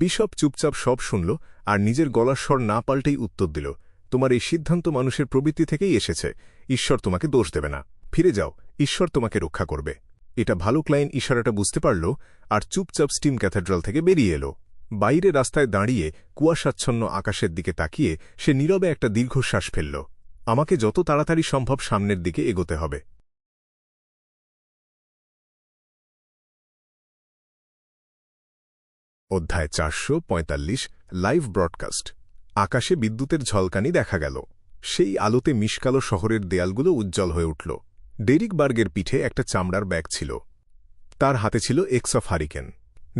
বিশপ চুপচাপ সব শুনল আর নিজের গলার স্বর না পাল্টেই উত্তর দিল, তোমার এই সিদ্ধান্ত মানুষের প্রবৃত্তি থেকেই এসেছে। ঈশ্বর তোমাকে দোষ দেবে না। ফিরে যাও, ঈশ্বর তোমাকে রক্ষা করবে। এটা ভালো। ক্লাইন ইশারাটা বুঝতে পারল আর চুপচাপ স্টিম ক্যাথেড্রাল থেকে বেরিয়ে এলো। বাইরে রাস্তায় দাঁড়িয়ে কুয়াশাচ্ছন্ন আকাশের দিকে তাকিয়ে সে নীরবে একটা দীর্ঘশ্বাস ফেলল। আমাকে যত তাড়াতাড়ি সম্ভব সামনের দিকে এগোতে হবে। অধ্যায় 445 লাইভ ব্রডকাস্ট। আকাশে বিদ্যুতের ঝলকানি দেখা গেল। সেই আলোতে মিশকালো শহরের দেয়ালগুলো উজ্জ্বল হয়ে উঠল। ডেরিক বার্গের পিঠে একটা চামড়ার ব্যাগ ছিল। তার হাতে ছিল এক্স অফ হারিকেন।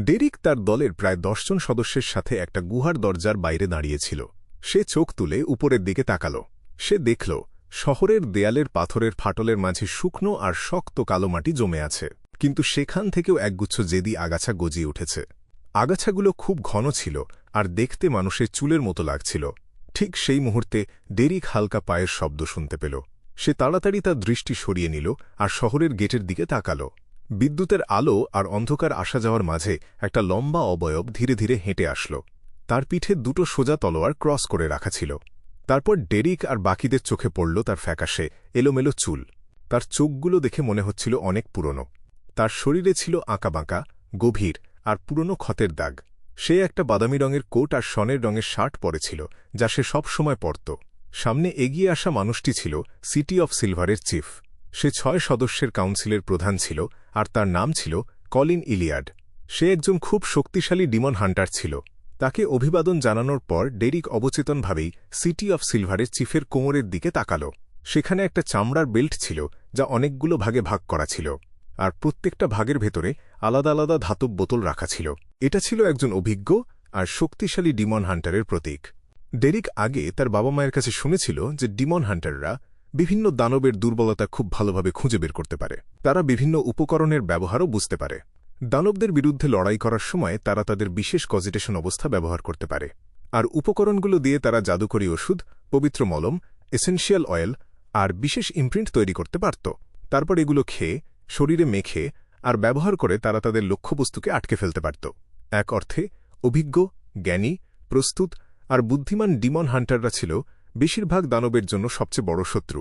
ডেরিক তার দলের প্রায় 10 জন সদস্যের সাথে একটা গুহার দরজার বাইরে দাঁড়িয়েছিল। সে চোখ তুলে উপরের দিকে তাকাল। সে দেখল শহরের দেয়ালের পাথরের ফাটলের মাঝে শুকনো আর শক্ত কালো মাটি জমে আছে, কিন্তু সেখান থেকেও একগুচ্ছ জেদি আগাছা গজিয়ে উঠেছে। আগাছাগুলো খুব ঘন ছিল আর দেখতে মানুষের চুলের মতো লাগছিল। ঠিক সেই মুহূর্তে ডেরিক হালকা পায়ের শব্দ শুনতে পেল। সে তাড়াতাড়ি তার দৃষ্টি সরিয়ে নিল আর শহরের গেটের দিকে তাকাল। বিদ্যুতের আলো আর অন্ধকার আসা যাওয়ার মাঝে একটা লম্বা অবয়ব ধীরে ধীরে হেঁটে আসল। তার পিঠে 2টো সোজা তলোয়ার ক্রস করে রাখা ছিল। তারপর ডেরিক আর বাকিদের চোখে পড়ল তার ফ্যাকাশে এলোমেলো চুল। তার চোখগুলো দেখে মনে হচ্ছিল অনেক পুরনো। তার শরীরে ছিল আঁকাবাঁকা, গভীর আর পুরনো ক্ষতের দাগ। সে একটা বাদামি রঙের কোট আর সনের রঙের শার্ট পরেছিল, যা সে সব সময় পরত। সামনে এগিয়ে আসা মানুষটি ছিল সিটি অফ সিলভারের চিফ। সে 6 সদস্যের কাউন্সিলের প্রধান ছিল আর তার নাম ছিল কলিন ইলিয়াড। সে একজন খুব শক্তিশালী ডিমন হান্টার ছিল। তাকে অভিবাদন জানানোর পর ডেরিক অবচেতনভাবেই সিটি অফ সিলভারের চিফের কোমরের দিকে তাকাল। সেখানে একটা চামড়ার বেল্ট ছিল যা অনেকগুলো ভাগে ভাগ করা ছিল, আর প্রত্যেকটা ভাগের ভেতরে আলাদা আলাদা ধাতব বোতল রাখা ছিল। এটা ছিল একজন অভিজ্ঞ আর শক্তিশালী ডিমন হান্টারের প্রতীক। ডেরিক আগে তার বাবা মায়ের কাছে শুনেছিল যে ডিমন হান্টাররা বিভিন্ন দানবের দুর্বলতা খুব ভালোভাবে খুঁজে বের করতে পারে। তারা বিভিন্ন উপকরণের ব্যবহারও বুঝতে পারে। দানবদের বিরুদ্ধে লড়াই করার সময় তারা তাদের বিশেষ কজিটেশন অবস্থা ব্যবহার করতে পারে, আর উপকরণগুলো দিয়ে তারা জাদুকরী ওষুধ, পবিত্র মলম, এসেনশিয়াল অয়েল আর বিশেষ ইমপ্রিন্ট তৈরি করতে পারত। তারপর এগুলো খেয়ে, শরীরে মেখে আর ব্যবহার করে তারা তাদের লক্ষ্যবস্তুকে আটকে ফেলতে পারত। এক অর্থে অভিজ্ঞ, জ্ঞানী, প্রস্তুত আর বুদ্ধিমান ডিমন হান্টাররা ছিল বেশিরভাগ দানবের জন্য সবচেয়ে বড় শত্রু।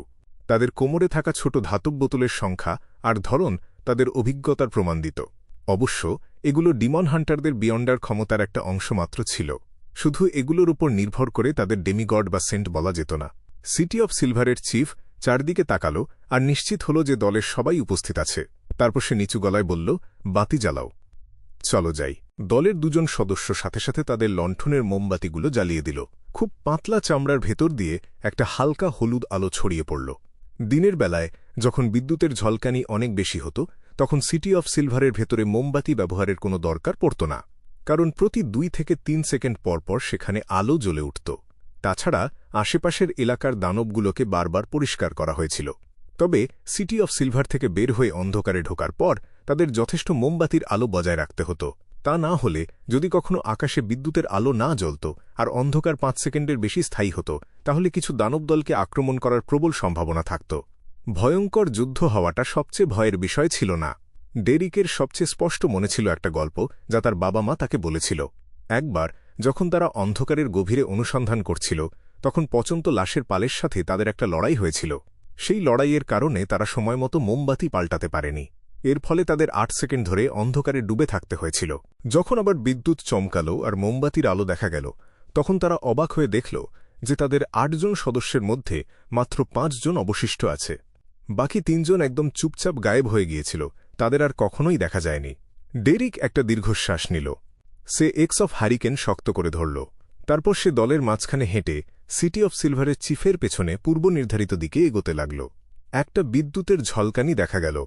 তাদের কোমরে থাকা ছোট ধাতব বোতলের সংখ্যা আর ধরন তাদের অভিজ্ঞতার প্রমাণ দিত। অবশ্য এগুলো ডিমন হান্টারদের বিয়ন্ডার ক্ষমতার একটা অংশ মাত্র ছিল। শুধু এগুলোর উপর নির্ভর করে তাদের ডেমিগড বা সেন্ট বলা যেত না। সিটি অফ সিলভারের চিফ চারদিকে তাকাল আর নিশ্চিত হল যে দলের সবাই উপস্থিত আছে। তারপর সে নিচু গলায় বলল, বাতি জ্বালাও, চলো যাই। দলের 2 জন সদস্য সাথে সাথে তাদের লণ্ঠনের মোমবাতিগুলো জ্বালিয়ে দিল। খুব পাতলা চামড়ার ভেতর দিয়ে একটা হালকা হলুদ আলো ছড়িয়ে পড়ল। দিনের বেলায় যখন বিদ্যুতের ঝলকানি অনেক বেশি হতো, তখন সিটি অফ সিলভারের ভেতরে মোমবাতি ব্যবহারের কোনো দরকার পড়ত না, কারণ প্রতি 2 থেকে 3 সেকেন্ড পরপর সেখানে আলো জ্বলে উঠত। তাছাড়া আশেপাশের এলাকার দানবগুলোকে বারবার পরিষ্কার করা হয়েছিল। তবে সিটি অফ সিলভার থেকে বের হয়ে অন্ধকারে ঢোকার পর তাদের যথেষ্ট মোমবাতির আলো বজায় রাখতে হতো। তা না হলে যদি কখনো আকাশে বিদ্যুতের আলো না জ্বলত আর অন্ধকার 5 সেকেন্ডের বেশি স্থায়ী হতো, তাহলে কিছু দানব দলকে আক্রমণ করার প্রবল সম্ভাবনা থাকত। ভয়ঙ্কর যুদ্ধ হওয়াটা সবচেয়ে ভয়ের বিষয় ছিল না। ডেরিকের সবচেয়ে স্পষ্ট মনে ছিল একটা গল্প যা তার বাবা মা তাকে বলেছিল। একবার যখন তারা অন্ধকারের গভীরে অনুসন্ধান করছিল, তখন পচন্ত লাশের পালের সাথে তাদের একটা লড়াই হয়েছিল। সেই লড়াইয়ের কারণে তারা সময়মতো মোমবাতি পাল্টাতে পারেনি। এর ফলে তাদের ৮ সেকেন্ড ধরে অন্ধকারে ডুবে থাকতে হয়েছিল। যখন আবার বিদ্যুৎ চমকালো আর মোমবাতির আলো দেখা গেল, তখন তারা অবাক হয়ে দেখল যে তাদের ৮ জন সদস্যের মধ্যে মাত্র ৫ জন অবশিষ্ট আছে। বাকি ৩ জন একদম চুপচাপ গায়েব হয়ে গিয়েছিল, তাদের আর কখনোই দেখা যায়নি। ডেরিক একটা দীর্ঘশ্বাস নিল। সে এক্স অফ হ্যারিকেন শক্ত করে ধরল। তারপর সে দলের মাঝখানে হেঁটে সিটি অফ সিলভারের চিফের পেছনে পূর্ব নির্ধারিত দিকে এগোতে লাগল। একটা বিদ্যুতের ঝলকানি দেখা গেল।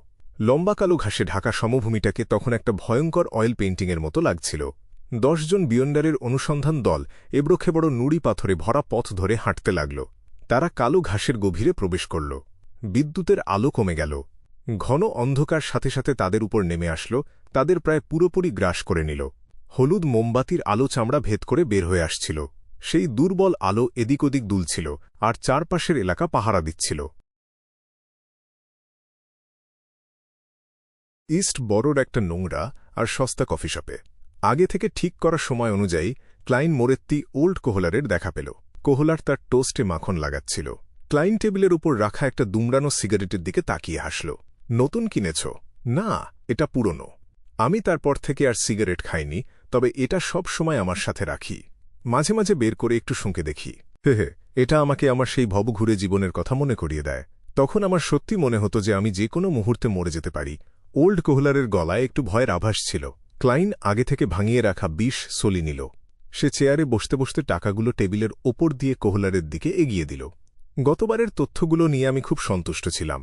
লম্বা কালো ঘাসে ঢাকা সমভূমিটাকে তখন একটা ভয়ঙ্কর অয়েল পেইন্টিংয়ের মতো লাগছিল। ১০ জন বিয়ন্ডারের অনুসন্ধান দল এবড়োখেবড়ো নুড়ি পাথরে ভরা পথ ধরে হাঁটতে লাগল। তারা কালো ঘাসের গভীরে প্রবেশ করল। বিদ্যুতের আলো কমে গেল। ঘন অন্ধকার সাথে সাথে তাদের উপর নেমে আসল, তাদের প্রায় পুরোপুরি গ্রাস করে নিল। হলুদ মোমবাতির আলো চামড়া ভেদ করে বের হয়ে আসছিল। সেই দুর্বল আলো এদিক ওদিক দুলছিল আর চারপাশের এলাকা পাহারা দিচ্ছিল। ইস্ট বড়োর একটা নোংরা আর সস্তা কফি শপে আগে থেকে ঠিক করার সময় অনুযায়ী ক্লাইন মোরেত্তি ওল্ড কোহলারের দেখা পেল। কোহলার তার টোস্টে মাখন লাগাচ্ছিল। ক্লাইন টেবিলের উপর রাখা একটা দুমড়ানো সিগারেটের দিকে তাকিয়ে হাসল। নতুন কিনেছ? না, এটা পুরনো। আমি তারপর থেকে আর সিগারেট খাইনি, তবে এটা সব সময় আমার সাথে রাখি। মাঝে মাঝে বের করে একটু শুঁকে দেখি। হে, এটা আমাকে আমার সেই ভবঘুরে জীবনের কথা মনে করিয়ে দেয়। তখন আমার সত্যি মনে হতো যে আমি যে কোনো মুহূর্তে মরে যেতে পারি। ওল্ড কোহলারের গলায় একটু ভয়ের আভাস ছিল। ক্লাইন আগে থেকে ভাঙিয়ে রাখা ২০ সলি নিল। সে চেয়ারে বসতে বসতে টাকাগুলো টেবিলের ওপর দিয়ে কোহলারের দিকে এগিয়ে দিল। গতবারের তথ্যগুলো নিয়ে আমি খুব সন্তুষ্ট ছিলাম।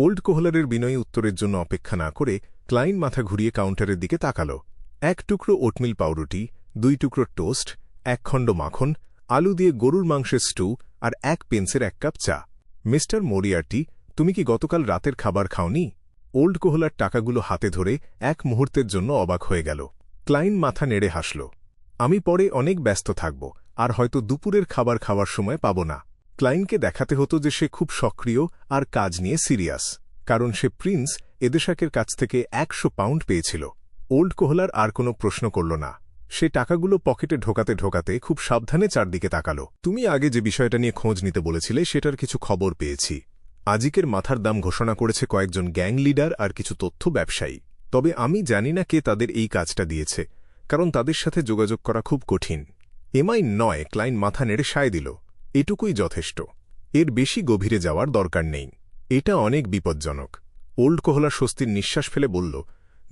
ওল্ড কোহলারের বিনয়ী উত্তরের জন্য অপেক্ষা না করে ক্লাইন মাথা ঘুরিয়ে কাউন্টারের দিকে তাকাল। ১ টুকরো ওটমিল পাউরুটি, ২ টুকরো টোস্ট, ১ খণ্ড মাখন, আলু দিয়ে গরুর মাংসের স্টু আর ১ পেন্সের ১ কাপ চা। মিস্টার মোরিয়ার্টি, তুমি কি গতকাল রাতের খাবার খাওনি? ওল্ড কোহলার টাকাগুলো হাতে ধরে এক মুহূর্তের জন্য অবাক হয়ে গেল। ক্লাইন মাথা নেড়ে হাসল। আমি পরে অনেক ব্যস্ত থাকব আর হয়তো দুপুরের খাবার খাওয়ার সময় পাব না। ক্লাইনকে দেখাতে হতো যে সে খুব সক্রিয় আর কাজ নিয়ে সিরিয়াস, কারণ সে প্রিন্স এদেশাকের কাছ থেকে ১০০ পাউন্ড পেয়েছিল। ওল্ড কোহলার আর কোনো প্রশ্ন করল না। সে টাকাগুলো পকেটে ঢোকাতে ঢোকাতে খুব সাবধানে চারদিকে তাকাল। তুমি আগে যে বিষয়টা নিয়ে খোঁজ নিতে বলেছিলে সেটার কিছু খবর পেয়েছি। আজিকের মাথার দাম ঘোষণা করেছে কয়েকজন গ্যাং লিডার আর কিছু তথ্য ব্যবসায়ী। তবে আমি জানি না কে তাদের এই কাজটা দিয়েছে, কারণ তাদের সাথে যোগাযোগ করা খুব কঠিন। এমআই নয়। ক্লাইন মাথা নেড়ে সায় দিল। এটুকুই যথেষ্ট। এর বেশি গভীরে যাওয়ার দরকার নেই। এটা অনেক বিপজ্জনক। ওল্ড কোহলা স্বস্তির নিঃশ্বাস ফেলে বলল,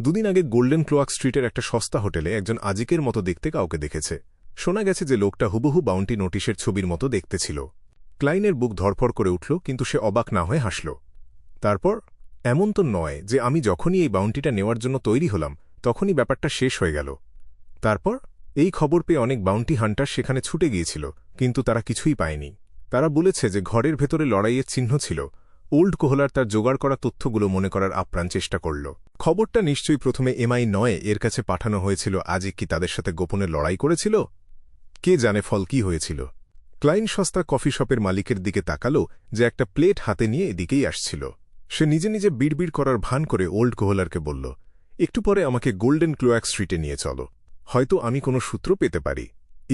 ২ দিন আগে গোল্ডেন ক্লোয়াক স্ট্রিটের একটা সস্তা হোটেলে একজন আজিকের মতো দেখতে কাউকে দেখেছে। শোনা গেছে যে লোকটা হুবহু বাউন্টি নোটিশের ছবির মতো দেখতে ছিল। ক্লাইনের বুক ধরফর করে উঠল, কিন্তু সে অবাক না হয়ে হাসল। তারপর? এমন তো নয় যে আমি যখনই এই বাউন্টিটা নেওয়ার জন্য তৈরি হলাম তখনই ব্যাপারটা শেষ হয়ে গেল। তারপর এই খবর পেয়ে অনেক বাউন্টি হান্টার সেখানে ছুটে গিয়েছিল, কিন্তু তারা কিছুই পায়নি। তারা বলেছে যে ঘরের ভেতরে লড়াইয়ের চিহ্ন ছিল। ওল্ড কোহলার তার জোগাড় করা তথ্যগুলো মনে করার আপ্রাণ চেষ্টা করল। খবরটা নিশ্চয়ই প্রথমে এমআই নয় এর কাছে পাঠানো হয়েছিল। আজিক কি তাদের সাথে গোপনে লড়াই করেছিল? কে জানে ফল কি হয়েছিল। ক্লাইন সস্তা কফি শপের মালিকের দিকে তাকাল, যে একটা প্লেট হাতে নিয়ে এদিকেই আসছিল। সে নিজে নিজে বিড়বিড় করার ভান করে ওল্ড কোহলারকে বলল, একটু পরে আমাকে গোল্ডেন ক্লোয়াক স্ট্রিটে নিয়ে চলো। হয়তো আমি কোনো সূত্র পেতে পারি।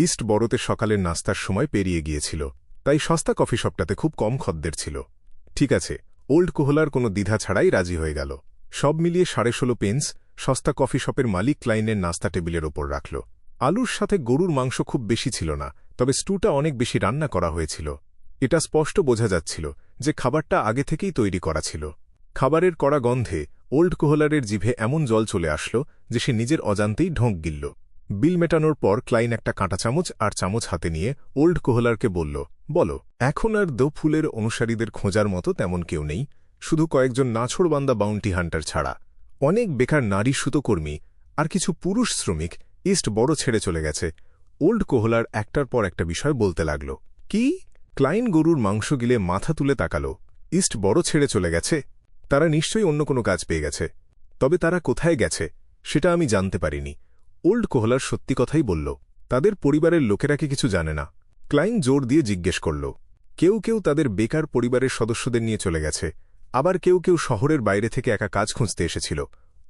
ইস্ট বড়োতে সকালের নাস্তার সময় পেরিয়ে গিয়েছিল, তাই সস্তা কফি শপটাতে খুব কম খদ্দের ছিল। ঠিক আছে। ওল্ড কোহলার কোনো দ্বিধা ছাড়াই রাজি হয়ে গেল। সব মিলিয়ে ১৬.৫ পেন্স সস্তা কফি শপের মালিক ক্লাইনের নাস্তা টেবিলের ওপর রাখল। আলুর সাথে গরুর মাংস খুব বেশি ছিল না, তবে স্টুটা অনেক বেশি রান্না করা হয়েছিল। এটা স্পষ্ট বোঝা যাচ্ছিল যে খাবারটা আগে থেকেই তৈরি করা ছিল। খাবারের কড়া গন্ধে ওল্ড কোহলারের জিভে এমন জল চলে আসল যে সে নিজের অজান্তেই ঢোক গিলল। বিল মেটানোর পর ক্লাইন একটা কাঁটা চামচ আর চামচ হাতে নিয়ে ওল্ড কোহলারকে বলল, বলো, এখন আর দো ফুলের অনুসারীদের খোঁজার মতো তেমন কেউ নেই, শুধু কয়েকজন নাছোড়বান্দা বাউন্টি হান্টার ছাড়া। অনেক বেকার নারী সুতোকর্মী আর কিছু পুরুষ শ্রমিক ইস্ট বড় ছেড়ে চলে গেছে। ওল্ড কোহলার একটার পর একটা বিষয় বলতে লাগল। কি? ক্লাইন গরুর মাংস গিলে মাথা তুলে তাকাল। ইস্ট বড় ছেড়ে চলে গেছে? তারা নিশ্চয়ই অন্য কোনো কাজ পেয়ে গেছে। তবে তারা কোথায় গেছে সেটা আমি জানতে পারিনি। ওল্ড কোহলার সত্যি কথাই বলল। তাদের পরিবারের লোকেরা কি কিছু জানে না? ক্লাইন জোর দিয়ে জিজ্ঞেস করল। কেউ কেউ তাদের বেকার পরিবারের সদস্যদের নিয়ে চলে গেছে, আবার কেউ কেউ শহরের বাইরে থেকে একা কাজ খুঁজতে এসেছিল।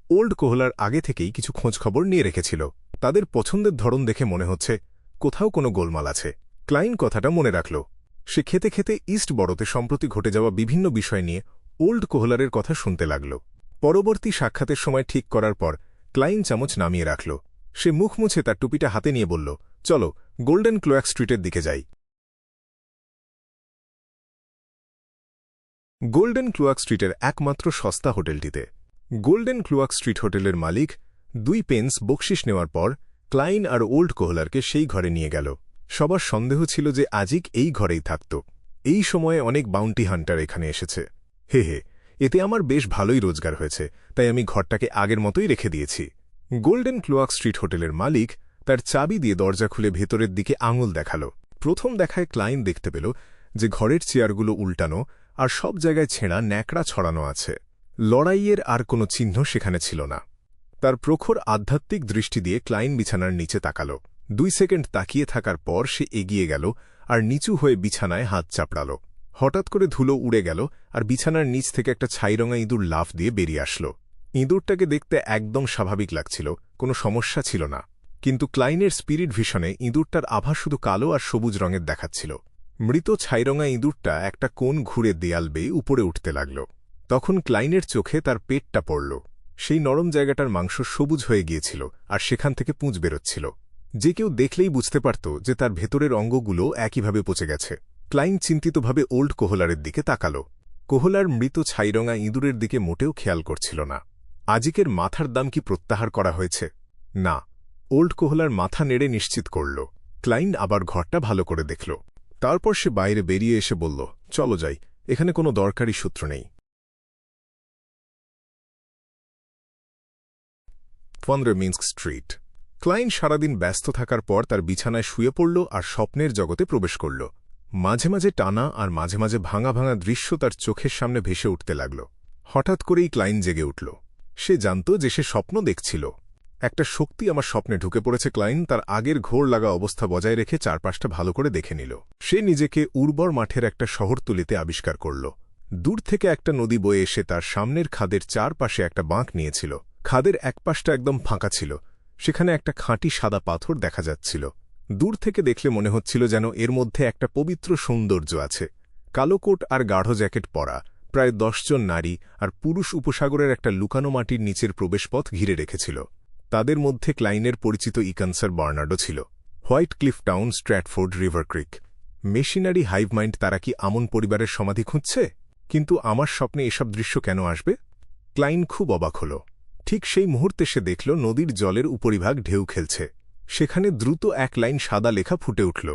ওল্ড কোহলার আগে থেকেই কিছু খোঁজখবর নিয়ে রেখেছিল। তাদের পছন্দের ধরন দেখে মনে হচ্ছে কোথাও কোনো গোলমাল আছে। ক্লাইন কথাটা মনে রাখল। সে খেতে খেতে ইস্ট বড়োতে সম্প্রতি ঘটে যাওয়া বিভিন্ন বিষয় নিয়ে ওল্ড কোহলারের কথা শুনতে লাগল। পরবর্তী সাক্ষাতের সময় ঠিক করার পর ক্লাইন চামচ নামিয়ে রাখল। সে মুখ মুছে তার টুপিটা হাতে নিয়ে বলল, চলো গোল্ডেন ক্লোয়াক স্ট্রিটের দিকে যাই। গোল্ডেন ক্লোয়াক স্ট্রিটের একমাত্র সস্তা হোটেলটিতে। গোল্ডেন ক্লোয়াক স্ট্রিট হোটেলের মালিক 2 পেন্স বকশিস নেওয়ার পর ক্লাইন আর ওল্ড কোহলারকে সেই ঘরে নিয়ে গেল। সবার সন্দেহ ছিল যে আজিক এই ঘরেই থাকত। এই সময়ে অনেক বাউন্টি হান্টার এখানে এসেছে। হে হে, এতে আমার বেশ ভালোই রোজগার হয়েছে, তাই আমি ঘরটাকে আগের মতোই রেখে দিয়েছি। গোল্ডেন ক্লোয়াক স্ট্রিট হোটেলের মালিক তার চাবি দিয়ে দরজা খুলে ভেতরের দিকে আঙুল দেখাল। প্রথম দেখায় ক্লাইন দেখতে পেল যে ঘরের চেয়ারগুলো উল্টানো আর সব জায়গায় ছেঁড়া ন্যাকড়া ছড়ানো আছে। লড়াইয়ের আর কোনো চিহ্ন সেখানে ছিল না। তার প্রখর আধ্যাত্মিক দৃষ্টি দিয়ে ক্লাইন বিছানার নিচে তাকাল। 2 সেকেন্ড তাকিয়ে থাকার পর সে এগিয়ে গেল আর নিচু হয়ে বিছানায় হাত চাপড়াল। হঠাৎ করে ধুলো উড়ে গেল আর বিছানার নিচ থেকে একটা ছাইরঙা ইঁদুর লাফ দিয়ে বেরিয়ে আসল। ইঁদুরটাকে দেখতে একদম স্বাভাবিক লাগছিল, কোনো সমস্যা ছিল না। কিন্তু ক্লাইনের স্পিরিট ভিশনে ইঁদুরটার আভা শুধু কালো আর সবুজ রঙের দেখাচ্ছিল। মৃত ছাইরঙা ইঁদুরটা একটা কোণ ঘুরে দেয়াল বেয়ে উপরে উঠতে লাগল। তখন ক্লাইনের চোখে তার পেটটা পড়ল। সেই নরম জায়গাটার মাংস সবুজ হয়ে গিয়েছিল আর সেখান থেকে পুঁজ বেরোচ্ছিল। যে কেউ দেখলেই বুঝতে পারত যে তার ভেতরের অঙ্গগুলো একইভাবে পচে গেছে। ক্লাইন চিন্তিতভাবে ওল্ড কোহলারের দিকে তাকাল। কোহলার মৃত ছাইরঙা ইঁদুরের দিকে মোটেও খেয়াল করছিল না। আজিকের মাথার দাম কি প্রত্যাহার করা হয়েছে? না। ওল্ড কোহলার মাথা নেড়ে নিশ্চিত করল। ক্লাইন আবার ঘরটা ভালো করে দেখল। তারপর সে বাইরে বেরিয়ে এসে বলল, চলো যাই, এখানে কোনো দরকারি সূত্র নেই। 15 মিন্স্ক স্ট্রিট। ক্লাইন সারাদিন ব্যস্ত থাকার পর তার বিছানায় শুয়ে পড়ল আর স্বপ্নের জগতে প্রবেশ করল। মাঝে মাঝে টানা আর মাঝে মাঝে ভাঙা ভাঙা দৃশ্য তার চোখের সামনে ভেসে উঠতে লাগল। হঠাৎ করেই ক্লাইন জেগে উঠল। সে জানত যে সে স্বপ্ন দেখছিল। একটা শক্তি আমার স্বপ্নে ঢুকে পড়েছে। ক্লাইন তার আগের ঘোর লাগা অবস্থা বজায় রেখে চারপাশটা ভালো করে দেখে নিল। সে নিজেকে উর্বর মাঠের একটা শহরতলিতে আবিষ্কার করল। দূর থেকে একটা নদী বয়ে এসে তার সামনের খাদের চারপাশে একটা বাঁক নিয়েছিল। খাদের এক পাশটা একদম ফাঁকা ছিল। সেখানে একটা খাঁটি সাদা পাথর দেখা যাচ্ছিল। দূর থেকে দেখলে মনে হচ্ছিল যেন এর মধ্যে একটা পবিত্র সৌন্দর্য আছে। কালো কোট আর গাঢ় জ্যাকেট পরা প্রায় 10 জন নারী আর পুরুষ উপসাগরের একটা লুকানো মাটির নিচের প্রবেশপথ ঘিরে রেখেছিল। তাদের মধ্যে ক্লাইনের পরিচিত ইকানসার বার্নার্ডও ছিল। White Cliff Town, Stratford, River Creek, machinery hive mind, তারা কি আমন পরিবারের সমাধি খুঁজছে? কিন্তু আমার স্বপ্নে এসব দৃশ্য কেন আসবে? ক্লাইন খুব অবাক হল। ঠিক সেই মুহূর্তে সে দেখল নদীর জলের উপরিভাগ ঢেউ খেলছে। সেখানে দ্রুত এক লাইন সাদা লেখা ফুটে উঠল,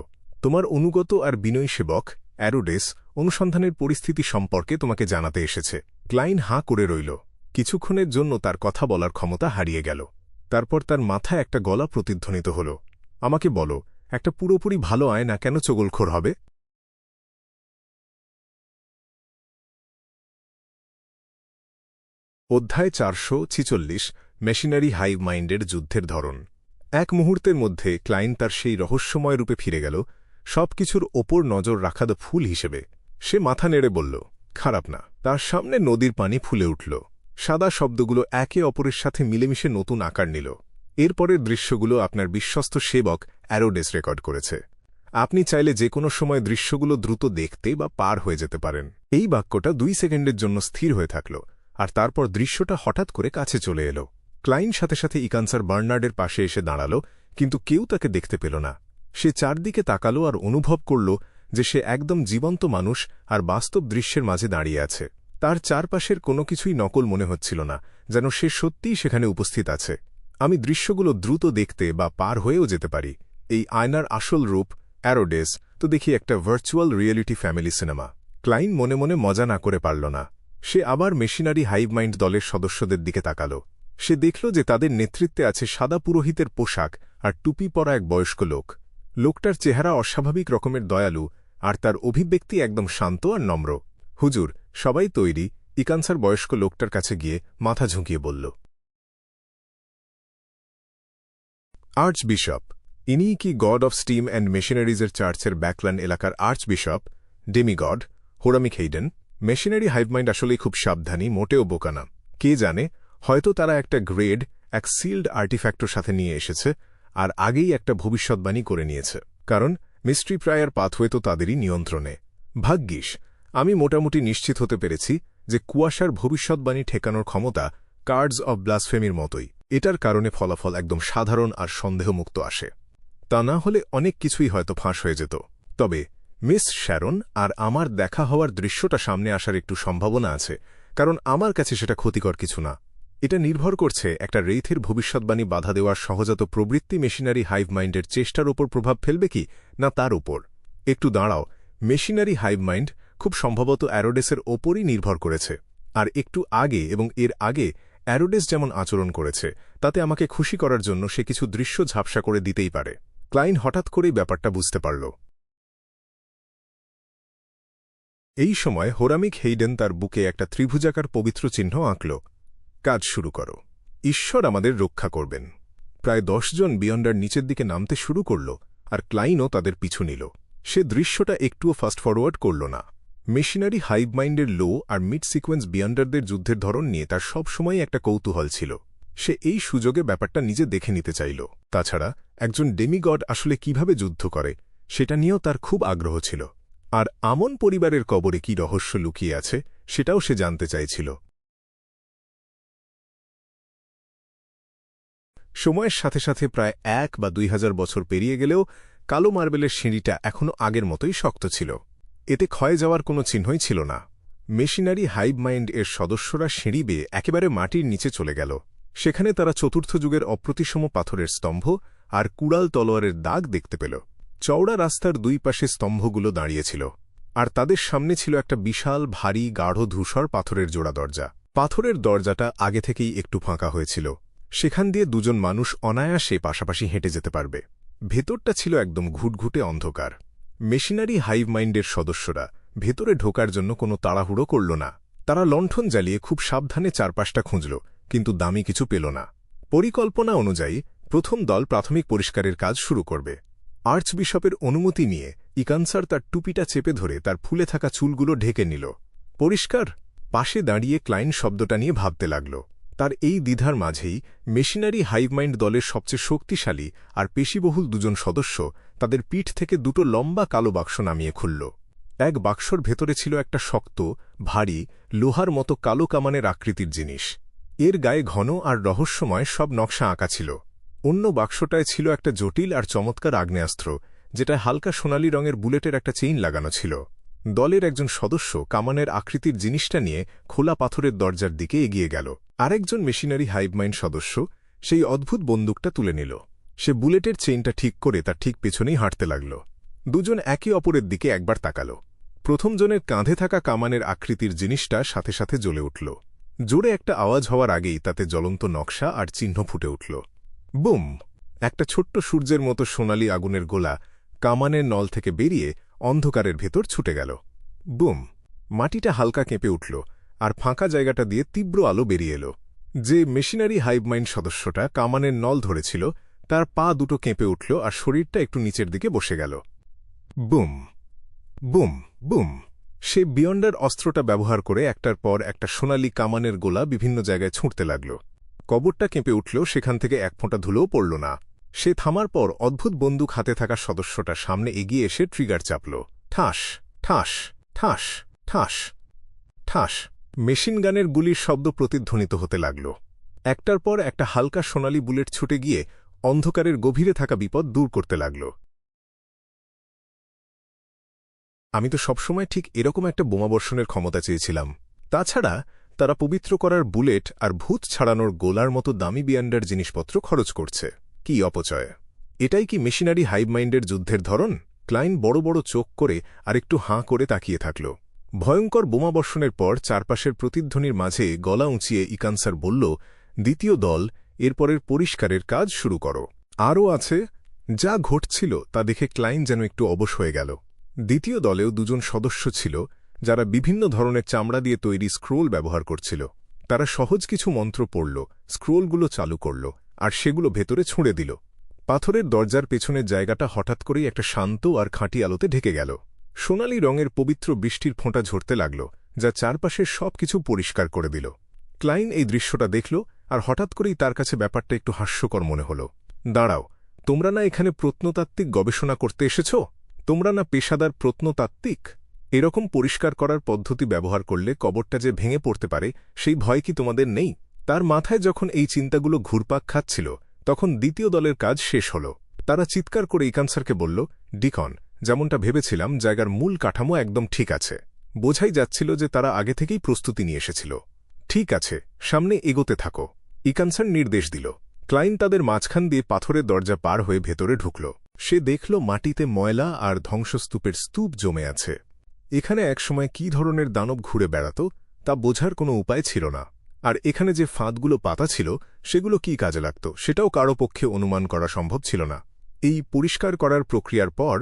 তোমার অনুগত আর বিনয়ী সেবক অ্যারোডেস অনুসন্ধানের পরিস্থিতি সম্পর্কে তোমাকে জানাতে এসেছে। ক্লাইন হাঁ করে রইল। কিছুক্ষণের জন্য তার কথা বলার ক্ষমতা হারিয়ে গেল। তারপর তার মাথায় একটা গলা প্রতিধ্বনিত হল, আমাকে বলো, একটা পুরোপুরি ভালো আয়না কেন চগলখোর হবে? অধ্যায় 446, মেশিনারি হাইভ মাইন্ডের যুদ্ধের ধরন। এক মুহূর্তের মধ্যে ক্লাইন তার সেই রহস্যময় রূপে ফিরে গেল, সবকিছুর ওপর নজর রাখা ফুল হিসেবে। সে মাথা নেড়ে বলল, খারাপ না। তার সামনে নদীর পানি ফুলে উঠল। সাদা শব্দগুলো একে অপরের সাথে মিলেমিশে নতুন আকার নিল। এরপরের দৃশ্যগুলো আপনার বিশ্বস্ত সেবক অ্যারোডেস রেকর্ড করেছে। আপনি চাইলে যে কোনো সময় দৃশ্যগুলো দ্রুত দেখতে বা পার হয়ে যেতে পারেন। এই বাক্যটা 2 সেকেন্ডের জন্য স্থির হয়ে থাকল, আর তারপর দৃশ্যটা হঠাৎ করে কাছে চলে এল। ক্লাইন সাথে সাথে ইকানসার বার্নার্ডের পাশে এসে দাঁড়াল, কিন্তু কেউ তাকে দেখতে পেল না। সে চারদিকে তাকাল আর অনুভব করল যে সে একদম জীবন্ত মানুষ আর বাস্তব দৃশ্যের মাঝে দাঁড়িয়ে আছে। তার চারপাশের কোনো কিছুই নকল মনে হচ্ছিল না, যেন সে সত্যিই সেখানে উপস্থিত আছে। আমি দৃশ্যগুলো দ্রুত দেখতে বা পার হয়েও যেতে পারি। এই আয়নার আসল রূপ অ্যারোডেস, তো দেখি একটা ভার্চুয়াল রিয়েলিটি ফ্যামিলি সিনেমা। ক্লাইন মনে মনে মজা না করে পারল না। সে আবার মেশিনারি হাইভ মাইন্ড দলের সদস্যদের দিকে তাকাল। সে দেখল যে তাদের নেতৃত্বে আছে সাদা পুরোহিতের পোশাক আর টুপি পরা এক বয়স্ক লোক। লোকটার চেহারা অস্বাভাবিক রকমের দয়ালু, আর তার অভিব্যক্তি একদম শান্ত আর নম্র। হুজুর, সবাই তৈরি? ইকানসার বয়স্ক লোকটার কাছে গিয়ে মাথা ঝুঁকিয়ে বলল। আর্চবিশপ, ইনিই কি গড অফ স্টিম অ্যান্ড মেশিনারিজের চার্চের ব্যাকল্যান্ড এলাকার আর্চবিশপ, ডেমিগড হোরামিক হেইডেন? মেশিনারি হাইভমাইন্ড আসলেই খুব সাবধানী, মোটেও বোকা না। কে জানে, হয়তো তারা একটা গ্রেড, এক সিল্ড আর্টিফ্যাক্টর সাথে নিয়ে এসেছে, আর আগেই একটা ভবিষ্যৎবাণী করে নিয়েছে। কারণ মিস্ট্রি প্রায়ার পাথওয়ে তো তাদেরই নিয়ন্ত্রণে। ভাগ্যিস আমি মোটামুটি নিশ্চিত হতে পেরেছি যে কুয়াশার ভবিষ্যৎবাণী ঠেকানোর ক্ষমতা কার্ডস অব ব্লাসফেমির মতোই। এটার কারণে ফলাফল একদম সাধারণ আর সন্দেহমুক্ত আসে। তা না হলে অনেক কিছুই হয়তো ফাঁস হয়ে যেত। তবে মিস শ্যারন আর আমার দেখা হওয়ার দৃশ্যটা সামনে আসার একটু সম্ভাবনা আছে, কারণ আমার কাছে সেটা ক্ষতিকর কিছু না। এটা নির্ভর করছে একটা রেইথের ভবিষ্যৎবাণী বাধা দেওয়ার সহজাত প্রবৃত্তি মেশিনারি হাইভ মাইন্ডের চেষ্টার ওপর প্রভাব ফেলবে কি না তার উপর। একটু দাঁড়াও, মেশিনারি হাইভ মাইন্ড খুব সম্ভবত অ্যারোডেসের ওপরই নির্ভর করেছে। আর একটু আগে এবং এর আগে অ্যারোডেস যেমন আচরণ করেছে, তাতে আমাকে খুশি করার জন্য সে কিছু দৃশ্য ঝাপসা করে দিতেই পারে। ক্লাইন হঠাৎ করেই ব্যাপারটা বুঝতে পারল। এই সময় হোরামিক হেইডেন তার বুকে একটা ত্রিভুজাকার পবিত্র চিহ্ন আঁকল। কাজ শুরু করো, ঈশ্বর আমাদের রক্ষা করবেন। প্রায় 10 জন বিয়ন্ডার নিচের দিকে নামতে শুরু করল, আর ক্লাইনও তাদের পিছু নিল। সে দৃশ্যটা একটুও ফাস্ট ফরওয়ার্ড করল না। মেশিনারি হাইভ মাইন্ডের লো আর মিড সিকোয়েন্স বিয়ন্ডারদের যুদ্ধের ধরন নিয়ে তার সবসময় একটা কৌতূহল ছিল। সে এই সুযোগে ব্যাপারটা নিজে দেখে নিতে চাইল। তাছাড়া একজন ডেমিগড আসলে কিভাবে যুদ্ধ করে সেটা নিয়েও তার খুব আগ্রহ ছিল। আর আমন পরিবারের কবরে কি রহস্য লুকিয়ে আছে সেটাও সে জানতে চাইছিল। সময়ের সাথে সাথে প্রায় 1 বা 2000 বছর পেরিয়ে গেলেও কালো মার্বেলের সিঁড়িটা এখনও আগের মতোই শক্ত ছিল। এতে ক্ষয়ে যাওয়ার কোনো চিহ্নই ছিল না। মেশিনারি হাইভ মাইন্ড এর সদস্যরা সিঁড়ি বেয়ে একেবারে মাটির নিচে চলে গেল। সেখানে তারা চতুর্থ যুগের অপ্রতিসম পাথরের স্তম্ভ আর কুড়াল তলোয়ারের দাগ দেখতে পেল। চওড়া রাস্তার দুই পাশে স্তম্ভগুলো দাঁড়িয়েছিল, আর তাদের সামনে ছিল একটা বিশাল ভারী গাঢ় ধূসর পাথরের জোড়া দরজা। পাথরের দরজাটা আগে থেকেই একটু ফাঁকা হয়েছিল। সেখান দিয়ে দুজন মানুষ অনায়াসে পাশাপাশি হেঁটে যেতে পারবে। ভেতরটা ছিল একদম ঘুটঘুটে অন্ধকার। মেশিনারি হাইভ মাইন্ডের সদস্যরা ভেতরে ঢোকার জন্য কোনো তাড়াহুড়ো করল না। তারা লণ্ঠন জ্বালিয়ে খুব সাবধানে চারপাশটা খুঁজল, কিন্তু দামি কিছু পেল না। পরিকল্পনা অনুযায়ী প্রথম দল প্রাথমিক পরিষ্কারের কাজ শুরু করবে। আর্চবিশপের অনুমতি নিয়ে ইকানসার তার টুপিটা চেপে ধরে তার ফুলে থাকা চুলগুলো ঢেকে নিল। পরিষ্কার? পাশে দাঁড়িয়ে ক্লাইন শব্দটা নিয়ে ভাবতে লাগল। তার এই দ্বিধার মাঝেই মেশিনারি হাইভ মাইন্ড দলের সবচেয়ে শক্তিশালী আর পেশিবহুল দুজন সদস্য তাদের পিঠ থেকে দুটো লম্বা কালো বাক্স নামিয়ে খুলল। এক বাক্সর ভেতরে ছিল একটা শক্ত, ভারী, লোহার মতো কালো কামানের আকৃতির জিনিস। এর গায়ে ঘন আর রহস্যময় সব নকশা আঁকা ছিল। অন্য বাক্সটায় ছিল একটা জটিল আর চমৎকার আগ্নেয়াস্ত্র, যেটা হালকা সোনালি রঙের বুলেটের একটা চেইন লাগানো ছিল। দলের একজন সদস্য কামানের আকৃতির জিনিসটা নিয়ে খোলা পাথরের দরজার দিকে এগিয়ে গেল। আরেকজন মেশিনারি হাইভ মাইন্ড সদস্য সেই অদ্ভুত বন্দুকটা তুলে নিল। সে বুলেটের চেইনটা ঠিক করে তার ঠিক পেছনেই হাঁটতে লাগল। দুজন একে অপরের দিকে একবার তাকাল। প্রথম জনের কাঁধে থাকা কামানের আকৃতির জিনিসটা সাথে সাথে জ্বলে উঠল। জোরে একটা আওয়াজ হওয়ার আগেই তাতে জ্বলন্ত নকশা আর চিহ্ন ফুটে উঠল। বুম! একটা ছোট্ট সূর্যের মতো সোনালি আগুনের গোলা কামানের নল থেকে বেরিয়ে অন্ধকারের ভেতর ছুটে গেল। বুম! মাটিটা হালকা কেঁপে উঠল, আর ফাঁকা জায়গাটা দিয়ে তীব্র আলো বেরিয়ে এলো। যে মেশিনারি হাইভ মাইন্ড সদস্যটা কামানের নল ধরেছিল তার পা দুটো কেঁপে উঠল আর শরীরটা একটু নিচের দিকে বসে গেল। বুম! বুম! বুম! সে বিয়ন্ডার অস্ত্রটা ব্যবহার করে একটার পর একটা সোনালি কামানের গোলা বিভিন্ন জায়গায় ছুঁড়তে লাগল। কবরটা কেঁপে উঠলেও সেখান থেকে এক ফোঁটা ধুলোও পড়ল না। সে থামার পর অদ্ভুত বন্দুক হাতে থাকা সদস্যটা সামনে এগিয়ে এসে ট্রিগার চাপল। ঠাস ঠাস ঠাস ঠাস ঠাস! মেশিন গানের গুলির শব্দ প্রতিধ্বনিত হতে লাগল। একটার পর একটা হালকা সোনালি বুলেট ছুটে গিয়ে অন্ধকারের গভীরে থাকা বিপদ দূর করতে লাগল। আমি তো সবসময় ঠিক এরকম একটা বোমাবর্ষণের ক্ষমতা চেয়েছিলাম। তাছাড়া তারা পবিত্র করার বুলেট আর ভূত ছাড়ানোর গোলার মতো দামি বিয়ান্ডার জিনিসপত্র খরচ করছে। কি অপচয়! এটাই কি মেশিনারি হাইভ মাইন্ডের যুদ্ধের ধরন? ক্লাইন বড় বড় চোখ করে আর একটু হাঁ করে তাকিয়ে থাকল। ভয়ঙ্কর বোমাবর্ষণের পর চারপাশের প্রতিধ্বনির মাঝে গলা উঁচিয়ে ইকানসার বলল, দ্বিতীয় দল, এরপরের পরিষ্কারের কাজ শুরু করো। আরও আছে? যা ঘটছিল তা দেখে ক্লাইন যেন একটু অবশ হয়ে গেল। দ্বিতীয় দলেও দুজন সদস্য ছিল যারা বিভিন্ন ধরনের চামড়া দিয়ে তৈরি স্ক্রোল ব্যবহার করছিল। তারা সহজ কিছু মন্ত্র পড়ল, স্ক্রোলগুলো চালু করল, আর সেগুলো ভেতরে ছুঁড়ে দিল। পাথরের দরজার পেছনের জায়গাটা হঠাৎ করেই একটা শান্ত আর খাঁটি আলোতে ঢেকে গেল। সোনালি রঙের পবিত্র বৃষ্টির ফোঁটা ঝরতে লাগল, যা চারপাশের সবকিছু পরিষ্কার করে দিল। ক্লাইন এই দৃশ্যটা দেখল, আর হঠাৎ করেই তার কাছে ব্যাপারটা একটু হাস্যকর মনে হল। দাঁড়াও, তোমরা না এখানে প্রত্নতাত্ত্বিক গবেষণা করতে এসেছ? তোমরা না পেশাদার প্রত্নতাত্ত্বিক? এরকম পরিষ্কার করার পদ্ধতি ব্যবহার করলে কবরটা যে ভেঙে পড়তে পারে সেই ভয় কি তোমাদের নেই? তার মাথায় যখন এই চিন্তাগুলো ঘুরপাক খাচ্ছিল তখন দ্বিতীয় দলের কাজ শেষ হল। তারা চিৎকার করে ইকানসারকে বলল, ডিকন, যেমনটা ভেবেছিলাম জায়গার মূল কাঠামো একদম ঠিক আছে। বোঝাই যাচ্ছিল যে তারা আগে থেকেই প্রস্তুতি নিয়ে এসেছিল। ঠিক আছে, সামনে এগোতে থাকো, ইকানসার নির্দেশ দিল। ক্লাইন তাদের মাঝখান দিয়ে পাথরের দরজা পার হয়ে ভেতরে ঢুকল। সে দেখল মাটিতে ময়লা আর ধ্বংসস্তূপের স্তূপ জমে আছে। এখানে একসময় কী ধরনের দানব ঘুরে বেড়াত তা বোঝার কোনো উপায় ছিল না। আর এখানে যে ফাঁদগুলো পাতা ছিল সেগুলো কী কাজে লাগত সেটাও কারো পক্ষে অনুমান করা সম্ভব ছিল না। এই পরিষ্কার করার প্রক্রিয়ার পর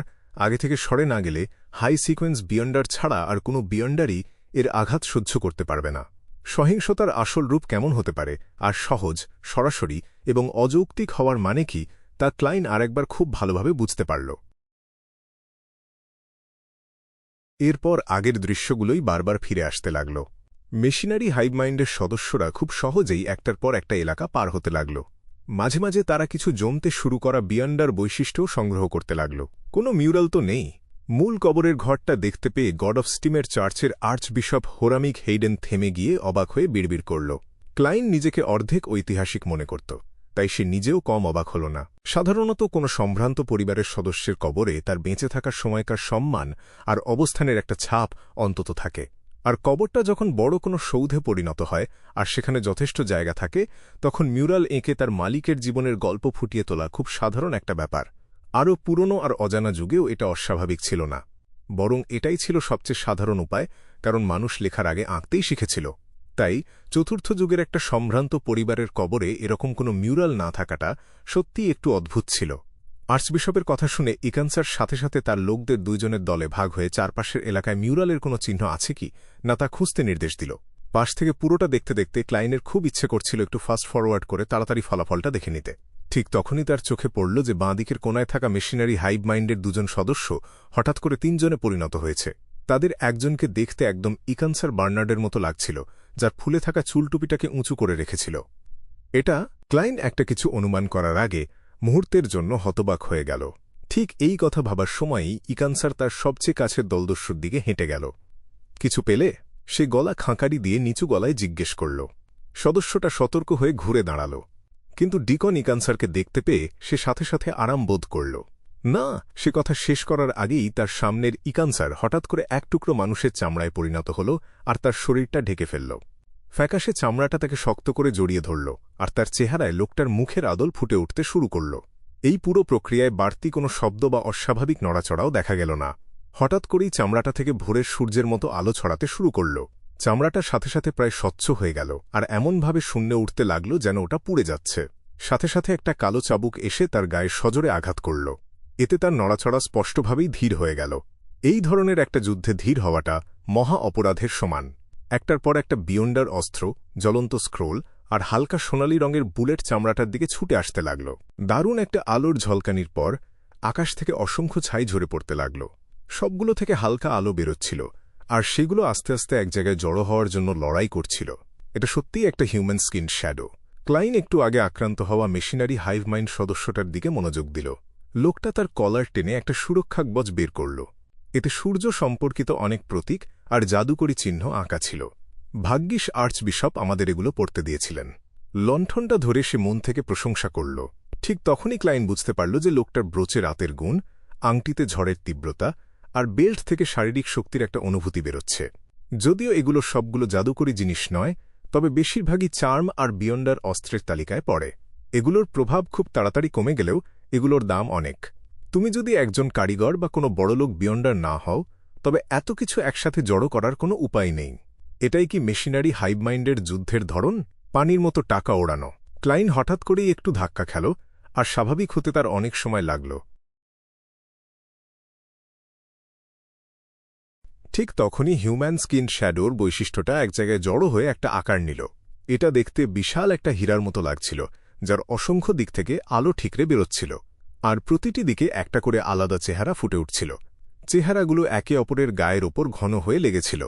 আগে থেকে সরে না গেলে হাই সিকোয়েন্স বিয়ন্ডার ছাড়া আর কোনো বিয়ন্ডারই এর আঘাত সহ্য করতে পারবে না। সহিংসতার আসল রূপ কেমন হতে পারে আর সহজ, সরাসরি এবং অযৌক্তিক হওয়ার মানে কি তা ক্লাইন আরেকবার খুব ভালোভাবে বুঝতে পারল। এরপর আগের দৃশ্যগুলোই বারবার ফিরে আসতে লাগল। মেশিনারি হাইভ মাইন্ডের সদস্যরা খুব সহজেই একটার পর একটা এলাকা পার হতে লাগল। মাঝে মাঝে তারা কিছু জমতে শুরু করা বিয়ন্ডার বৈশিষ্ট্যও সংগ্রহ করতে লাগল। কোনো মিউরাল তো নেই। মূল কবরের ঘরটা দেখতে পেয়ে গড অফ স্টিমের চার্চের আর্চবিশপ হোরামিক হেইডেন থেমে গিয়ে অবাক হয়ে বিড়বিড় করল। ক্লাইন নিজেকে অর্ধেক ঐতিহাসিক মনে করত, তাই সে নিজেও কম অবাক হল না। সাধারণত কোনো সম্ভ্রান্ত পরিবারের সদস্যের কবরে তার বেঁচে থাকার সময়কার সম্মান আর অবস্থানের একটা ছাপ অন্তত থাকে। আর কবরটা যখন বড় কোনো সৌধে পরিণত হয় আর সেখানে যথেষ্ট জায়গা থাকে, তখন মিউরাল এঁকে তার মালিকের জীবনের গল্প ফুটিয়ে তোলা খুব সাধারণ একটা ব্যাপার। আরও পুরনো আর অজানা যুগেও এটা অস্বাভাবিক ছিল না, বরং এটাই ছিল সবচেয়ে সাধারণ উপায়, কারণ মানুষ লেখার আগে আঁকতেই শিখেছিল। তাই চতুর্থ যুগের একটা সম্ভ্রান্ত পরিবারের কবরে এরকম কোনো মিউরাল না থাকাটা সত্যিই একটু অদ্ভুত ছিল। আর্চবিশপের কথা শুনে ইকানসার সাথে সাথে তার লোকদের দুইজনের দলে ভাগ হয়ে চারপাশের এলাকায় মিউরালের কোনো চিহ্ন আছে কি না তা খুঁজতে নির্দেশ দিল। পাশ থেকে পুরোটা দেখতে দেখতে ক্লাইনের খুব ইচ্ছে করছিল একটু ফাস্ট ফরওয়ার্ড করে তাড়াতাড়ি ফলাফলটা দেখে নিতে। ঠিক তখনই তার চোখে পড়ল যে বাঁদিকের কোনায় থাকা মেশিনারি হাইভ মাইন্ডের দুজন সদস্য হঠাৎ করে তিনজনে পরিণত হয়েছে। তাদের একজনকে দেখতে একদম ইকানসার বার্নার্ডের মতো লাগছিল, যার ফুলে থাকা চুলটুপিটাকে উঁচু করে রেখেছিল। এটা ক্লাইন একটা কিছু অনুমান করার আগে মুহূর্তের জন্য হতবাক হয়ে গেল। ঠিক এই কথা ভাবার সময়ই ইকানসার তার সবচেয়ে কাছের দলদস্যুর দিকে হেঁটে গেল। কিছু পেলে? সে গলা খাঁকারি দিয়ে নিচু গলায় জিজ্ঞেস করল। সদস্যটা সতর্ক হয়ে ঘুরে দাঁড়াল, কিন্তু ডিকন ইকানসারকে দেখতে পেয়ে সে সাথে সাথে আরাম বোধ করল না। সে কথা শেষ করার আগেই তার সামনের ইকানসার হঠাৎ করে এক টুকরো মানুষের চামড়ায় পরিণত হল আর তার শরীরটা ঢেকে ফেলল। ফ্যাকাশে চামড়াটা তাকে শক্ত করে জড়িয়ে ধরল আর তার চেহারায় লোকটার মুখের আদল ফুটে উঠতে শুরু করল। এই পুরো প্রক্রিয়ায় বাড়তি কোনো শব্দ বা অস্বাভাবিক নড়াচড়াও দেখা গেল না। হঠাৎ করেই চামড়াটা থেকে ভোরের সূর্যের মতো আলো ছড়াতে শুরু করল। চামড়াটার সাথে সাথে প্রায় স্বচ্ছ হয়ে গেল আর এমনভাবে শূন্যে উঠতে লাগল যেন ওটা পুড়ে যাচ্ছে। সাথে সাথে একটা কালো চাবুক এসে তার গায়ে সজোরে আঘাত করল। এতে তার নড়াচড়া স্পষ্টভাবেই ধীর হয়ে গেল। এই ধরনের একটা যুদ্ধে ধীর হওয়াটা মহা অপরাধের সমান। একটার পর একটা বিয়ন্ডার অস্ত্র, জ্বলন্ত স্ক্রোল আর হালকা সোনালি রঙের বুলেট চামড়াটার দিকে ছুটে আসতে লাগল। দারুণ একটা আলোর ঝলকানির পর আকাশ থেকে অসংখ্য ছাই ঝরে পড়তে লাগল। সবগুলো থেকে হালকা আলো বেরোচ্ছিল আর সেগুলো আস্তে আস্তে এক জায়গায় জড়ো হওয়ার জন্য লড়াই করছিল। এটা সত্যিই একটা হিউম্যান স্কিন শ্যাডো। ক্লাইন একটু আগে আক্রান্ত হওয়া মেশিনারি হাইভ মাইন্ড সদস্যটার দিকে মনোযোগ দিল। লোকটা তার কলার টেনে একটা সুরক্ষা কবচ বের করল। এতে সূর্য সম্পর্কিত অনেক প্রতীক আর জাদুকরী চিহ্ন আঁকা ছিল। ভাগ্যিস আর্চবিশপ আমাদের এগুলো পড়তে দিয়েছিলেন। লণ্ঠনটা ধরে সে মন থেকে প্রশংসা করল। ঠিক তখনই ক্লাইন বুঝতে পারল যে লোকটার ব্রোচে রাতের গুণ, আংটিতে ঝড়ের তীব্রতা আর বেল্ট থেকে শারীরিক শক্তির একটা অনুভূতি বেরোচ্ছে। যদিও এগুলো সবগুলো জাদুকরী জিনিস নয়, তবে বেশিরভাগই চার্ম আর বিয়ন্ডার অস্ত্রের তালিকায় পড়ে। এগুলোর প্রভাব খুব তাড়াতাড়ি কমে গেলেও এগুলোর দাম অনেক। তুমি যদি একজন কারিগর বা কোনো বড়লোক বিয়ন্ডার না হও, তবে এত কিছু একসাথে জড়ো করার কোনো উপায় নেই। এটাই কি মেশিনারি হাইভ মাইন্ডের যুদ্ধের ধরন? পানির মতো টাকা ওড়ানো। ক্লাইন হঠাৎ করেই একটু ধাক্কা খেল আর স্বাভাবিক হতে তার অনেক সময় লাগল। ঠিক তখনই হিউম্যান স্কিন শ্যাডোর বৈশিষ্ট্যটা এক জায়গায় জড়ো হয়ে একটা আকার নিল। এটা দেখতে বিশাল একটা হীরার মতো লাগছিল, যার অসংখ্য দিক থেকে আলো ঠিকরে বেরোচ্ছিল আর প্রতিটি দিকে একটা করে আলাদা চেহারা ফুটে উঠছিল। চেহারাগুলো একে অপরের গায়ের ওপর ঘন হয়ে লেগেছিল।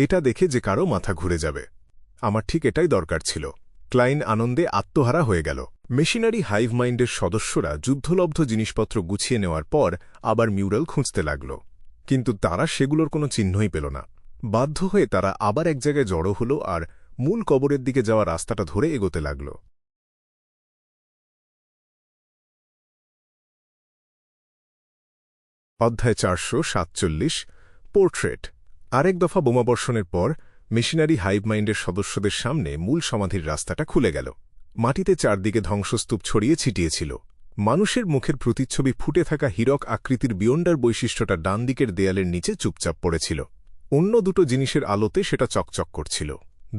এটা দেখে যে কারো মাথা ঘুরে যাবে। আমার ঠিক এটাই দরকার ছিল। ক্লাইন আনন্দে আত্মহারা হয়ে গেল। মেশিনারি হাইভ মাইন্ডের সদস্যরা যুদ্ধলব্ধ জিনিসপত্র গুছিয়ে নেওয়ার পর আবার মিউরাল খুঁজতে লাগল, কিন্তু তারা সেগুলোর কোনো চিহ্নই পেল না। বাধ্য হয়ে তারা আবার এক জায়গায় জড়ো হল আর মূল কবরের দিকে যাওয়া রাস্তাটা ধরে এগোতে লাগল। অধ্যায় 447 পোর্ট্রেট। আরেক দফা বোমাবর্ষণের পর মিশনারি হাইভ মাইন্ডের সদস্যদের সামনে মূল সমাধির রাস্তাটা খুলে গেল। মাটিতে চারদিকে ধ্বংসস্তূপ ছড়িয়ে ছিটিয়েছিল। মানুষের মুখের প্রতিচ্ছবি ফুটে থাকা হীরক আকৃতির বিয়ন্ডার বৈশিষ্ট্যটা ডান দিকের দেয়ালের নিচে চুপচাপ পড়েছিল। অন্য দুটো জিনিসের আলোতে সেটা চকচক করছিল।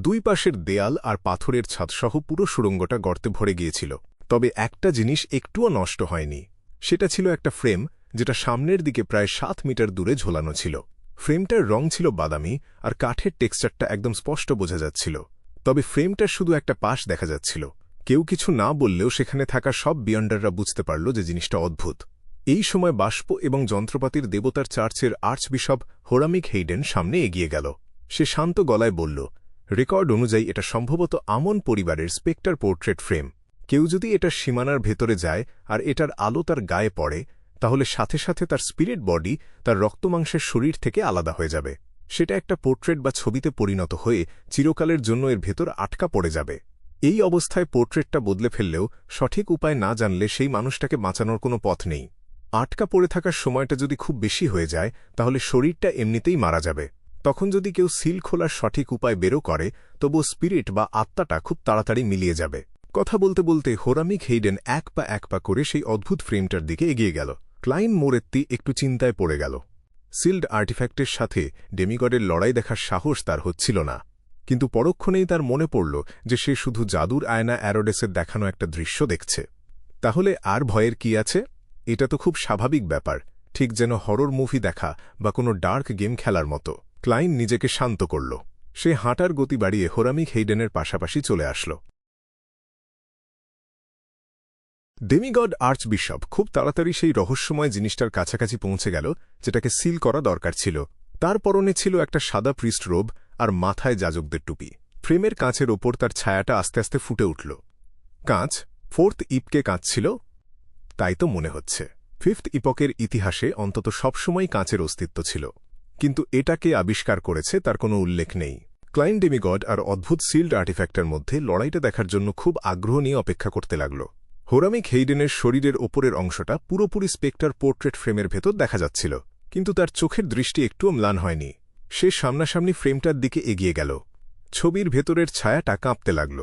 দুই পাশের দেয়াল আর পাথরের ছাদসহ পুরো সুড়ঙ্গটা গর্তে ভরে গিয়েছিল। তবে একটা জিনিস একটুও নষ্ট হয়নি। সেটা ছিল একটা ফ্রেম, যেটা সামনের দিকে প্রায় 7 মিটার দূরে ঝোলানো ছিল। ফ্রেমটার রং ছিল বাদামি, আর কাঠের টেক্সচারটা একদম স্পষ্ট বোঝা যাচ্ছিল। তবে ফ্রেমটার শুধু একটা পাশ দেখা যাচ্ছিল। কেউ কিছু না বললেও সেখানে থাকা সব বিয়ন্ডাররা বুঝতে পারল যে জিনিসটা অদ্ভুত। এই সময় বাষ্প এবং যন্ত্রপাতির দেবতার চার্চের আর্চবিশপ হোরামিক হেইডেন সামনে এগিয়ে গেল। সে শান্ত গলায় বলল, রেকর্ড অনুযায়ী এটা সম্ভবত আমন পরিবারের স্পেক্টার পোর্ট্রেট ফ্রেম। কেউ যদি এটার সীমানার ভেতরে যায় আর এটার আলো তার গায়ে পড়ে, তাহলে সাথে সাথে তার স্পিরিট বডি তার রক্তমাংসের শরীর থেকে আলাদা হয়ে যাবে। সেটা একটা পোর্ট্রেট বা ছবিতে পরিণত হয়ে চিরকালের জন্য এর ভেতর আটকা পড়ে যাবে। এই অবস্থায় পোর্ট্রেটটা বদলে ফেললেও সঠিক উপায় না জানলে সেই মানুষটাকে বাঁচানোর কোনো পথ নেই। আটকা পড়ে থাকার সময়টা যদি খুব বেশি হয়ে যায়, তাহলে শরীরটা এমনিতেই মারা যাবে। তখন যদি কেউ সিল খোলার সঠিক উপায় বেরো করে, তবু স্পিরিট বা আত্মাটা খুব তাড়াতাড়ি মিলিয়ে যাবে। কথা বলতে বলতে হোরামিক হেইডেন এক পা করে সেই অদ্ভুত ফ্রেমটার দিকে এগিয়ে গেল। ক্লাইন মোরেত্তি একটু চিন্তায় পড়ে গেল। সিল্ড আর্টিফ্যাক্টের সাথে ডেমিগডের লড়াই দেখার সাহস তার হচ্ছিল না। কিন্তু পরক্ষণেই তার মনে পড়ল যে সে শুধু জাদুর আয়না অ্যারোডেসের দেখানো একটা দৃশ্য দেখছে। তাহলে আর ভয়ের কি আছে? এটা তো খুব স্বাভাবিক ব্যাপার, ঠিক যেন হরর মুভি দেখা বা কোনো ডার্ক গেম খেলার মতো। ক্লাইন নিজেকে শান্ত করল। সে হাঁটার গতি বাড়িয়ে হোরামিক হেইডেনের পাশাপাশি চলে আসল। ডেমিগড আর্চবিশপ খুব তাড়াতাড়ি সেই রহস্যময় জিনিসটার কাছাকাছি পৌঁছে গেল, যেটাকে সিল করা দরকার ছিল। তার পরনে ছিল একটা সাদা প্রিস্ট রোব আর মাথায় যাজকদের টুপি। ফ্রেমের কাঁচের ওপর তার ছায়াটা আস্তে আস্তে ফুটে উঠল। কাঁচ 4th ইপকে কাঁচছিল, তাই তো মনে হচ্ছে। 5th ইপকের ইতিহাসে অন্তত সবসময় কাঁচের অস্তিত্ব ছিল, কিন্তু এটাকে আবিষ্কার করেছে তার কোনো উল্লেখ নেই। ক্লাইন ডেমিগড আর অদ্ভুত সিল্ড আর্টিফ্যাক্টের মধ্যে লড়াইটা দেখার জন্য খুব আগ্রহ নিয়ে অপেক্ষা করতে লাগল। হোরামিক হেইডেনের শরীরের ওপরের অংশটা পুরোপুরি স্পেক্টার পোর্ট্রেট ফ্রেমের ভেতর দেখা যাচ্ছিল, কিন্তু তার চোখের দৃষ্টি একটুও ম্লান হয়নি। সে সামনাসামনি ফ্রেমটার দিকে এগিয়ে গেল। ছবির ভেতরের ছায়াটা কাঁপতে লাগল।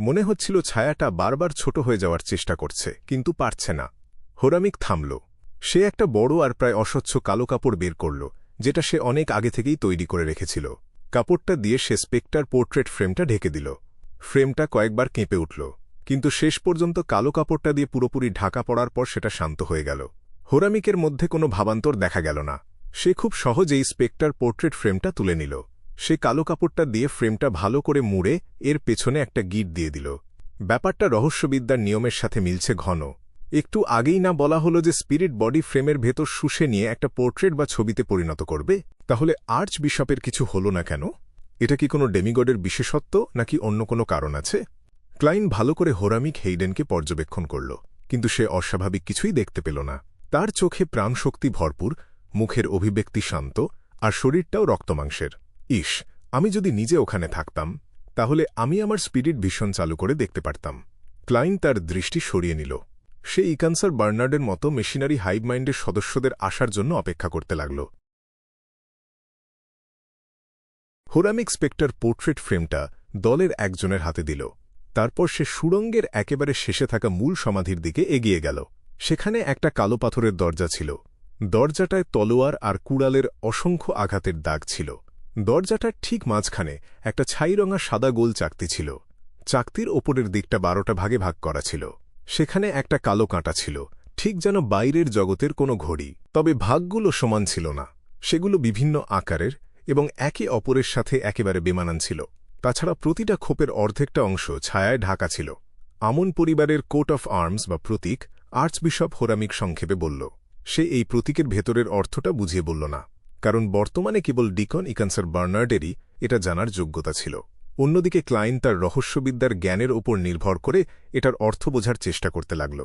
মনে হচ্ছিল ছায়াটা বারবার ছোট হয়ে যাওয়ার চেষ্টা করছে, কিন্তু পারছে না। হোরামিক থামল। সে একটা বড় আর প্রায় অস্বচ্ছ কালো কাপড় বের করল, যেটা সে অনেক আগে থেকেই তৈরি করে রেখেছিল। কাপড়টা দিয়ে সে স্পেক্টার পোর্ট্রেট ফ্রেমটা ঢেকে দিল। ফ্রেমটা কয়েকবার কেঁপে উঠল, কিন্তু শেষ পর্যন্ত কালো কাপড়টা দিয়ে পুরোপুরি ঢাকা পড়ার পর সেটা শান্ত হয়ে গেল। হোরামিকের মধ্যে কোনো ভাবান্তর দেখা গেল না। সে খুব সহজেই স্পেক্টার পোর্ট্রেট ফ্রেমটা তুলে নিল। সে কালো কাপড়টা দিয়ে ফ্রেমটা ভালো করে মুড়ে এর পেছনে একটা গিট দিয়ে দিল। ব্যাপারটা রহস্যবিদ্যার নিয়মের সাথে মিলছে ঘন। একটু আগেই না বলা হলো যে স্পিরিট বডি ফ্রেমের ভেতর শুষে নিয়ে একটা পোর্ট্রেট বা ছবিতে পরিণত করবে? তাহলে আর্চ বিশপের কিছু হলো না কেন? এটা কি কোনো ডেমিগডের বিশেষত্ব, নাকি অন্য কোনো কারণ আছে? ক্লাইন ভালো করে হোরামিক হেইডেনকে পর্যবেক্ষণ করল, কিন্তু সে অস্বাভাবিক কিছুই দেখতে পেল না। তার চোখে প্রাণশক্তি ভরপুর, মুখের অভিব্যক্তি শান্ত, আর শরীরটাও রক্তমাংসের। ইস, আমি যদি নিজে ওখানে থাকতাম, তাহলে আমি আমার স্পিরিট ভিশন চালু করে দেখতে পারতাম। ক্লাইন তার দৃষ্টি সরিয়ে নিল। সে ইকানসার বার্নার্ডের মতো মেশিনারি হাইভ মাইন্ডের সদস্যদের আসার জন্য অপেক্ষা করতে লাগল। হোরামিক স্পেক্টার পোর্ট্রেট ফ্রেমটা দলের একজনের হাতে দিল। তারপর সে সুড়ঙ্গের একেবারে শেষে থাকা মূল সমাধির দিকে এগিয়ে গেল। সেখানে একটা কালো পাথরের দরজা ছিল। দরজাটায় তলোয়ার আর কুড়ালের অসংখ্য আঘাতের দাগ ছিল। দরজাটার ঠিক মাঝখানে একটা ছাইরঙা সাদা গোল চাকতি ছিল। চাকতির ওপরের দিকটা 12টা ভাগে ভাগ করা ছিল। সেখানে একটা কালো কাঁটা ছিল, ঠিক যেন বাইরের জগতের কোনো ঘড়ি। তবে ভাগগুলো সমান ছিল না। সেগুলো বিভিন্ন আকারের এবং একে অপরের সাথে একেবারে বেমানান ছিল। তাছাড়া প্রতিটা খোপের অর্ধেকটা অংশ ছায়ায় ঢাকা ছিল। আমন পরিবারের কোট অফ আর্মস বা প্রতীক, আর্চবিশপ হোরামিক সংক্ষেপে বলল। সে এই প্রতীকের ভেতরের অর্থটা বুঝিয়ে বলল না, কারণ বর্তমানে কেবল ডিকন ইকানসার বার্নার্ডেরই এটা জানার যোগ্যতা ছিল। অন্যদিকে ক্লাইন তার রহস্যবিদ্যার জ্ঞানের ওপর নির্ভর করে এটার অর্থ বোঝার চেষ্টা করতে লাগল।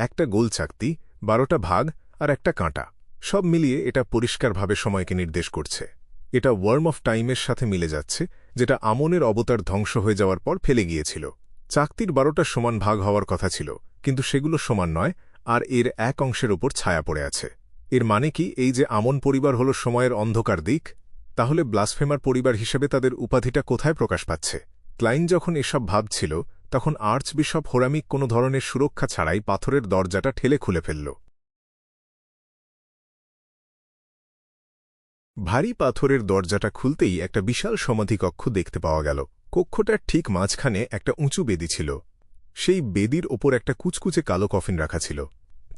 একটা গোল চাকতি, 12টা ভাগ আর একটা কাঁটা, সব মিলিয়ে এটা পরিষ্কারভাবে সময়কে নির্দেশ করছে। এটা ওয়ার্ম অফ টাইমের সাথে মিলে যাচ্ছে, যেটা আমনের অবতার ধ্বংস হয়ে যাওয়ার পর ফেলে গিয়েছিল। চাকতির 12টা সমান ভাগ হওয়ার কথা ছিল, কিন্তু সেগুলো সমান নয়, আর এর এক অংশের ওপর ছায়া পড়ে আছে। এর মানে কি এই যে আমন পরিবার হল সময়ের অন্ধকার দিক? তাহলে ব্লাসফেমার পরিবার হিসেবে তাদের উপাধিটা কোথায় প্রকাশ পাচ্ছে? ক্লাইন যখন এসব ভাবছিল, তখন আর্চবিশপ হোরামিক কোনো ধরনের সুরক্ষা ছাড়াই পাথরের দরজাটা ঠেলে খুলে ফেলল। ভারী পাথরের দরজাটা খুলতেই একটা বিশাল সমাধিকক্ষ দেখতে পাওয়া গেল। কক্ষটার ঠিক মাঝখানে একটা উঁচু বেদি ছিল। সেই বেদির ওপর একটা কুচকুচে কালো কফিন রাখা ছিল।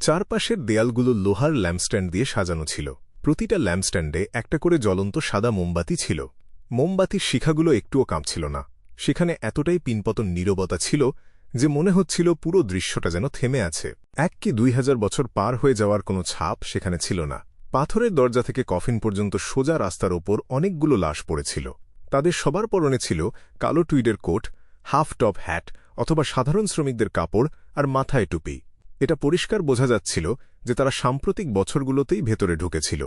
চারপাশের দেয়ালগুলো লোহার ল্যাম্পস্ট্যান্ড দিয়ে সাজানো ছিল। প্রতিটা ল্যাম্পস্ট্যান্ডে একটা করে জ্বলন্ত সাদা মোমবাতি ছিল। মোমবাতির শিখাগুলো একটুও কাঁপছিল না। সেখানে এতটাই পিনপতন নীরবতা ছিল যে মনে হচ্ছিল পুরো দৃশ্যটা যেন থেমে আছে। 1 কি 2000 বছর পার হয়ে যাওয়ার কোনো ছাপ সেখানে ছিল না। পাথরের দরজা থেকে কফিন পর্যন্ত সোজা রাস্তার ওপর অনেকগুলো লাশ পড়েছিল। তাদের সবার পরনে ছিল কালো টুইডের কোট, হাফ টপ হ্যাট অথবা সাধারণ শ্রমিকদের কাপড় আর মাথায় টুপি। এটা পরিষ্কার বোঝা যাচ্ছিল যে তারা সাম্প্রতিক বছরগুলোতেই ভেতরে ঢুকেছিল।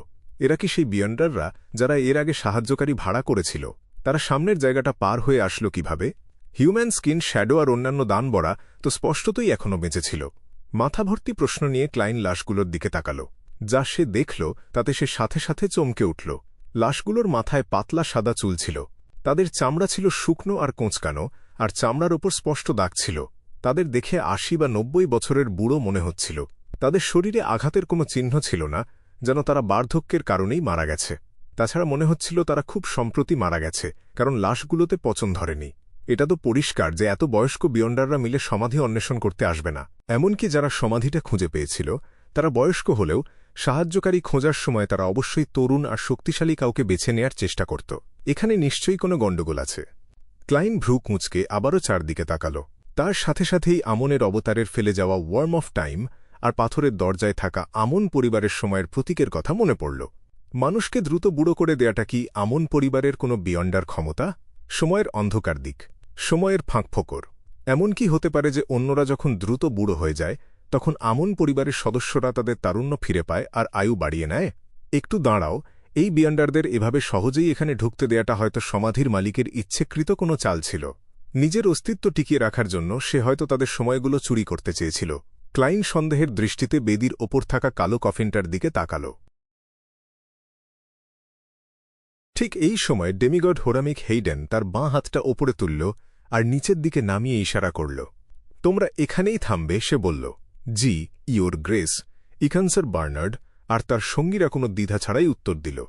এরা কি সেই বিয়ন্ডাররা যারা এর আগে সাহায্যকারী ভাড়া করেছিল? তারা সামনের জায়গাটা পার হয়ে আসলো কিভাবে? হিউম্যান স্কিন, শ্যাডো আর অন্যান্য দানবরা তো স্পষ্টতই এখনও বেঁচে ছিল। মাথাভর্তি প্রশ্ন নিয়ে ক্লাইন লাশগুলোর দিকে তাকাল। যা সে দেখল তাতে সে সাথে সাথে চমকে উঠল। লাশগুলোর মাথায় পাতলা সাদা চুল ছিল। তাদের চামড়া ছিল শুকনো আর কোঁচকানো, আর চামড়ার ওপর স্পষ্ট দাগ ছিল। তাদের দেখে 80 বা 90 বছরের বুড়ো মনে হচ্ছিল। তাদের শরীরে আঘাতের কোনো চিহ্ন ছিল না, যেন তারা বার্ধক্যের কারণেই মারা গেছে। তাছাড়া মনে হচ্ছিল তারা খুব সম্প্রতি মারা গেছে, কারণ লাশগুলোতে পচন ধরেনি। এটা তো পরিষ্কার যে এত বয়স্ক বিয়ন্ডাররা মিলে সমাধি অন্বেষণ করতে আসবে না। এমনকি যারা সমাধিটা খুঁজে পেয়েছিল তারা বয়স্ক হলেও সাহায্যকারী খোঁজার সময় তারা অবশ্যই তরুণ আর শক্তিশালী কাউকে বেছে নেয়ার চেষ্টা করত। এখানে নিশ্চয়ই কোনো গণ্ডগোল আছে। ক্লাইন ভ্রু কুঁচকে আবারও চারদিকে তাকাল। তার সাথে সাথেই আমনের অবতারের ফেলে যাওয়া ওয়ার্ম অফ টাইম আর পাথরের দরজায় থাকা আমন পরিবারের সময়ের প্রতীকের কথা মনে পড়ল। মানুষকে দ্রুত বুড়ো করে দেয়াটা কি আমন পরিবারের কোনো বিয়ন্ডার ক্ষমতা? সময়ের অন্ধকার দিক, সময়ের ফাঁকফোকর। এমন কি হতে পারে যে অন্যরা যখন দ্রুত বুড়ো হয়ে যায় তখন আমন পরিবারের সদস্যরা তাদের তারুণ্য ফিরে পায় আর আয়ু বাড়িয়ে নেয়? একটু দাঁড়াও, এই বিয়ন্ডারদের এভাবে সহজেই এখানে ঢুকতে দেয়াটা হয়তো সমাধির মালিকের ইচ্ছেকৃত কোনো চাল ছিল। নিজের অস্তিত্ব টিকিয়ে রাখার জন্য সে হয়তো তাদের সময়গুলো চুরি করতে চেয়েছিল। ক্লাইন সন্দেহের দৃষ্টিতে বেদির ওপর থাকা কালো কফিনটার দিকে তাকাল। ঠিক এই সময় ডেমিগড হোরামিক হেইডেন তার বাঁ হাতটা ওপরে তুলল আর নিচের দিকে নামিয়ে ইশারা করল। তোমরা এখানেই থামবে, সে বলল। জি, ইয়োর গ্রেস, ইকানসার বার্নার্ড আর তার সঙ্গীরা কোনো দ্বিধা ছাড়াই উত্তর দিল।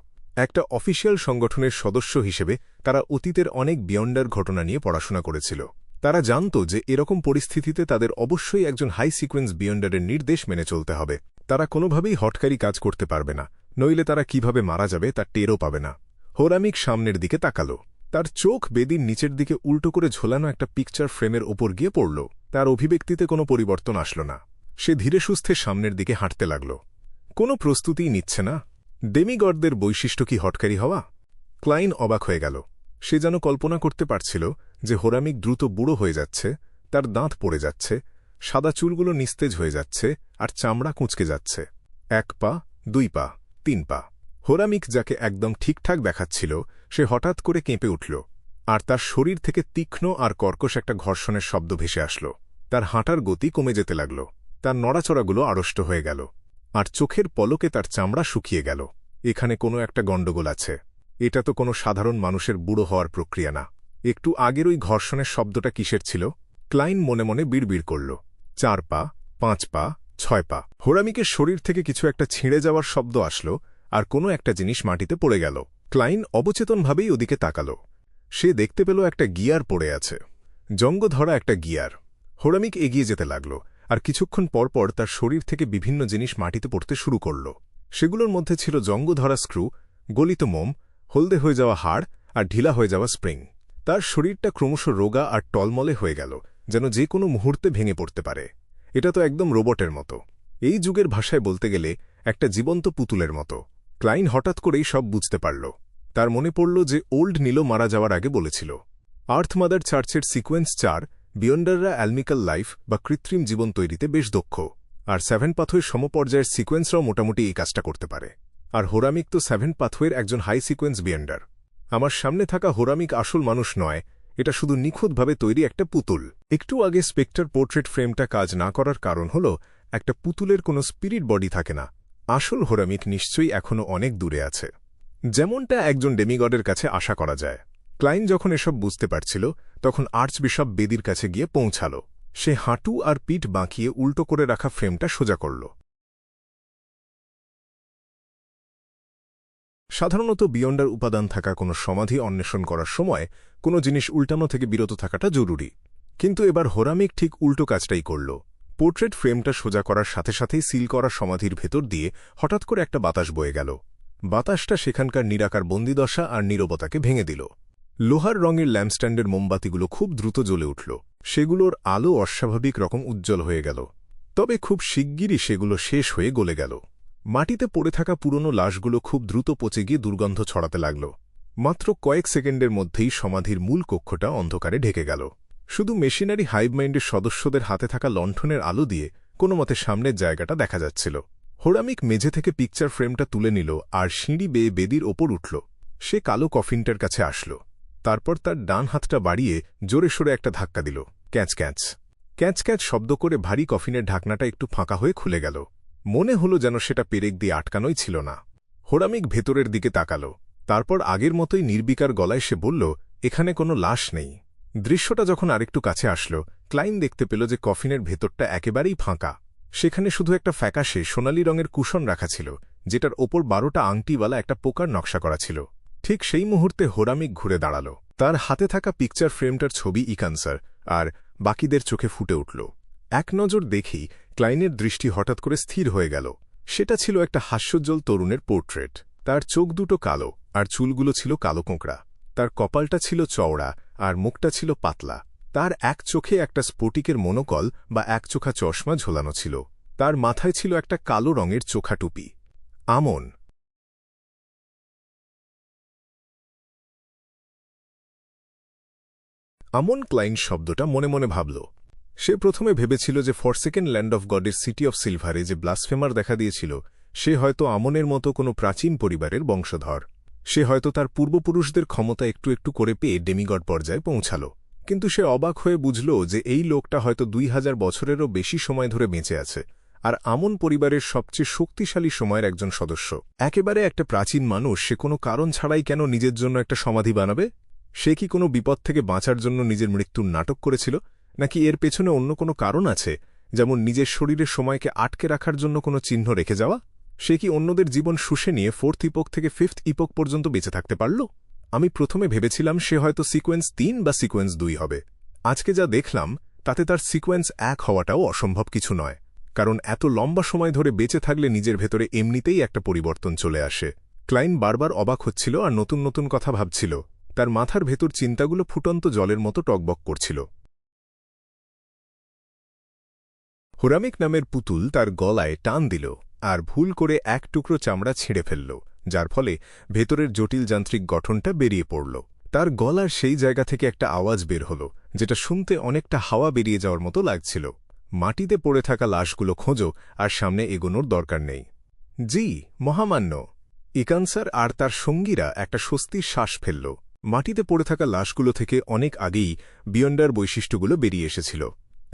একটা অফিসিয়াল সংগঠনের সদস্য হিসেবে তারা অতীতের অনেক বিয়ন্ডার ঘটনা নিয়ে পড়াশোনা করেছিল। তারা জানত যে এরকম পরিস্থিতিতে তাদের অবশ্যই একজন হাই সিকোয়েন্স বিয়ন্ডারের নির্দেশ মেনে চলতে হবে। তারা কোনোভাবেই হটকারী কাজ করতে পারবে না, নইলে তারা কিভাবে মারা যাবে তার টেরও পাবে না। হোরামিক সামনের দিকে তাকাল। তার চোখ বেদির নিচের দিকে উল্টো করে ঝোলানো একটা পিকচার ফ্রেমের ওপর গিয়ে পড়ল। তার অভিব্যক্তিতে কোনো পরিবর্তন আসল না। সে ধীরে সুস্থে সামনের দিকে হাঁটতে লাগল। কোনো প্রস্তুতিই নিচ্ছে না। ডেমিগডদের বৈশিষ্ট্য কি হটকারী হওয়া? ক্লাইন অবাক হয়ে গেল। সে যেন কল্পনা করতে পারছিল যে হোরামিক দ্রুত বুড়ো হয়ে যাচ্ছে, তার দাঁত পড়ে যাচ্ছে, সাদা চুলগুলো নিস্তেজ হয়ে যাচ্ছে আর চামড়া কুঁচকে যাচ্ছে। 1 পা, 2 পা, 3 পা। হোরামিক যাকে একদম ঠিকঠাক দেখাচ্ছিল সে হঠাৎ করে কেঁপে উঠল, আর তার শরীর থেকে তীক্ষ্ণ আর কর্কশ একটা ঘর্ষণের শব্দ ভেসে আসল। তার হাঁটার গতি কমে যেতে লাগল। তার নড়াচড়াগুলো আড়ষ্ট হয়ে গেল, আর চোখের পলকে তার চামড়া শুকিয়ে গেল। এখানে কোনো একটা গণ্ডগোল আছে। এটা তো কোনো সাধারণ মানুষের বুড়ো হওয়ার প্রক্রিয়া না। একটু আগের ওই ঘর্ষণের শব্দটা কিসের ছিল? ক্লাইন মনে মনে বিড়বিড় করল। 4 পা, 5 পা, 6 পা। হোরামিকের শরীর থেকে কিছু একটা ছিঁড়ে যাওয়ার শব্দ আসল, আর কোনো একটা জিনিস মাটিতে পড়ে গেল। ক্লাইন অবচেতনভাবেই ওদিকে তাকাল। সে দেখতে পেল একটা গিয়ার পড়ে আছে, জঙ্গ ধরা একটা গিয়ার। হোরামিক এগিয়ে যেতে লাগল, আর কিছুক্ষণ পরপর তার শরীর থেকে বিভিন্ন জিনিস মাটিতে পড়তে শুরু করল। সেগুলোর মধ্যে ছিল জঙ্গ ধরা স্ক্রু, গলিত মোম, হলদে হয়ে যাওয়া হাড় আর ঢিলা হয়ে যাওয়া স্প্রিং। তার শরীরটা ক্রমশ রোগা আর টলমলে হয়ে গেল, যেন যে কোনো মুহূর্তে ভেঙে পড়তে পারে। এটা তো একদম রোবটের মতো। এই যুগের ভাষায় বলতে গেলে একটা জীবন্ত পুতুলের মতো। ক্লাইন হঠাৎ করেই সব বুঝতে পারল। তার মনে পড়ল যে ওল্ড নীলো মারা যাওয়ার আগে বলেছিল, আর্থ মাদার চার্চের সিকোয়েন্স 4 বিয়ন্ডাররা অ্যালমিক্যাল লাইফ বা কৃত্রিম জীবন তৈরিতে বেশ দক্ষ, আর 7 পাথরের সমপর্যায়ের সিকোয়েন্সরাও মোটামুটি এই কাজটা করতে পারে। আর হোরামিক তো 7 পাথওয়ের একজন হাই সিকোয়েন্স বিয়েন্ডার। আমার সামনে থাকা হোরামিক আসল মানুষ নয়, এটা শুধু নিখুঁতভাবে তৈরি একটা পুতুল। একটু আগে স্পেক্টার পোর্ট্রেট ফ্রেমটা কাজ না করার কারণ হল একটা পুতুলের কোনো স্পিরিট বডি থাকে না। আসল হোরামিক নিশ্চয়ই এখনও অনেক দূরে আছে, যেমনটা একজন ডেমিগডের কাছে আশা করা যায়। ক্লাইন যখন এসব বুঝতে পারছিল তখন আর্চবিশপ বেদির কাছে গিয়ে পৌঁছাল। সে হাঁটু আর পিঠ বাঁকিয়ে উল্টো করে রাখা ফ্রেমটা সোজা করল। সাধারণত বিয়ন্ডার উপাদান থাকা কোনো সমাধি অন্বেষণ করার সময় কোনো জিনিস উল্টানো থেকে বিরত থাকাটা জরুরি, কিন্তু এবার হোরামিক ঠিক উল্টো কাজটাই করল। পোর্ট্রেট ফ্রেমটা সোজা করার সাথে সাথেই সিল করা সমাধির ভেতর দিয়ে হঠাৎ করে একটা বাতাস বয়ে গেল। বাতাসটা সেখানকার নিরাকার বন্দিদশা আর নীরবতাকে ভেঙে দিল। লোহার রঙের ল্যাম্পস্ট্যান্ডের মোমবাতিগুলো খুব দ্রুত জ্বলে উঠল। সেগুলোর আলো অস্বাভাবিক রকম উজ্জ্বল হয়ে গেল, তবে খুব শিগগিরই সেগুলো শেষ হয়ে গলে গেল। মাটিতে পড়ে থাকা পুরনো লাশগুলো খুব দ্রুত পচে গিয়ে দুর্গন্ধ ছড়াতে লাগল। মাত্র কয়েক সেকেন্ডের মধ্যেই সমাধির মূল কক্ষটা অন্ধকারে ঢেকে গেল। শুধু মেশিনারি হাইভ মাইন্ডের সদস্যদের হাতে থাকা লণ্ঠনের আলো দিয়ে কোনোমতে সামনের জায়গাটা দেখা যাচ্ছিল। হোরামিক মেঝে থেকে পিকচার ফ্রেমটা তুলে নিল আর সিঁড়ি বেয়ে বেদির ওপর উঠল। সে কালো কফিনটার কাছে আসল। তারপর তার ডান হাতটা বাড়িয়ে জোরে সোরে একটা ধাক্কা দিল। ক্যাঁচ ক্যাঁচ ক্যাঁচ ক্যাঁচ শব্দ করে ভারী কফিনের ঢাকনাটা একটু ফাঁকা হয়ে খুলে গেল। মনে হল যেন সেটা পেরেক দিয়ে আটকানোই ছিল না। হোরামিক ভেতরের দিকে তাকাল। তারপর আগের মতোই নির্বিকার গলায় সে বলল, এখানে কোনো লাশ নেই। দৃশ্যটা যখন আরেকটু কাছে আসল, ক্লাইন দেখতে পেল যে কফিনের ভেতরটা একেবারেই ফাঁকা। সেখানে শুধু একটা ফ্যাকাশে সোনালি রঙের কুশন রাখা ছিল, যেটার ওপর 12টা আংটিওয়ালা একটা পোকার নকশা করা ছিল। ঠিক সেই মুহূর্তে হোরামিক ঘুরে দাঁড়াল। তার হাতে থাকা পিকচার ফ্রেমটার ছবি ইকানসার আর বাকিদের চোখে ফুটে উঠল। এক নজর দেখেই ক্লাইনের দৃষ্টি হঠাৎ করে স্থির হয়ে গেল। সেটা ছিল একটা হাস্যোজ্জ্বল তরুণের পোর্ট্রেট। তার চোখ দুটো কালো আর চুলগুলো ছিল কালো কোঁকড়া। তার কপালটা ছিল চওড়া আর মুখটা ছিল পাতলা। তার এক চোখে একটা স্ফটিকের মনোকল বা একচোখা চশমা ঝোলানো ছিল। তার মাথায় ছিল একটা কালো রঙের চোখা টুপি। আমন। আমন ক্লাইন শব্দটা মনে মনে ভাবল। সে প্রথমে ভেবেছিল যে ফরসেকেন ল্যান্ড অফ গডের সিটি অফ সিলভারে যে ব্লাসফেমার দেখা দিয়েছিল সে হয়তো আমনের মতো কোনো প্রাচীন পরিবারের বংশধর। সে হয়তো তার পূর্বপুরুষদের ক্ষমতা একটু একটু করে পেয়ে ডেমিগড পর্যায়ে পৌঁছাল। কিন্তু সে অবাক হয়ে বুঝল যে এই লোকটা হয়তো 2000 বছরেরও বেশি সময় ধরে বেঁচে আছে, আর আমন পরিবারের সবচেয়ে শক্তিশালী সময়ের একজন সদস্য। একেবারে একটা প্রাচীন মানুষ, সে কোনো কারণ ছাড়াই কেন নিজের জন্য একটা সমাধি বানাবে? সে কি কোনো বিপদ থেকে বাঁচার জন্য নিজের মৃত্যুর নাটক করেছিল, নাকি এর পেছনে অন্য কোনো কারণ আছে, যেমন নিজের শরীরের সময়কে আটকে রাখার জন্য কোনো চিহ্ন রেখে যাওয়া? সে কি অন্যদের জীবন শুষে নিয়ে 4th ইপোক থেকে 5th ইপোক পর্যন্ত বেঁচে থাকতে পারল? আমি প্রথমে ভেবেছিলাম সে হয়তো সিকোয়েন্স 3 বা সিকোয়েন্স 2 হবে। আজকে যা দেখলাম তাতে তার সিকোয়েন্স 1 হওয়াটাও অসম্ভব কিছু নয়, কারণ এত লম্বা সময় ধরে বেঁচে থাকলে নিজের ভেতরে এমনিতেই একটা পরিবর্তন চলে আসে। ক্লাইন বারবার অবাক হচ্ছিল আর নতুন নতুন কথা ভাবছিল। তার মাথার ভেতর চিন্তাগুলো ফুটন্ত জলের মতো টকবক করছিল। হোরামিক নামের পুতুল তার গলায় টান দিল আর ভুল করে এক টুকরো চামড়া ছিঁড়ে ফেলল, যার ফলে ভেতরের জটিল যান্ত্রিক গঠনটা বেরিয়ে পড়ল। তার গলার সেই জায়গা থেকে একটা আওয়াজ বের হল, যেটা শুনতে অনেকটা হাওয়া বেরিয়ে যাওয়ার মতো লাগছিল। মাটিতে পড়ে থাকা লাশগুলো খোঁজো আর সামনে এগোনোর দরকার নেই। জি, মহামান্য। ইকানসার আর তার সঙ্গীরা একটা স্বস্তির শ্বাস ফেলল। মাটিতে পড়ে থাকা লাশগুলো থেকে অনেক আগেই বিয়ন্ডার বৈশিষ্ট্যগুলো বেরিয়ে এসেছিল।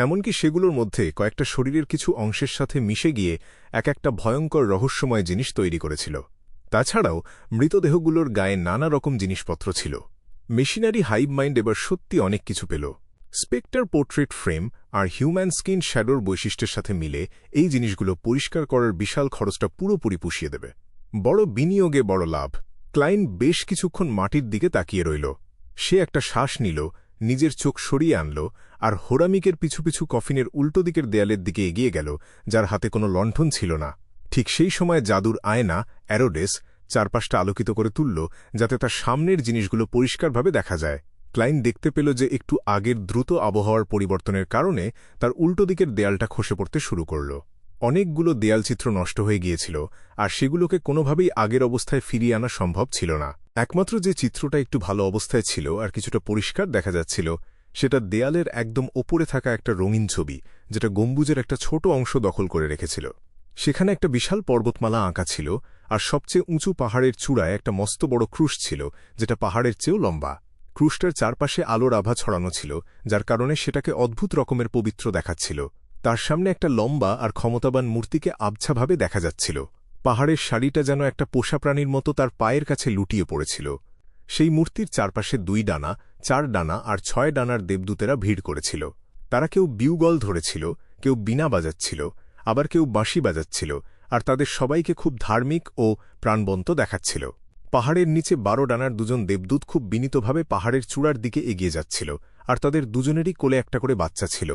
এমনকি সেগুলোর মধ্যে কয়েকটা শরীরের কিছু অংশের সাথে মিশে গিয়ে এক একটা ভয়ঙ্কর রহস্যময় জিনিস তৈরি করেছিল। তাছাড়াও মৃতদেহগুলোর গায়ে নানা রকম জিনিসপত্র ছিল। মেশিনারি হাইভ মাইন্ড এবার সত্যি অনেক কিছু পেল। স্পেক্টার পোর্ট্রেট ফ্রেম আর হিউম্যান স্কিন শ্যাডোর বৈশিষ্ট্যের সাথে মিলে এই জিনিসগুলো পরিষ্কার করার বিশাল খরচটা পুরোপুরি পুষিয়ে দেবে। বড় বিনিয়োগে বড় লাভ। ক্লাইন বেশ কিছুক্ষণ মাটির দিকে তাকিয়ে রইল। সে একটা শ্বাস নিল, নিজের চোখ সরিয়ে আনল আর হোরামিকের পিছু পিছু কফিনের উল্টো দিকের দেয়ালের দিকে এগিয়ে গেল, যার হাতে কোনো লণ্ঠন ছিল না। ঠিক সেই সময় জাদুর আয়না অ্যারোডেস চারপাশটা আলোকিত করে তুলল, যাতে তার সামনের জিনিসগুলো পরিষ্কারভাবে দেখা যায়। ক্লাইন দেখতে পেল যে একটু আগের দ্রুত আবহাওয়ার পরিবর্তনের কারণে তার উল্টো দিকের দেয়ালটা খসে পড়তে শুরু করল। অনেকগুলো দেয়ালচিত্র নষ্ট হয়ে গিয়েছিল আর সেগুলোকে কোনোভাবেই আগের অবস্থায় ফিরিয়ে আনা সম্ভব ছিল না। একমাত্র যে চিত্রটা একটু ভালো অবস্থায় ছিল আর কিছুটা পরিষ্কার দেখা যাচ্ছিল, সেটা দেয়ালের একদম ওপরে থাকা একটা রঙিন ছবি, যেটা গম্বুজের একটা ছোট অংশ দখল করে রেখেছিল। সেখানে একটা বিশাল পর্বতমালা আঁকা ছিল, আর সবচেয়ে উঁচু পাহাড়ের চূড়ায় একটা মস্ত বড় ক্রুশ ছিল, যেটা পাহাড়ের চেয়েও লম্বা। ক্রুশটার চারপাশে আলোর আভা ছড়ানো ছিল, যার কারণে সেটাকে অদ্ভুত রকমের পবিত্র দেখাচ্ছিল। তার সামনে একটা লম্বা আর ক্ষমতাবান মূর্তিকে আবছাভাবে দেখা যাচ্ছিল। পাহাড়ের সারিটা যেন একটা পোষা প্রাণীর মতো তার পায়ের কাছে লুটিয়ে পড়েছিল। সেই মূর্তির চারপাশে 2 ডানা, 4 ডানা আর 6 ডানার দেবদূতেরা ভিড় করেছিল। তারা কেউ বিউগল ধরেছিল, কেউ বীণা বাজাচ্ছিল, আবার কেউ বাঁশি বাজাচ্ছিল, আর তাদের সবাইকে খুব ধার্মিক ও প্রাণবন্ত দেখাচ্ছিল। পাহাড়ের নিচে 12 ডানার 2জন দেবদূত খুব বিনীতভাবে পাহাড়ের চূড়ার দিকে এগিয়ে যাচ্ছিল, আর তাদের দুজনেরই কোলে একটা করে বাচ্চা ছিল।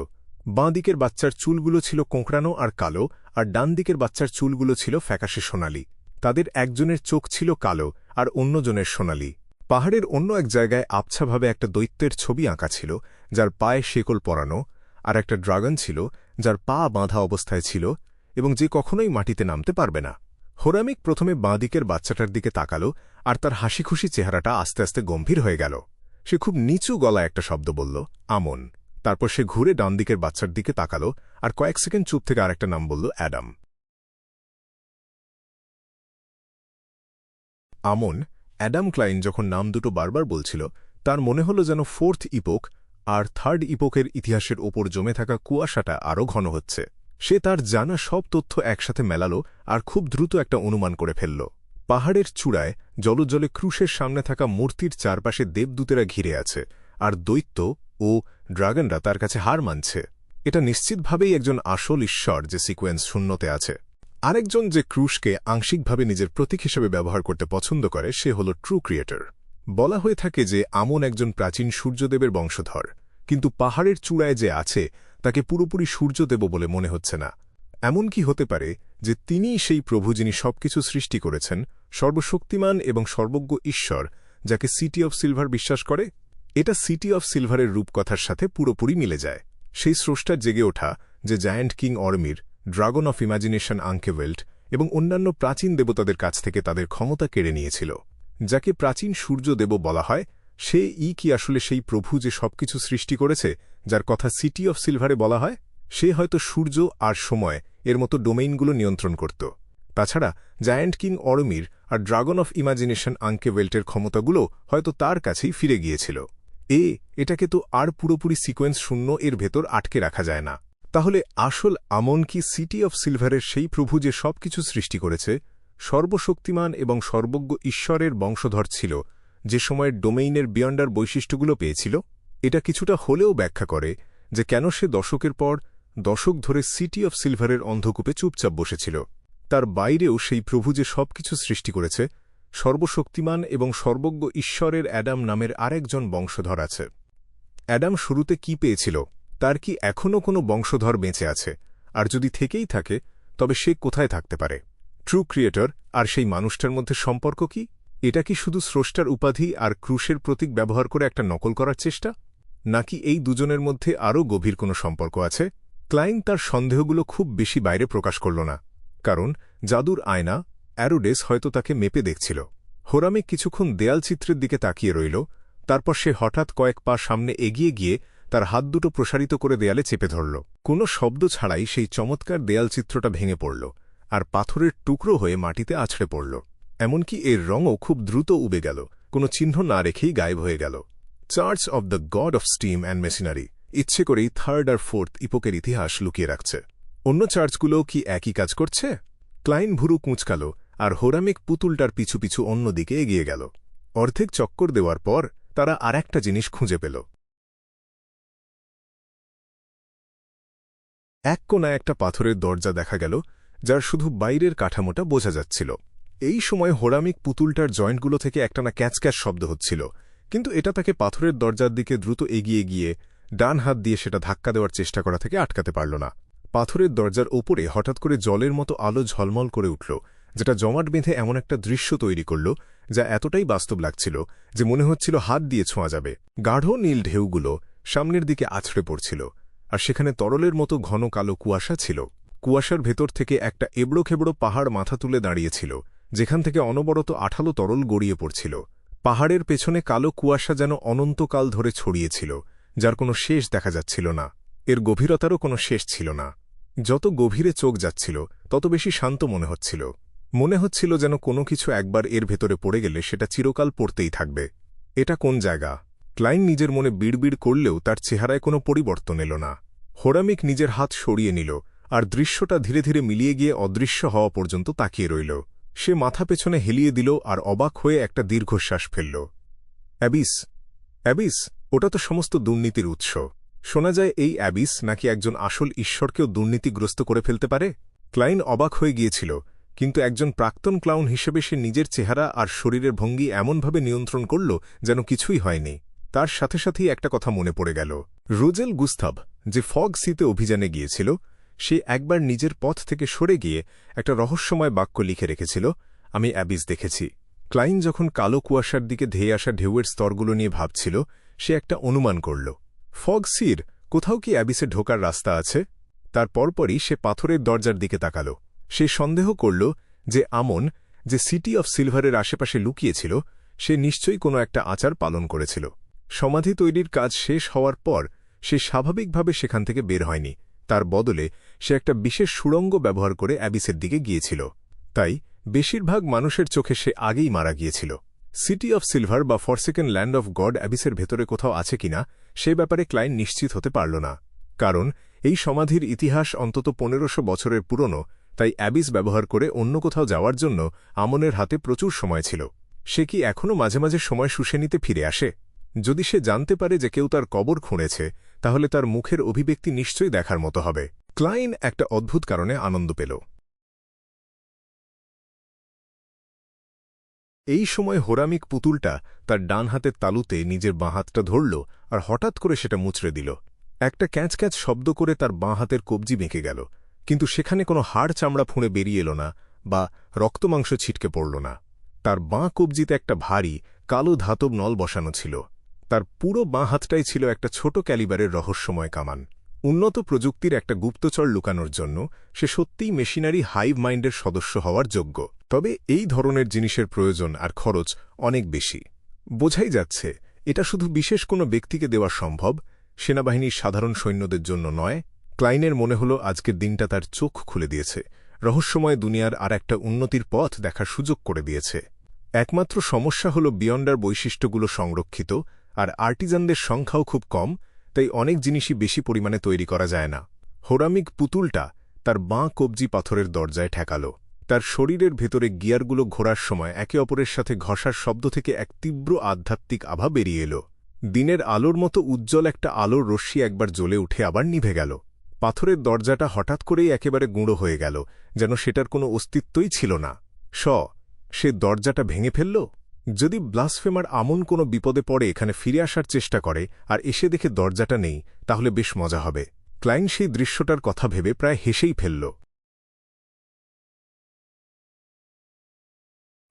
বাঁ দিকের বাচ্চার চুলগুলো ছিল কোঁকড়ানো আর কালো, আর ডান দিকের বাচ্চার চুলগুলো ছিল ফ্যাকাশে সোনালি। তাদের একজনের চোখ ছিল কালো আর অন্যজনের সোনালি। পাহাড়ের অন্য এক জায়গায় আবছাভাবে একটা দৈত্যের ছবি আঁকা ছিল, যার পায়ে শেকল পরানো, আর একটা ড্রাগন ছিল যার পা বাঁধা অবস্থায় ছিল এবং যে কখনোই মাটিতে নামতে পারবে না। হোরামিক প্রথমে বাঁ দিকের বাচ্চাটার দিকে তাকাল, আর তার হাসিখুশি চেহারাটা আস্তে আস্তে গম্ভীর হয়ে গেল। সে খুব নিচু গলায় একটা শব্দ বলল, আমন। তারপর সে ঘুরে ডান দিকের বাচ্চার দিকে তাকাল, আর কয়েক সেকেন্ড চুপ থেকে আরেকটা নাম বলল, অ্যাডাম। আমন। অ্যাডাম ক্লাইন যখন নাম দুটো বারবার বলছিল, তার মনে হল যেন 4th ইপোক আর 3rd ইপোকের ইতিহাসের ওপর জমে থাকা কুয়াশাটা আরও ঘন হচ্ছে। সে তার জানা সব তথ্য একসাথে মেলাল আর খুব দ্রুত একটা অনুমান করে ফেলল। পাহাড়ের চূড়ায় জলজলে ক্রুশের সামনে থাকা মূর্তির চারপাশে দেবদূতেরা ঘিরে আছে, আর দৈত্য ও ড্রাগনরা তার কাছে হার মানছে। এটা নিশ্চিতভাবেই একজন আসল ঈশ্বর যে সিকোয়েন্স শূন্যতে আছে। আরেকজন যে ক্রুশকে আংশিকভাবে নিজের প্রতীক হিসেবে ব্যবহার করতে পছন্দ করে সে হল ট্রু ক্রিয়েটর। বলা হয়ে থাকে যে আমন একজন প্রাচীন সূর্যদেবের বংশধর, কিন্তু পাহাড়ের চূড়ায় যে আছে তাকে পুরোপুরি সূর্যদেব বলে মনে হচ্ছে না। এমন কি হতে পারে যে তিনিই সেই প্রভু যিনি সবকিছু সৃষ্টি করেছেন, সর্বশক্তিমান এবং সর্বজ্ঞ ঈশ্বর, যাকে সিটি অফ সিলভার বিশ্বাস করে? এটা সিটি অফ সিলভারের রূপকথার সাথে পুরোপুরি মিলে যায়। সেই স্রষ্টার জেগে ওঠা যে giant king Aurmir, dragon of imagination Ankewelt এবং অন্যান্য প্রাচীন দেবতাদের কাছ থেকে তাদের ক্ষমতা কেড়ে নিয়েছিল। যাকে প্রাচীন সূর্যদেব বলা হয়, সে কি আসলে সেই প্রভু যে সবকিছু সৃষ্টি করেছে, যার কথা সিটি অফ সিলভারে বলা হয়? সে হয়তো সূর্য আর সময় এর মতো ডোমেইনগুলো নিয়ন্ত্রণ করত। তাছাড়া জায়ান্ট কিং অরমির আর ড্রাগন অফ ইমাজিনেশন আঙ্কেভেল্টের ক্ষমতাগুলো হয়তো তার কাছেই ফিরে গিয়েছিল। এটাকে তো আর পুরোপুরি সিকোয়েন্স শূন্য এর ভেতর আটকে রাখা যায় না। তাহলে আসল আমন কি সিটি অফ সিলভারের সেই প্রভু যে সবকিছু সৃষ্টি করেছে, সর্বশক্তিমান এবং সর্বজ্ঞ ঈশ্বরের বংশধর ছিল, যে সময়ের ডোমেইনের বিয়ন্ডার বৈশিষ্ট্যগুলো পেয়েছিল? এটা কিছুটা হলেও ব্যাখ্যা করে যে কেন সে দশকের পর দশক ধরে সিটি অফ সিলভারের অন্ধকূপে চুপচাপ বসেছিল। তার বাইরেও সেই প্রভু যে সবকিছু সৃষ্টি করেছে, সর্বশক্তিমান এবং সর্বজ্ঞ ঈশ্বরের অ্যাডাম নামের আরেকজন বংশধর আছে। অ্যাডাম শুরুতে কি পেয়েছিল? তার কি এখনও কোনো বংশধর বেঁচে আছে? আর যদি থেকেই থাকে, তবে সে কোথায় থাকতে পারে? ট্রু ক্রিয়েটর আর সেই মানুষটার মধ্যে সম্পর্ক কি? এটা কি শুধু স্রষ্টার উপাধি আর ক্রুশের প্রতীক ব্যবহার করে একটা নকল করার চেষ্টা, নাকি এই দুজনের মধ্যে আরও গভীর কোনো সম্পর্ক আছে? ক্লাইন তার সন্দেহগুলো খুব বেশি বাইরে প্রকাশ করল না, কারণ জাদুর আয়না অ্যারোডেস হয়তো তাকে মেপে দেখছিল। হোরামিক কিছুক্ষণ দেয়ালচিত্রের দিকে তাকিয়ে রইল, তারপর সে হঠাৎ কয়েক পা সামনে এগিয়ে গিয়ে তার হাত দুটো প্রসারিত করে দেয়ালে চেপে ধরল। কোনো শব্দ ছাড়াই সেই চমৎকার দেয়ালচিত্রটা ভেঙে পড়ল, আর পাথরের টুকরো হয়ে মাটিতে আছড়ে পড়ল। এমনকি এর রঙও খুব দ্রুত উবে গেল, কোনো চিহ্ন না রেখেই গায়েব হয়ে গেল। Church of the god of steam and machinery ইচ্ছে করেই 3rd আর 4th ইপোকের ইতিহাস লুকিয়ে রাখছে। অন্য চার্চগুলোও কি একই কাজ করছে? ক্লাইন ভুরু কুঁচকাল, আর হোরামিক পুতুলটার পিছু পিছু অন্যদিকে এগিয়ে গেল। অর্ধেক চক্কর দেওয়ার পর তারা আরেকটা জিনিস খুঁজে পেল। এক কোণায় একটা পাথরের দরজা দেখা গেল, যার শুধু বাইরের কাঠামোটা বোঝা যাচ্ছিল। এই সময় হোরামিক পুতুলটার জয়েন্টগুলো থেকে একটানা ক্যাচক্যাচ শব্দ হচ্ছিল, কিন্তু এটা তাকে পাথরের দরজার দিকে দ্রুত এগিয়ে গিয়ে ডান হাত দিয়ে সেটা ধাক্কা দেওয়ার চেষ্টা করা থেকে আটকাতে পারল না। পাথরের দরজার ওপরে হঠাৎ করে জলের মতো আলো ঝলমল করে উঠল, যেটা জমাট বেঁধে এমন একটা দৃশ্য তৈরি করল যা এতটাই বাস্তব লাগছিল যে মনে হচ্ছিল হাত দিয়ে ছোঁয়া যাবে। গাঢ় নীল ঢেউগুলো সামনের দিকে আছড়ে পড়ছিল, আর সেখানে তরলের মতো ঘন কালো কুয়াশা ছিল। কুয়াশার ভেতর থেকে একটা এবড়োখেবড়ো পাহাড় মাথা তুলে দাঁড়িয়েছিল, যেখান থেকে অনবরত আঠালো তরল গড়িয়ে পড়ছিল। পাহাড়ের পেছনে কালো কুয়াশা যেন অনন্তকাল ধরে ছড়িয়েছিল, যার কোনো শেষ দেখা যাচ্ছিল না। এর গভীরতারও কোনো শেষ ছিল না। যত গভীরে চোখ যাচ্ছিল তত বেশি শান্ত মনে হচ্ছিল যেন কোনো কিছু একবার এর ভেতরে পড়ে গেলে সেটা চিরকাল পড়তেই থাকবে। এটা কোন জায়গা? ক্লাইন নিজের মনে বিড়বিড় করলেও তার চেহারায় কোনো পরিবর্তন এলো না। হোরামিক নিজের হাত সরিয়ে নিল আর দৃশ্যটা ধীরে ধীরে মিলিয়ে গিয়ে অদৃশ্য হওয়া পর্যন্ত তাকিয়ে রইল। সে মাথা পেছনে হেলিয়ে দিল আর অবাক হয়ে একটা দীর্ঘশ্বাস ফেলল। অ্যাবিস, অ্যাবিস, ওটা তো সমস্ত দুর্নীতির উৎস। শোনা যায় এই অ্যাবিস নাকি একজন আসল ঈশ্বরকেও দুর্নীতিগ্রস্ত করে ফেলতে পারে। ক্লাইন অবাক হয়ে গিয়েছিল, কিন্তু একজন প্রাক্তন ক্লাউন হিসেবে সে নিজের চেহারা আর শরীরের ভঙ্গি এমনভাবে নিয়ন্ত্রণ করল যেন কিছুই হয়নি। তার সাথে সাথেই একটা কথা মনে পড়ে গেল। রোজেল গুস্তাভ যে ফগ সিতে অভিযানে গিয়েছিল, সে একবার নিজের পথ থেকে সরে গিয়ে একটা রহস্যময় বাক্য লিখে রেখেছিল, আমি অ্যাবিস দেখেছি। ক্লাইন যখন কালো কুয়াশার দিকে ধেয়ে আসা ঢেউয়ের স্তরগুলো নিয়ে ভাবছিল, সে একটা অনুমান করল। ফগ সির কোথাও কি অ্যাবিসে ঢোকার রাস্তা আছে? তার পরপরই সে পাথরের দরজার দিকে তাকাল। সে সন্দেহ করল যে আমন, যে সিটি অফ সিলভারের আশেপাশে লুকিয়েছিল, সে নিশ্চয়ই কোনো একটা আচার পালন করেছিল। সমাধি তৈরির কাজ শেষ হওয়ার পর সে স্বাভাবিকভাবে সেখান থেকে বের হয়নি। তার বদলে সে একটা বিশেষ সুড়ঙ্গ ব্যবহার করে অ্যাবিসের দিকে গিয়েছিল। তাই বেশিরভাগ মানুষের চোখে সে আগেই মারা গিয়েছিল। সিটি অফ সিলভার বা ফরসেকেন ল্যান্ড অফ গড অ্যাবিসের ভেতরে কোথাও আছে কিনা সে ব্যাপারে ক্লাইন নিশ্চিত হতে পারল না, কারণ এই সমাধির ইতিহাস অন্তত 1500 বছরের পুরনো। তাই অ্যাবিস ব্যবহার করে অন্য কোথাও যাওয়ার জন্য আমনের হাতে প্রচুর সময় ছিল। সে কি এখনও মাঝে মাঝে সময় শুষে নিতে ফিরে আসে? যদি সে জানতে পারে যে কেউ তার কবর খুঁড়েছে, তাহলে তার মুখের অভিব্যক্তি নিশ্চয়ই দেখার মতো হবে। ক্লাইন একটা অদ্ভুত কারণে আনন্দ পেল। এই সময় হোরামিক পুতুলটা তার ডান হাতের তালুতে নিজের বাঁ হাতটা ধরল আর হঠাৎ করে সেটা মুচড়ে দিল। একটা ক্যাঁচ ক্যাঁচ শব্দ করে তার বাঁ হাতের কবজি বেঁকে গেল, কিন্তু সেখানে কোনো হাড় চামড়া ফুঁড়ে বেরিয়ে এলো না বা রক্তমাংস ছিটকে পড়ল না। তার বাঁ কবজিতে একটা ভারী কালো ধাতব নল বসানো ছিল। তার পুরো বাঁ হাতটাই ছিল একটা ছোট ক্যালিবারের রহস্যময় কামান। উন্নত প্রযুক্তির একটা গুপ্তচর লুকানোর জন্য সে সত্যিই মেশিনারি হাইভ মাইন্ডের সদস্য হওয়ার যোগ্য। তবে এই ধরনের জিনিসের প্রয়োজন আর খরচ অনেক বেশি। বোঝাই যাচ্ছে এটা শুধু বিশেষ কোনো ব্যক্তিকে দেওয়া সম্ভব, সেনাবাহিনীর সাধারণ সৈন্যদের জন্য নয়। ক্লাইনের মনে হল আজকের দিনটা তার চোখ খুলে দিয়েছে, রহস্যময় দুনিয়ার আর একটা উন্নতির পথ দেখার সুযোগ করে দিয়েছে। একমাত্র সমস্যা হল বিয়ন্ডার বৈশিষ্ট্যগুলো সংরক্ষিত আর আর্টিজানদের সংখ্যাও খুব কম, তাই অনেক জিনিসই বেশি পরিমাণে তৈরি করা যায় না। হোরামিক পুতুলটা তার বাঁ কবজি পাথরের দরজায় ঠেকাল। তার শরীরের ভেতরে গিয়ারগুলো ঘোরার সময় একে অপরের সাথে ঘষার শব্দ থেকে এক তীব্র আধ্যাত্মিক আভা বেরিয়ে এল। দিনের আলোর মতো উজ্জ্বল একটা আলোর রশ্মি একবার জ্বলে উঠে আবার নিভে গেল। পাথরের দরজাটা হঠাৎ করেই একেবারে গুঁড়ো হয়ে গেল, যেন সেটার কোনো অস্তিত্বই ছিল না। সে দরজাটা ভেঙে ফেলল। যদি ব্লাসফেমার আমন কোনো বিপদে পড়ে এখানে ফিরে আসার চেষ্টা করে আর এসে দেখে দরজাটা নেই, তাহলে বেশ মজা হবে। ক্লাইন সেই দৃশ্যটার কথা ভেবে প্রায় হেসেই ফেলল।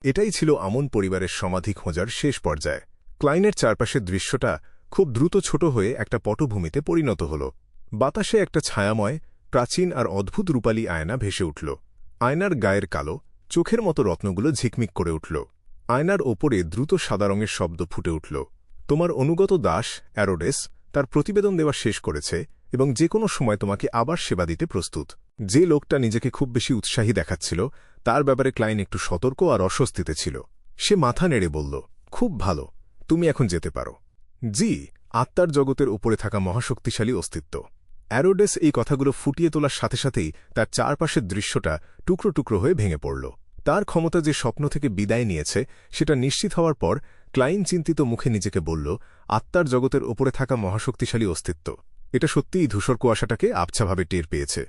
এটাই ছিল আমন পরিবারের সমাধি খোঁজার শেষ পর্যায়ে। ক্লাইনের চারপাশের দৃশ্যটা খুব দ্রুত ছোট হয়ে একটা পটভূমিতে পরিণত হল। বাতাসে একটা ছায়াময়, প্রাচীন আর অদ্ভুত রূপালী আয়না ভেসে উঠল। আয়নার গায়ের কালো, চোখের মতো রত্নগুলো ঝিকমিক করে উঠল। আয়নার ওপরে দ্রুত সাদা রঙের শব্দ ফুটে উঠল। তোমার অনুগত দাস অ্যারোডেস তার প্রতিবেদন দেওয়া শেষ করেছে এবং যে কোনো সময় তোমাকে আবার সেবা দিতে প্রস্তুত। যে লোকটা নিজেকে খুব বেশি উৎসাহী দেখাচ্ছিল, তার ব্যাপারে ক্লাইন একটু সতর্ক আর অস্বস্তিতে ছিল। সে মাথা নেড়ে বলল, খুব ভালো, তুমি এখন যেতে পারো। জি, আত্মার জগতের উপরে থাকা মহাশক্তিশালী অস্তিত্ব। অ্যারোডেস এই কথাগুলো ফুটিয়ে তোলার সাথে সাথেই তার চারপাশের দৃশ্যটা টুকরো টুকরো হয়ে ভেঙে পড়ল। তার ক্ষমতা যে স্বপ্ন থেকে বিদায় নিয়েছে সেটা নিশ্চিত হওয়ার পর ক্লাইন চিন্তিত মুখে নিজেকে বলল, আত্মার জগতের ওপরে থাকা মহাশক্তিশালী অস্তিত্ব। এটা সত্যিই ধূসর কুয়াশাটাকে আবছাভাবে টের পেয়েছে।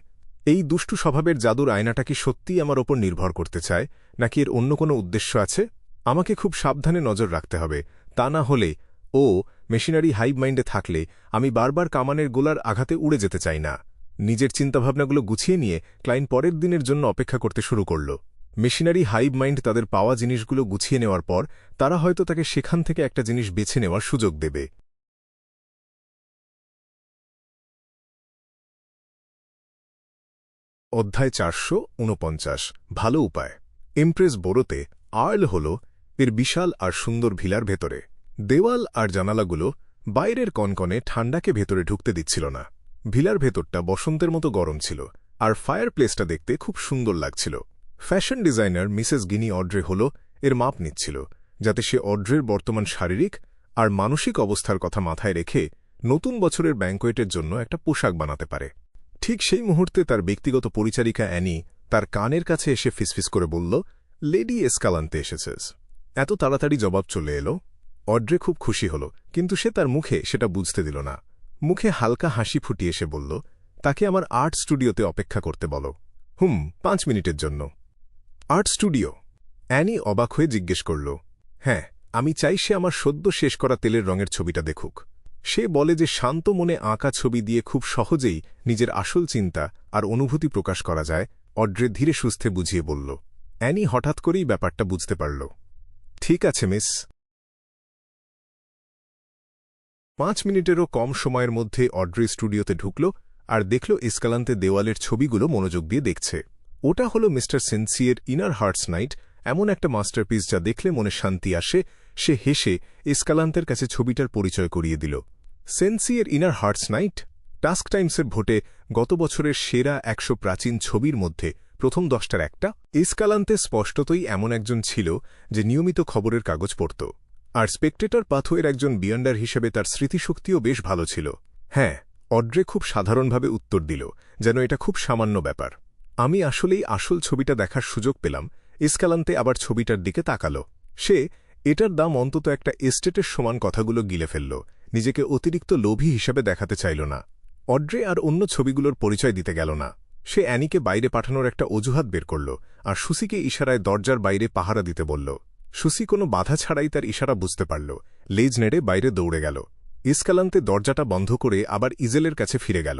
এই দুষ্টু স্বভাবের জাদুর আয়নাটা কি সত্যিই আমার ওপর নির্ভর করতে চায়, নাকি এর অন্য কোনো উদ্দেশ্য আছে? আমাকে খুব সাবধানে নজর রাখতে হবে, তা না হলে মেশিনারি হাইভ মাইন্ডে থাকলে আমি বারবার কামানের গোলার আঘাতে উড়ে যেতে চাই না। নিজের চিন্তাভাবনাগুলো গুছিয়ে নিয়ে ক্লাইন পরের দিনের জন্য অপেক্ষা করতে শুরু করল। মেশিনারি হাইভ মাইন্ড তাদের পাওয়া জিনিসগুলো গুছিয়ে নেওয়ার পর তারা হয়তো তাকে সেখান থেকে একটা জিনিস বেছে নেওয়ার সুযোগ দেবে। অধ্যায় 449, ভালো উপায়। এমপ্রেস বোরোতে আর্ল হল এর বিশাল আর সুন্দর ভিলার ভেতরে। দেওয়াল আর জানালাগুলো বাইরের কনকনে ঠান্ডাকে ভেতরে ঢুকতে দিচ্ছিল না। ভিলার ভেতরটা বসন্তের মতো গরম ছিল, আর ফায়ার প্লেসটা দেখতে খুব সুন্দর লাগছিল। ফ্যাশন ডিজাইনার মিসেস গিনি অড্রে হল এর মাপ নিচ্ছিল, যাতে সে অড্রের বর্তমান শারীরিক আর মানসিক অবস্থার কথা মাথায় রেখে নতুন বছরের ব্যাঙ্কোয়েটের জন্য একটা পোশাক বানাতে পারে। ঠিক সেই মুহূর্তে তার ব্যক্তিগত পরিচারিকা অ্যানি তার কানের কাছে এসে ফিসফিস করে বলল, লেডি এসকালান্তে এসেছেস। এত তাড়াতাড়ি জবাব চলে এলো। অড্রে খুব খুশি হল, কিন্তু সে তার মুখে সেটা বুঝতে দিল না। মুখে হালকা হাসি ফুটিয়ে এসে বলল, তাকে আমার আর্ট স্টুডিওতে অপেক্ষা করতে বলো। 5 মিনিটের জন্য। Art studio? অ্যানি অবাক হয়ে জিজ্ঞেস করল। হ্যাঁ, আমি চাই সে আমার সদ্য শেষ করা তেলের রঙের ছবিটা দেখুক। সে বলে যে শান্ত মনে আঁকা ছবি দিয়ে খুব সহজেই নিজের আসল চিন্তা আর অনুভূতি প্রকাশ করা যায়। অড্রে ধীরে সুস্থে বুঝিয়ে বলল। অ্যানি হঠাৎ করেই ব্যাপারটা বুঝতে পারল। ঠিক আছে মিস। 5 মিনিটেরও কম সময়ের মধ্যে অড্রে স্টুডিওতে ঢুকল আর দেখল এসকালান্তে দেওয়ালের ছবিগুলো মনোযোগ দিয়ে দেখছে। ওটা হলো মিস্টার সেন্সিয়ের ইনার হার্টস নাইট, এমন একটা মাস্টারপিস যা দেখলে মনে শান্তি আসে। সে হেসে এসকালান্তের কাছে ছবিটার পরিচয় করিয়ে দিল। সেন্সিয়ের ইনার হার্টস নাইট টাস্ক টাইমসের ভোটে গত বছরের সেরা 100 প্রাচীন ছবির মধ্যে প্রথম 10টার একটা। এসকালান্তে স্পষ্টতই এমন একজন ছিল যে নিয়মিত খবরের কাগজ পড়ত, আর স্পেকটেটর পাথওয়ের একজন বিয়ন্ডার হিসেবে তার স্মৃতিশক্তিও বেশ ভালো ছিল। হ্যাঁ, অড্রে খুব সাধারণভাবে উত্তর দিল, যেন এটা খুব সামান্য ব্যাপার। আমি আসলেই আসল ছবিটা দেখার সুযোগ পেলাম। এসকালান্তে আবার ছবিটার দিকে তাকাল। সে এটার দাম অন্তত একটা এস্টেটের সমান কথাগুলো গিলে ফেলল। নিজেকে অতিরিক্ত লোভী হিসেবে দেখাতে চাইল না। অড্রে আর অন্য ছবিগুলোর পরিচয় দিতে গেল না। সে অ্যানিকে বাইরে পাঠানোর একটা অজুহাত বের করল আর সুসিকে ইশারায় দরজার বাইরে পাহারা দিতে বলল। সুসি কোনো বাধা ছাড়াই তার ইশারা বুঝতে পারল। লেজ নেড়ে বাইরে দৌড়ে গেল। এসকালান্তে দরজাটা বন্ধ করে আবার ইজেলের কাছে ফিরে গেল।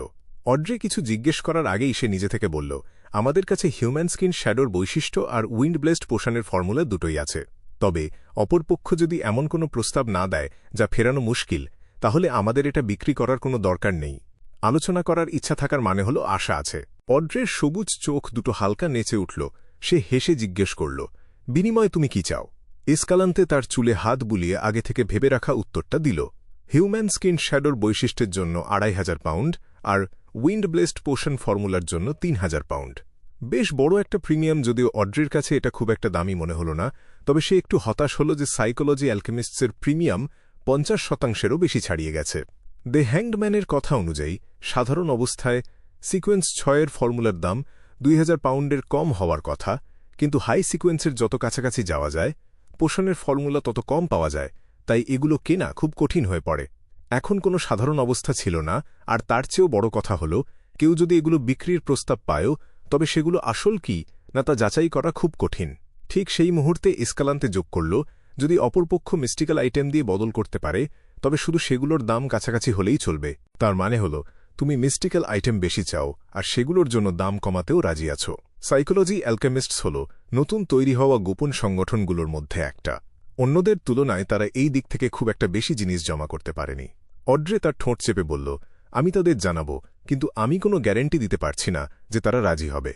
অড্রে কিছু জিজ্ঞেস করার আগেই সে নিজে থেকে বলল, আমাদের কাছে হিউম্যান স্কিন শ্যাডোর বৈশিষ্ট্য আর উইন্ড ব্লেসড পোশনের ফর্মুলা দুটোই আছে। তবে অপরপক্ষ যদি এমন কোনো প্রস্তাব না দেয় যা ফেরানো মুশকিল, তাহলে আমাদের এটা বিক্রি করার কোনো দরকার নেই। আলোচনা করার ইচ্ছা থাকার মানে হলো আশা আছে। অড্রের সবুজ চোখ দুটো হালকা নেচে উঠল। সে হেসে জিজ্ঞেস করল, বিনিময়ে তুমি কি চাও? এসকালান্তে তার চুলে হাত বুলিয়ে আগে থেকে ভেবে রাখা উত্তরটা দিল। হিউম্যান স্কিন শ্যাডোর বৈশিষ্ট্যের জন্য 2500 পাউন্ড আর উইন্ড ব্লেসড পোশন ফর্মুলার জন্য 3000 পাউন্ড। বেশ বড় একটা প্রিমিয়াম, যদিও অড্রের কাছে এটা খুব একটা দামি মনে হল না। তবে সে একটু হতাশ হল যে সাইকোলজি অ্যালকেমিস্টসের প্রিমিয়াম 50%-এরও বেশি ছাড়িয়ে গেছে। দ্য হ্যাংডম্যানের কথা অনুযায়ী সাধারণ অবস্থায় সিকোয়েন্স 6-এর ফর্মুলার দাম 2000 পাউন্ডের কম হওয়ার কথা, কিন্তু হাই সিকোয়েন্সের যত কাছাকাছি যাওয়া যায় পোষণের ফর্মুলা তত কম পাওয়া যায়, তাই এগুলো কেনা খুব কঠিন হয়ে পড়ে। এখন কোনো সাধারণ অবস্থা ছিল না, আর তার চেয়েও বড় কথা হল কেউ যদি এগুলো বিক্রির প্রস্তাব পায়ও, তবে সেগুলো আসল কি না তা যাচাই করা খুব কঠিন। ঠিক সেই মুহূর্তে এসকালান্তে যোগ করল, যদি অপরপক্ষ মিস্টিক্যাল আইটেম দিয়ে বদল করতে পারে তবে শুধু সেগুলোর দাম কাছাকাছি হলেই চলবে। তার মানে হল তুমি মিস্টিক্যাল আইটেম বেশি চাও আর সেগুলোর জন্য দাম কমাতেও রাজি আছো। সাইকোলজি অ্যালকেমিস্টস হল নতুন তৈরি হওয়া গোপন সংগঠনগুলোর মধ্যে একটা। অন্যদের তুলনায় তারা এই দিক থেকে খুব একটা বেশি জিনিস জমা করতে পারেনি। অড্রে তার ঠোঁট চেপে বলল, আমি তাদের জানাবো, কিন্তু আমি কোনো গ্যারেন্টি দিতে পারছি না যে তারা রাজি হবে।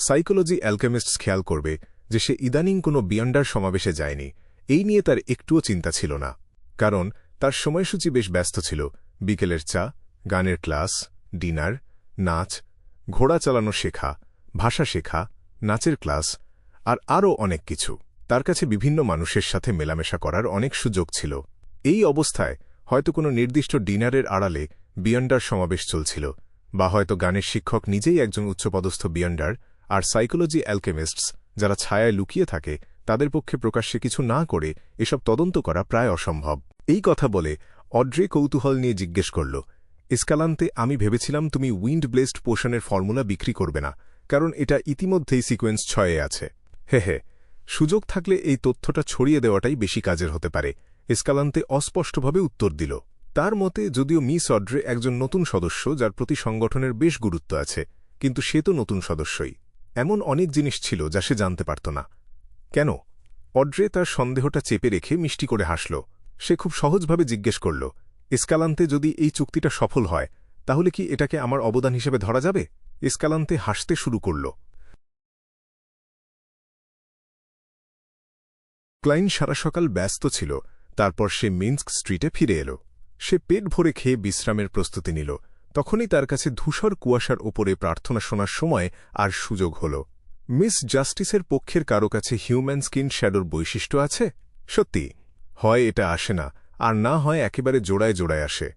সাইকোলজি অ্যালকেমিস্টস খেয়াল করবে যে সে ইদানিং কোনো বিয়ন্ডার সমাবেশে যায়নি। এই নিয়ে তার একটুও চিন্তা ছিল না, কারণ তার সময়সূচি বেশ ব্যস্ত ছিল। বিকেলের চা, গানের ক্লাস, ডিনার, নাচ, ঘোড়া চালানো শেখা, ভাষা শেখা, নাচের ক্লাস আর আরও অনেক কিছু। তার কাছে বিভিন্ন মানুষের সাথে মেলামেশা করার অনেক সুযোগ ছিল। এই অবস্থায় হয়তো কোনো নির্দিষ্ট ডিনারের আড়ালে বিয়ন্ডার সমাবেশ চলছিল, বা হয়তো গানের শিক্ষক নিজেই একজন উচ্চপদস্থ বিয়ন্ডার। আর সাইকোলজি অ্যালকেমিস্টস যারা ছায়ায় লুকিয়ে থাকে, তাদের পক্ষে প্রকাশ্যে কিছু না করে এসব তদন্ত করা প্রায় অসম্ভব। এই কথা বলে অড্রে কৌতূহল নিয়ে জিজ্ঞেস করল, এসকালান্তে আমি ভেবেছিলাম তুমি উইন্ড ব্লেসড পোশনের ফর্মুলা বিক্রি করবে না, কারণ এটা ইতিমধ্যেই সিকোয়েন্স 6-এ আছে। হে, সুযোগ থাকলে এই তথ্যটা ছড়িয়ে দেওয়াটাই বেশি কাজের হতে পারে। এসকালান্তে অস্পষ্টভাবে উত্তর দিল। তার মতে যদিও মিস অড্রে একজন নতুন সদস্য যার প্রতি সংগঠনের বেশ গুরুত্ব আছে, কিন্তু সে তো নতুন সদস্যই। এমন অনেক জিনিস ছিল যা সে জানতে পারত না। কেন? অড্রে তার সন্দেহটা চেপে রেখে মিষ্টি করে হাসল। সে খুব সহজভাবে জিজ্ঞেস করল, এসকালান্তে যদি এই চুক্তিটা সফল হয় তাহলে কি এটাকে আমার অবদান হিসেবে ধরা যাবে? এসকালান্তে হাসতে শুরু করল। ক্লাইন সারা সকাল ব্যস্ত ছিল। তারপর সে মিন্স্ক স্ট্রিটে ফিরে এল। সে পেট ভরে খেয়ে বিশ্রামের প্রস্তুতি নিল। তখনই তার কাছে ধূসর কুয়াশার ওপরে প্রার্থনা শোনার সময় আর সুযোগ হল। মিস জাস্টিসের পক্ষের কারো কাছে হিউম্যান স্কিন শ্যাডোর বৈশিষ্ট্য আছে? সত্যি, হয় এটা আসে না, আর না হয় একেবারে জোড়ায় জোড়ায় আসে।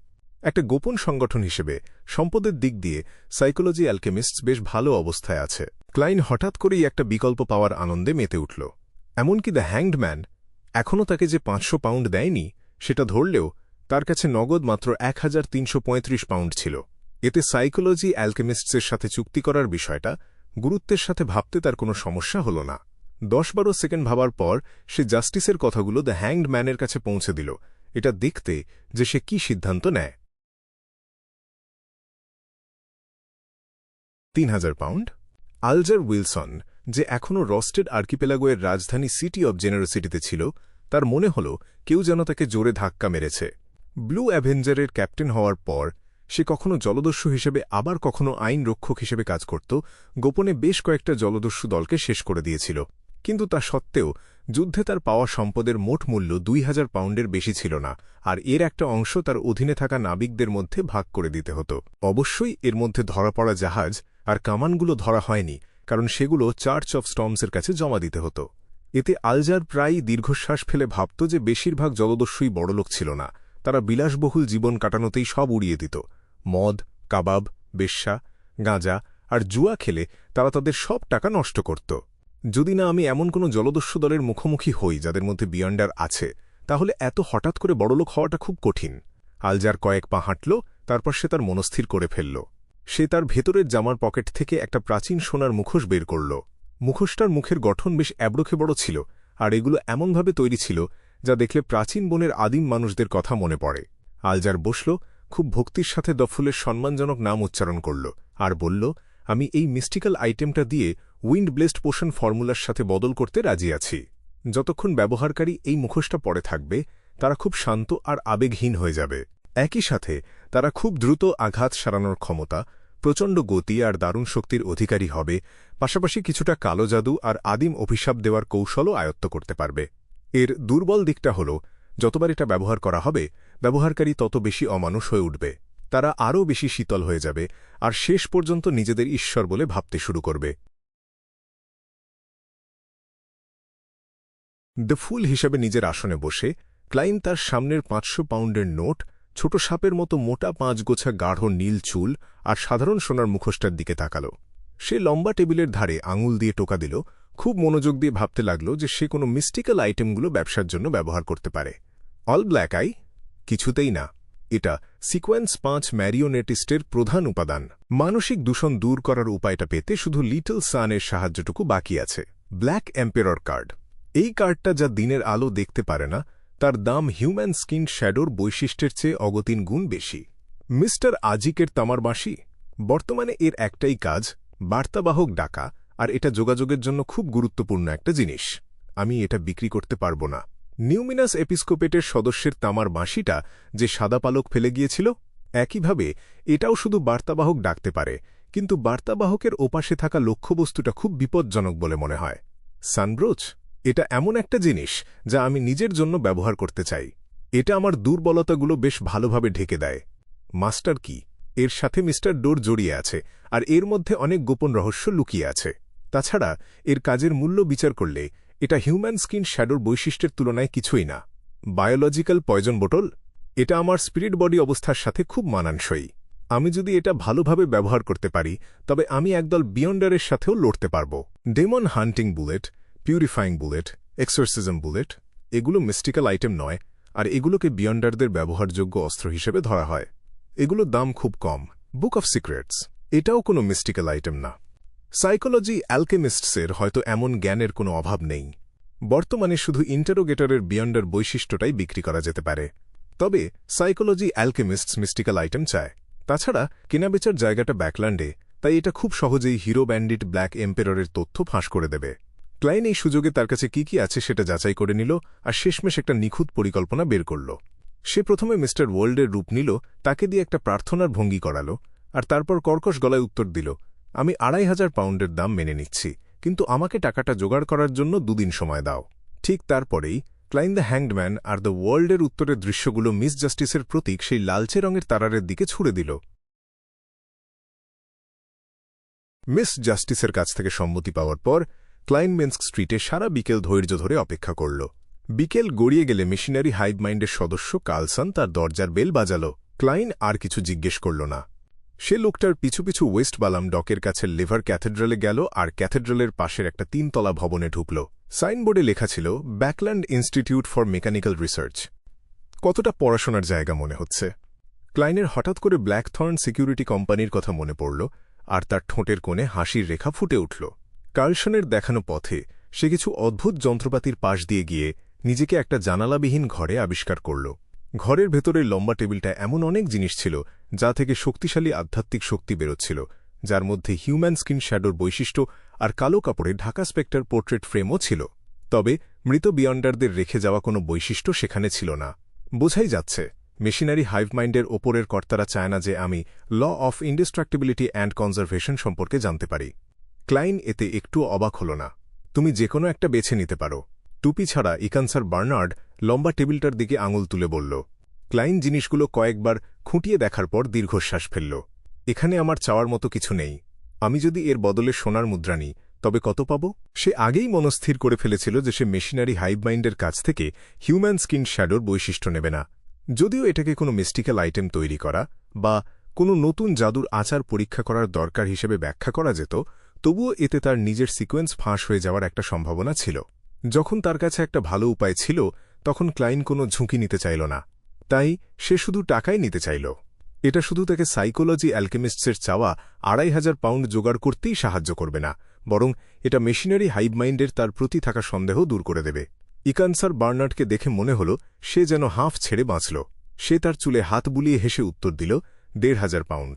একটা গোপন সংগঠন হিসেবে সম্পদের দিক দিয়ে সাইকোলজি অ্যালকেমিস্টস বেশ ভালো অবস্থায় আছে। ক্লাইন হঠাৎ করেই একটা বিকল্প পাওয়ার আনন্দে মেতে উঠল। এমনকি দ্য হ্যাংড ম্যান এখনও তাকে যে 500 পাউন্ড দেয়নি সেটা ধরলেও তার কাছে নগদ মাত্র 1335 পাউন্ড ছিল। এতে সাইকোলজি অ্যালকেমিস্টসের সাথে চুক্তি করার বিষয়টা গুরুত্বের সাথে ভাবতে তার কোনো সমস্যা হল না। 10-12 সেকেন্ড ভাবার পর সে জাস্টিসের কথাগুলো দ্য হ্যাংড ম্যানের কাছে পৌঁছে দিল, এটা দেখতে যে সে কি সিদ্ধান্ত নেয়। 3000 পাউন্ড। আলজার উইলসন, যে এখনও রস্টেড আর্কিপেলাগোয়ের রাজধানী সিটি অব জেনারোসিটিতে ছিল, তার মনে হল কেউ যেন তাকে জোরে ধাক্কা মেরেছে। ব্লু অ্যাভেঞ্জারের ক্যাপ্টেন হওয়ার পর সে কখনো জলদস্যু হিসেবে আবার কখনো আইন রক্ষক হিসেবে কাজ করত, গোপনে বেশ কয়েকটা জলদস্যু দলকে শেষ করে দিয়েছিল। কিন্তু তা সত্ত্বেও যুদ্ধে তার পাওয়া সম্পদের মোট মূল্য 2000 পাউন্ডের বেশি ছিল না, আর এর একটা অংশ তার অধীনে থাকা নাবিকদের মধ্যে ভাগ করে দিতে হতো। অবশ্যই এর মধ্যে ধরা পড়া জাহাজ আর কামানগুলো ধরা হয়নি, কারণ সেগুলো চার্চ অফ স্টর্মসের কাছে জমা দিতে হতো। এতে আলজার প্রায়ই দীর্ঘশ্বাস ফেলে ভাবত যে বেশিরভাগ জলদস্যুই বড়লোক ছিল না, তারা বিলাসবহুল জীবন কাটানোতেই সব উড়িয়ে দিত। মদ, কাবাব, বেশ্যা, গাঁজা আর জুয়া খেলে তারা তাদের সব টাকা নষ্ট করত। যদি না আমি এমন কোনো জলদস্যু দলের মুখোমুখি হই যাদের মধ্যে বিয়ন্ডার আছে, তাহলে এত হঠাৎ করে বড়লোক হওয়াটা খুব কঠিন। আলজার কয়েক পা হাঁটল, তারপর সে তার মনস্থির করে ফেলল। সে তার ভেতরের জামার পকেট থেকে একটা প্রাচীন সোনার মুখোশ বের করল। মুখোশটার মুখের গঠন বেশ এবড়োখে বড় ছিল, আর এগুলো এমনভাবে তৈরি ছিল যা দেখলে প্রাচীন বনের আদিম মানুষদের কথা মনে পড়ে। আলজার বসল, খুব ভক্তির সাথে দফুলের সম্মানজনক নাম উচ্চারণ করল, আর বলল, আমি এই মিস্টিক্যাল আইটেমটা দিয়ে উইন্ড ব্লেসড পোশন ফর্মুলার সাথে বদল করতে রাজি আছি। যতক্ষণ ব্যবহারকারী এই মুখোশটা পরে থাকবে, তারা খুব শান্ত আর আবেগহীন হয়ে যাবে। একই সাথে তারা খুব দ্রুত আঘাত সারানোর ক্ষমতা, প্রচণ্ড গতি আর দারুণ শক্তির অধিকারী হবে, পাশাপাশি কিছুটা কালো জাদু আর আদিম অভিশাপ দেওয়ার কৌশলও আয়ত্ত করতে পারবে। এর দুর্বল দিকটা হল, যতবার এটা ব্যবহার করা হবে, ব্যবহারকারী তত বেশি অমানুষ হয়ে উঠবে। তারা আরও বেশি শীতল হয়ে যাবে আর শেষ পর্যন্ত নিজেদের ঈশ্বর বলে ভাবতে শুরু করবে। দ্য ফুল হিসেবে নিজের আসনে বসে ক্লাইন তার সামনের 500 পাউন্ডের নোট, ছোট সাপের মতো মোটা 5 গোছা গাঢ় নীল চুল আর সাধারণ সোনার মুখোশটার দিকে তাকাল। সে লম্বা টেবিলের ধারে আঙুল দিয়ে টোকা দিল, খুব মনোযোগ দিয়ে ভাবতে লাগল যে সে কোনো মিস্টিক্যাল আইটেমগুলো ব্যবসার জন্য ব্যবহার করতে পারে। All black eye? কিছুতেই না। এটা সিকোয়েন্স 5 ম্যারিওনেটিস্টের প্রধান উপাদান। মানসিক দূষণ দূর করার উপায়টা পেতে শুধু লিটল সানের সাহায্যটুকু বাকি আছে। Black emperor card. এই কার্ডটা যা দিনের আলো দেখতে পারে না, তার দাম হিউম্যান স্কিন শ্যাডোর বৈশিষ্ট্যের চেয়ে অগতিন গুণ বেশি। মিস্টার আজিকের তামার বাঁশি। বর্তমানে এর একটাই কাজ, বার্তাবাহক ডাকা, আর এটা যোগাযোগের জন্য খুব গুরুত্বপূর্ণ একটা জিনিস। আমি এটা বিক্রি করতে পারব না। নিউমিনাস এপিস্কোপেটের সদস্যের তামার বাঁশিটা যে সাদা পালক ফেলে গিয়েছিল, একইভাবে এটাও শুধু বার্তাবাহক ডাকতে পারে, কিন্তু বার্তাবাহকের ওপাশে থাকা লক্ষ্যবস্তুটা খুব বিপজ্জনক বলে মনে হয়। সানব্রোচ। এটা এমন একটা জিনিস যা আমি নিজের জন্য ব্যবহার করতে চাই। এটা আমার দুর্বলতাগুলো বেশ ভালোভাবে ঢেকে দেয়। মাস্টার কি? এর সাথে মিস্টার ডোর জড়িয়ে আছে, আর এর মধ্যে অনেক গোপন রহস্য লুকিয়ে আছে। তাছাড়া এর কাজের মূল্য বিচার করলে এটা হিউম্যান স্কিন শ্যাডোর বৈশিষ্ট্যের তুলনায় কিছুই না। Biological poison bottle. এটা আমার স্পিরিট বডি অবস্থার সাথে খুব মানানসই। আমি যদি এটা ভালোভাবে ব্যবহার করতে পারি, তবে আমি একদল বিয়ন্ডারের সাথেও লড়তে পারব। Demon hunting bullet, purifying bullet, exorcism bullet, এগুলো মিস্টিক্যাল আইটেম নয়, আর এগুলোকে বিয়ন্ডারদের ব্যবহারযোগ্য অস্ত্র হিসেবে ধরা হয়। এগুলোর দাম খুব কম। Book of secrets. এটাও কোনো মিস্টিক্যাল আইটেম না। সাইকোলজি অ্যালকেমিস্টসের হয়তো এমন জ্ঞানের কোনো অভাব নেই। বর্তমানে শুধু ইন্টারোগেটরের বিয়ন্ডার বৈশিষ্ট্যটাই বিক্রি করা যেতে পারে। তবে সাইকোলজি অ্যালকেমিস্টস মিস্টিক্যাল আইটেম চায়। তাছাড়া কেনাবেচার জায়গাটা ব্যাকল্যান্ডে, তাই এটা খুব সহজেই হিরো ব্যান্ডিট ব্ল্যাক এম্পেররের তথ্য ফাঁস করে দেবে। ক্লাইন এই সুযোগে তার কাছে কি আছে সেটা যাচাই করে নিল, আর শেষমেশ একটা নিখুঁত পরিকল্পনা বের করল। সে প্রথমে মিস্টার ওয়ার্ল্ডের রূপ নিল, তাকে দিয়ে একটা প্রার্থনার ভঙ্গি করাল, আর তারপর কর্কশ গলায় উত্তর দিল, আমি 2500 পাউন্ডের দাম মেনে নিচ্ছি, কিন্তু আমাকে টাকাটা জোগাড় করার জন্য 2 দিন সময় দাও। ঠিক তারপরেই ক্লাইন দ্য হ্যাংডম্যান আর দ্য ওয়ার্ল্ডের উত্তরের দৃশ্যগুলো মিস জাস্টিসের প্রতীক সেই লালচে রঙের তারারের দিকে ছুড়ে দিল। মিস জাস্টিসের কাছ থেকে সম্মতি পাওয়ার পর ক্লাইনমেন্স্ক স্ট্রিটে সারা বিকেল ধৈর্য ধরে অপেক্ষা করল। বিকেল গড়িয়ে গেলে মেশিনারি হাইভ মাইন্ডের সদস্য কার্লসন তার দরজার বেল বাজাল। ক্লাইন আর কিছু জিজ্ঞেস করল না। সে লোকটার পিছু পিছু ওয়েস্ট বালাম ডকের কাছে লিভার ক্যাথেড্রালে গেল আর ক্যাথেড্রালের পাশের একটা 3তলা ভবনে ঢুকল। সাইনবোর্ডে লেখা ছিল ব্যাকল্যান্ড ইনস্টিটিউট ফর মেকানিক্যাল রিসার্চ। কতটা পড়াশোনার জায়গা মনে হচ্ছে। ক্লাইনের হঠাৎ করে ব্ল্যাকথর্ন সিকিউরিটি কোম্পানির কথা মনে পড়ল আর তার ঠোঁটের কোণে হাসির রেখা ফুটে উঠল। কার্লসনের দেখানো পথে সে কিছু অদ্ভুত যন্ত্রপাতির পাশ দিয়ে গিয়ে নিজেকে একটা জানালাবিহীন ঘরে আবিষ্কার করল। ঘরের ভেতরের লম্বা টেবিলটা এমন অনেক জিনিস ছিল যা থেকে শক্তিশালী আধ্যাত্মিক শক্তি বেরোচ্ছিল, যার মধ্যে হিউম্যান স্কিন শ্যাডোর বৈশিষ্ট্য আর কালো কাপড়ে ঢাকা স্পেক্টার পোর্ট্রেট ফ্রেমও ছিল। তবে মৃত বিয়ন্ডারদের রেখে যাওয়া কোনো বৈশিষ্ট্য সেখানে ছিল না। বোঝাই যাচ্ছে মেশিনারি হাইভ মাইন্ডের ওপরের কর্তারা চায় না যে আমি ল অফ ইনডিস্ট্রাক্টিবিলিটি অ্যান্ড কনজারভেশন সম্পর্কে জানতে পারি। ক্লাইন এতে একটুও অবাক হল না। তুমি যে কোনো একটা বেছে নিতে পারো। টুপি ছাড়া ইকানসার বার্নার্ড লম্বা টেবিলটার দিকে আঙুল তুলে বলল। ক্লাইন জিনিসগুলো কয়েকবার খুঁটিয়ে দেখার পর দীর্ঘশ্বাস ফেলল। এখানে আমার চাওয়ার মতো কিছু নেই। আমি যদি এর বদলে সোনার মুদ্রা নিই তবে কত পাব? সে আগেই মনস্থির করে ফেলেছিল যে সে মেশিনারি হাইভ মাইন্ডের কাছ থেকে হিউম্যান স্কিন শ্যাডোর বৈশিষ্ট্য নেবে না। যদিও এটাকে কোনো মিস্টিক্যাল আইটেম তৈরি করা বা কোনো নতুন জাদুর আচার পরীক্ষা করার দরকার হিসেবে ব্যাখ্যা করা যেত, তবুও এতে তার নিজের সিকোয়েন্স ফাঁস হয়ে যাওয়ার একটা সম্ভাবনা ছিল। যখন তার কাছে একটা ভালো উপায় ছিল তখন ক্লাইন কোনো ঝুঁকি নিতে চাইল না। তাই সে শুধু টাকাই নিতে চাইল। এটা শুধু তাকে সাইকোলজি অ্যালকেমিস্টসের চাওয়া ২৫০০ পাউন্ড জোগাড় করতেই সাহায্য করবে না, বরং এটা মেশিনারি হাইভ মাইন্ডের তার প্রতি থাকা সন্দেহ দূর করে দেবে। ইকানসার বার্নার্ডকে দেখে মনে হল সে যেন হাঁফ ছেড়ে বাঁচল। সে তার চুলে হাত বুলিয়ে হেসে উত্তর দিল, ১৫০০ পাউন্ড।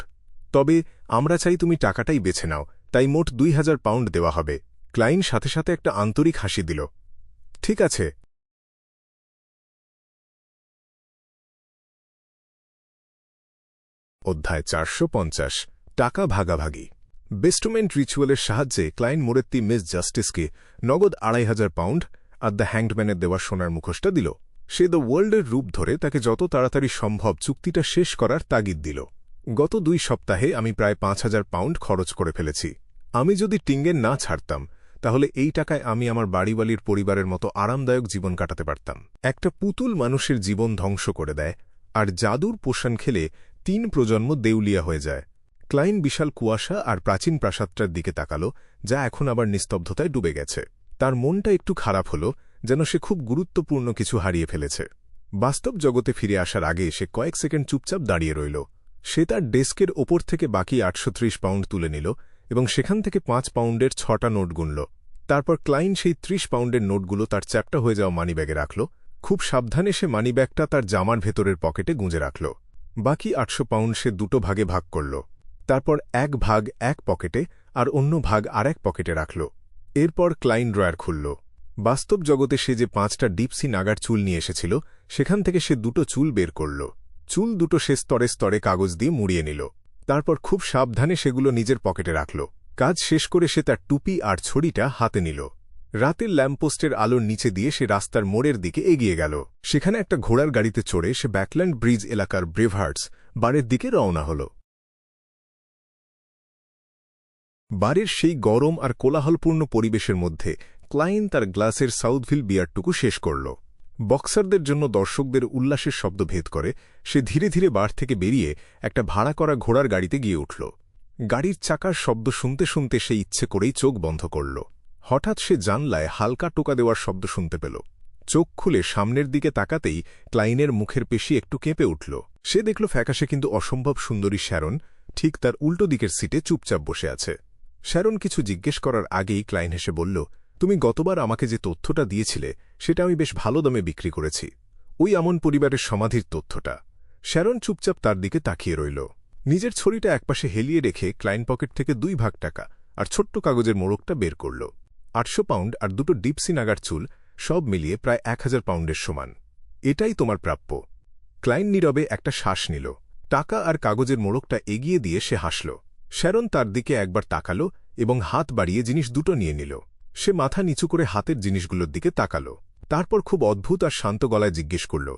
তবে আমরা চাই তুমি টাকাটাই বেছে নাও, তাই মোট ২০০০ পাউন্ড দেওয়া হবে। ক্লাইন সাথে সাথে একটা আন্তরিক হাসি দিল। ঠিক আছে। অধ্যায় ৪৫০ টাকা ভাগাভাগি। বেস্টমেন্ট রিচুয়ালের সাহায্যে ক্লাইন মোরেত্তি মিস জাস্টিসকে নগদ ২৫০০ পাউন্ড আর দ্য হ্যাংডম্যানের দেওয়া সোনার মুখোশটা দিল। সে দ্য ওয়ার্ল্ডের রূপ ধরে তাকে যত তাড়াতাড়ি সম্ভব চুক্তিটা শেষ করার তাগিদ দিল। গত ২ সপ্তাহে আমি প্রায় ৫০০০ পাউন্ড খরচ করে ফেলেছি। আমি যদি টিঙ্গেন না ছাড়তাম তাহলে এই টাকায় আমি আমার বাড়িওয়ালির পরিবারের মতো আরামদায়ক জীবন কাটাতে পারতাম। একটা পুতুল মানুষের জীবন ধ্বংস করে দেয় আর জাদুর পোষণ খেলে ৩ প্রজন্ম দেউলিয়া হয়ে যায়। ক্লাইন বিশাল কুয়াশা আর প্রাচীন প্রাসাদটার দিকে তাকাল, যা এখন আবার নিস্তব্ধতায় ডুবে গেছে। তার মনটা একটু খারাপ হল, যেন সে খুব গুরুত্বপূর্ণ কিছু হারিয়ে ফেলেছে। বাস্তব জগতে ফিরে আসার আগে সে কয়েক সেকেন্ড চুপচাপ দাঁড়িয়ে রইল। সে তার ডেস্কের ওপর থেকে বাকি ৮৩০ পাউন্ড তুলে নিল এবং সেখান থেকে ৫ পাউন্ডের ৬টা নোট গুনল। তারপর ক্লাইন সেই ৩০ পাউন্ডের নোটগুলো তার চ্যাপ্টা হয়ে যাওয়া মানিব্যাগে রাখল। খুব সাবধানে সে মানিব্যাগটা তার জামার ভেতরের পকেটে গুঁজে রাখল। বাকি ৮০০ পাউন্ড সে ২টো ভাগে ভাগ করল। তারপর এক ভাগ এক পকেটে আর অন্য ভাগ আরেক পকেটে রাখল। এরপর ক্লাইন ড্রয়ার খুলল। বাস্তব জগতে সে যে ৫টা ডিপসি নাগার চুল নিয়ে এসেছিল সেখান থেকে সে ২টো চুল বের করল। চুল দুটো সে স্তরে স্তরে কাগজ দিয়ে মুড়িয়ে নিল। তারপর খুব সাবধানে সেগুলো নিজের পকেটে রাখল। কাজ শেষ করে সে তার টুপি আর ছড়িটা হাতে নিল। রাতের ল্যাম্পপোস্টের আলোর নিচে দিয়ে সে রাস্তার মোড়ের দিকে এগিয়ে গেল। সেখানে একটা ঘোড়ার গাড়িতে চড়ে সে ব্যাকল্যান্ড ব্রিজ এলাকার ব্রেভহার্টস বারের দিকে রওনা হল। বারের সেই গরম আর কোলাহলপূর্ণ পরিবেশের মধ্যে ক্লাইন তার গ্লাসের সাউথভিল বিয়ারটুকু শেষ করল। বক্সারদের জন্য দর্শকদের উল্লাসের শব্দ ভেদ করে সে ধীরে ধীরে বার থেকে বেরিয়ে একটা ভাড়া করা ঘোড়ার গাড়িতে গিয়ে উঠল। গাড়ির চাকার শব্দ শুনতে শুনতে সে ইচ্ছে করেই চোখ বন্ধ করল। হঠাৎ সে জানলায় হালকা টোকা দেওয়ার শব্দ শুনতে পেল। চোখ খুলে সামনের দিকে তাকাতেই ক্লাইনের মুখের পেশি একটু কেঁপে উঠল। সে দেখল ফ্যাকাশে কিন্তু অসম্ভব সুন্দরী শ্যারন ঠিক তার উল্টো দিকের সিটে চুপচাপ বসে আছে। শ্যারন কিছু জিজ্ঞেস করার আগেই ক্লাইন হেসে বলল, তুমি গতবার আমাকে যে তথ্যটা দিয়েছিলে সেটা আমি বেশ ভালো দামে বিক্রি করেছি। ওই আমন পরিবারের সমাধির তথ্যটা। শ্যারন চুপচাপ তার দিকে তাকিয়ে রইল। নিজের ছড়িটা একপাশে হেলিয়ে রেখে ক্লাইন পকেট থেকে ২ ভাগ টাকা আর ছোট্ট কাগজের মোড়কটা বের করল। ৮০০ পাউন্ড আর ২টো ডিপসি নাগার চুল সব মিলিয়ে প্রায় ১০০০ পাউন্ডের সমান। এটাই তোমার প্রাপ্য। ক্লাইন নীরবে একটা শ্বাস নিল। টাকা আর কাগজের মোড়কটা এগিয়ে দিয়ে সে হাসল। শ্যারন তার দিকে একবার তাকাল এবং হাত বাড়িয়ে জিনিস দুটো নিয়ে নিল। সে মাথা নিচু করে হাতের জিনিসগুলোর দিকে তাকাল। তারপর খুব অদ্ভুত আর শান্ত গলায় জিজ্ঞেস করল,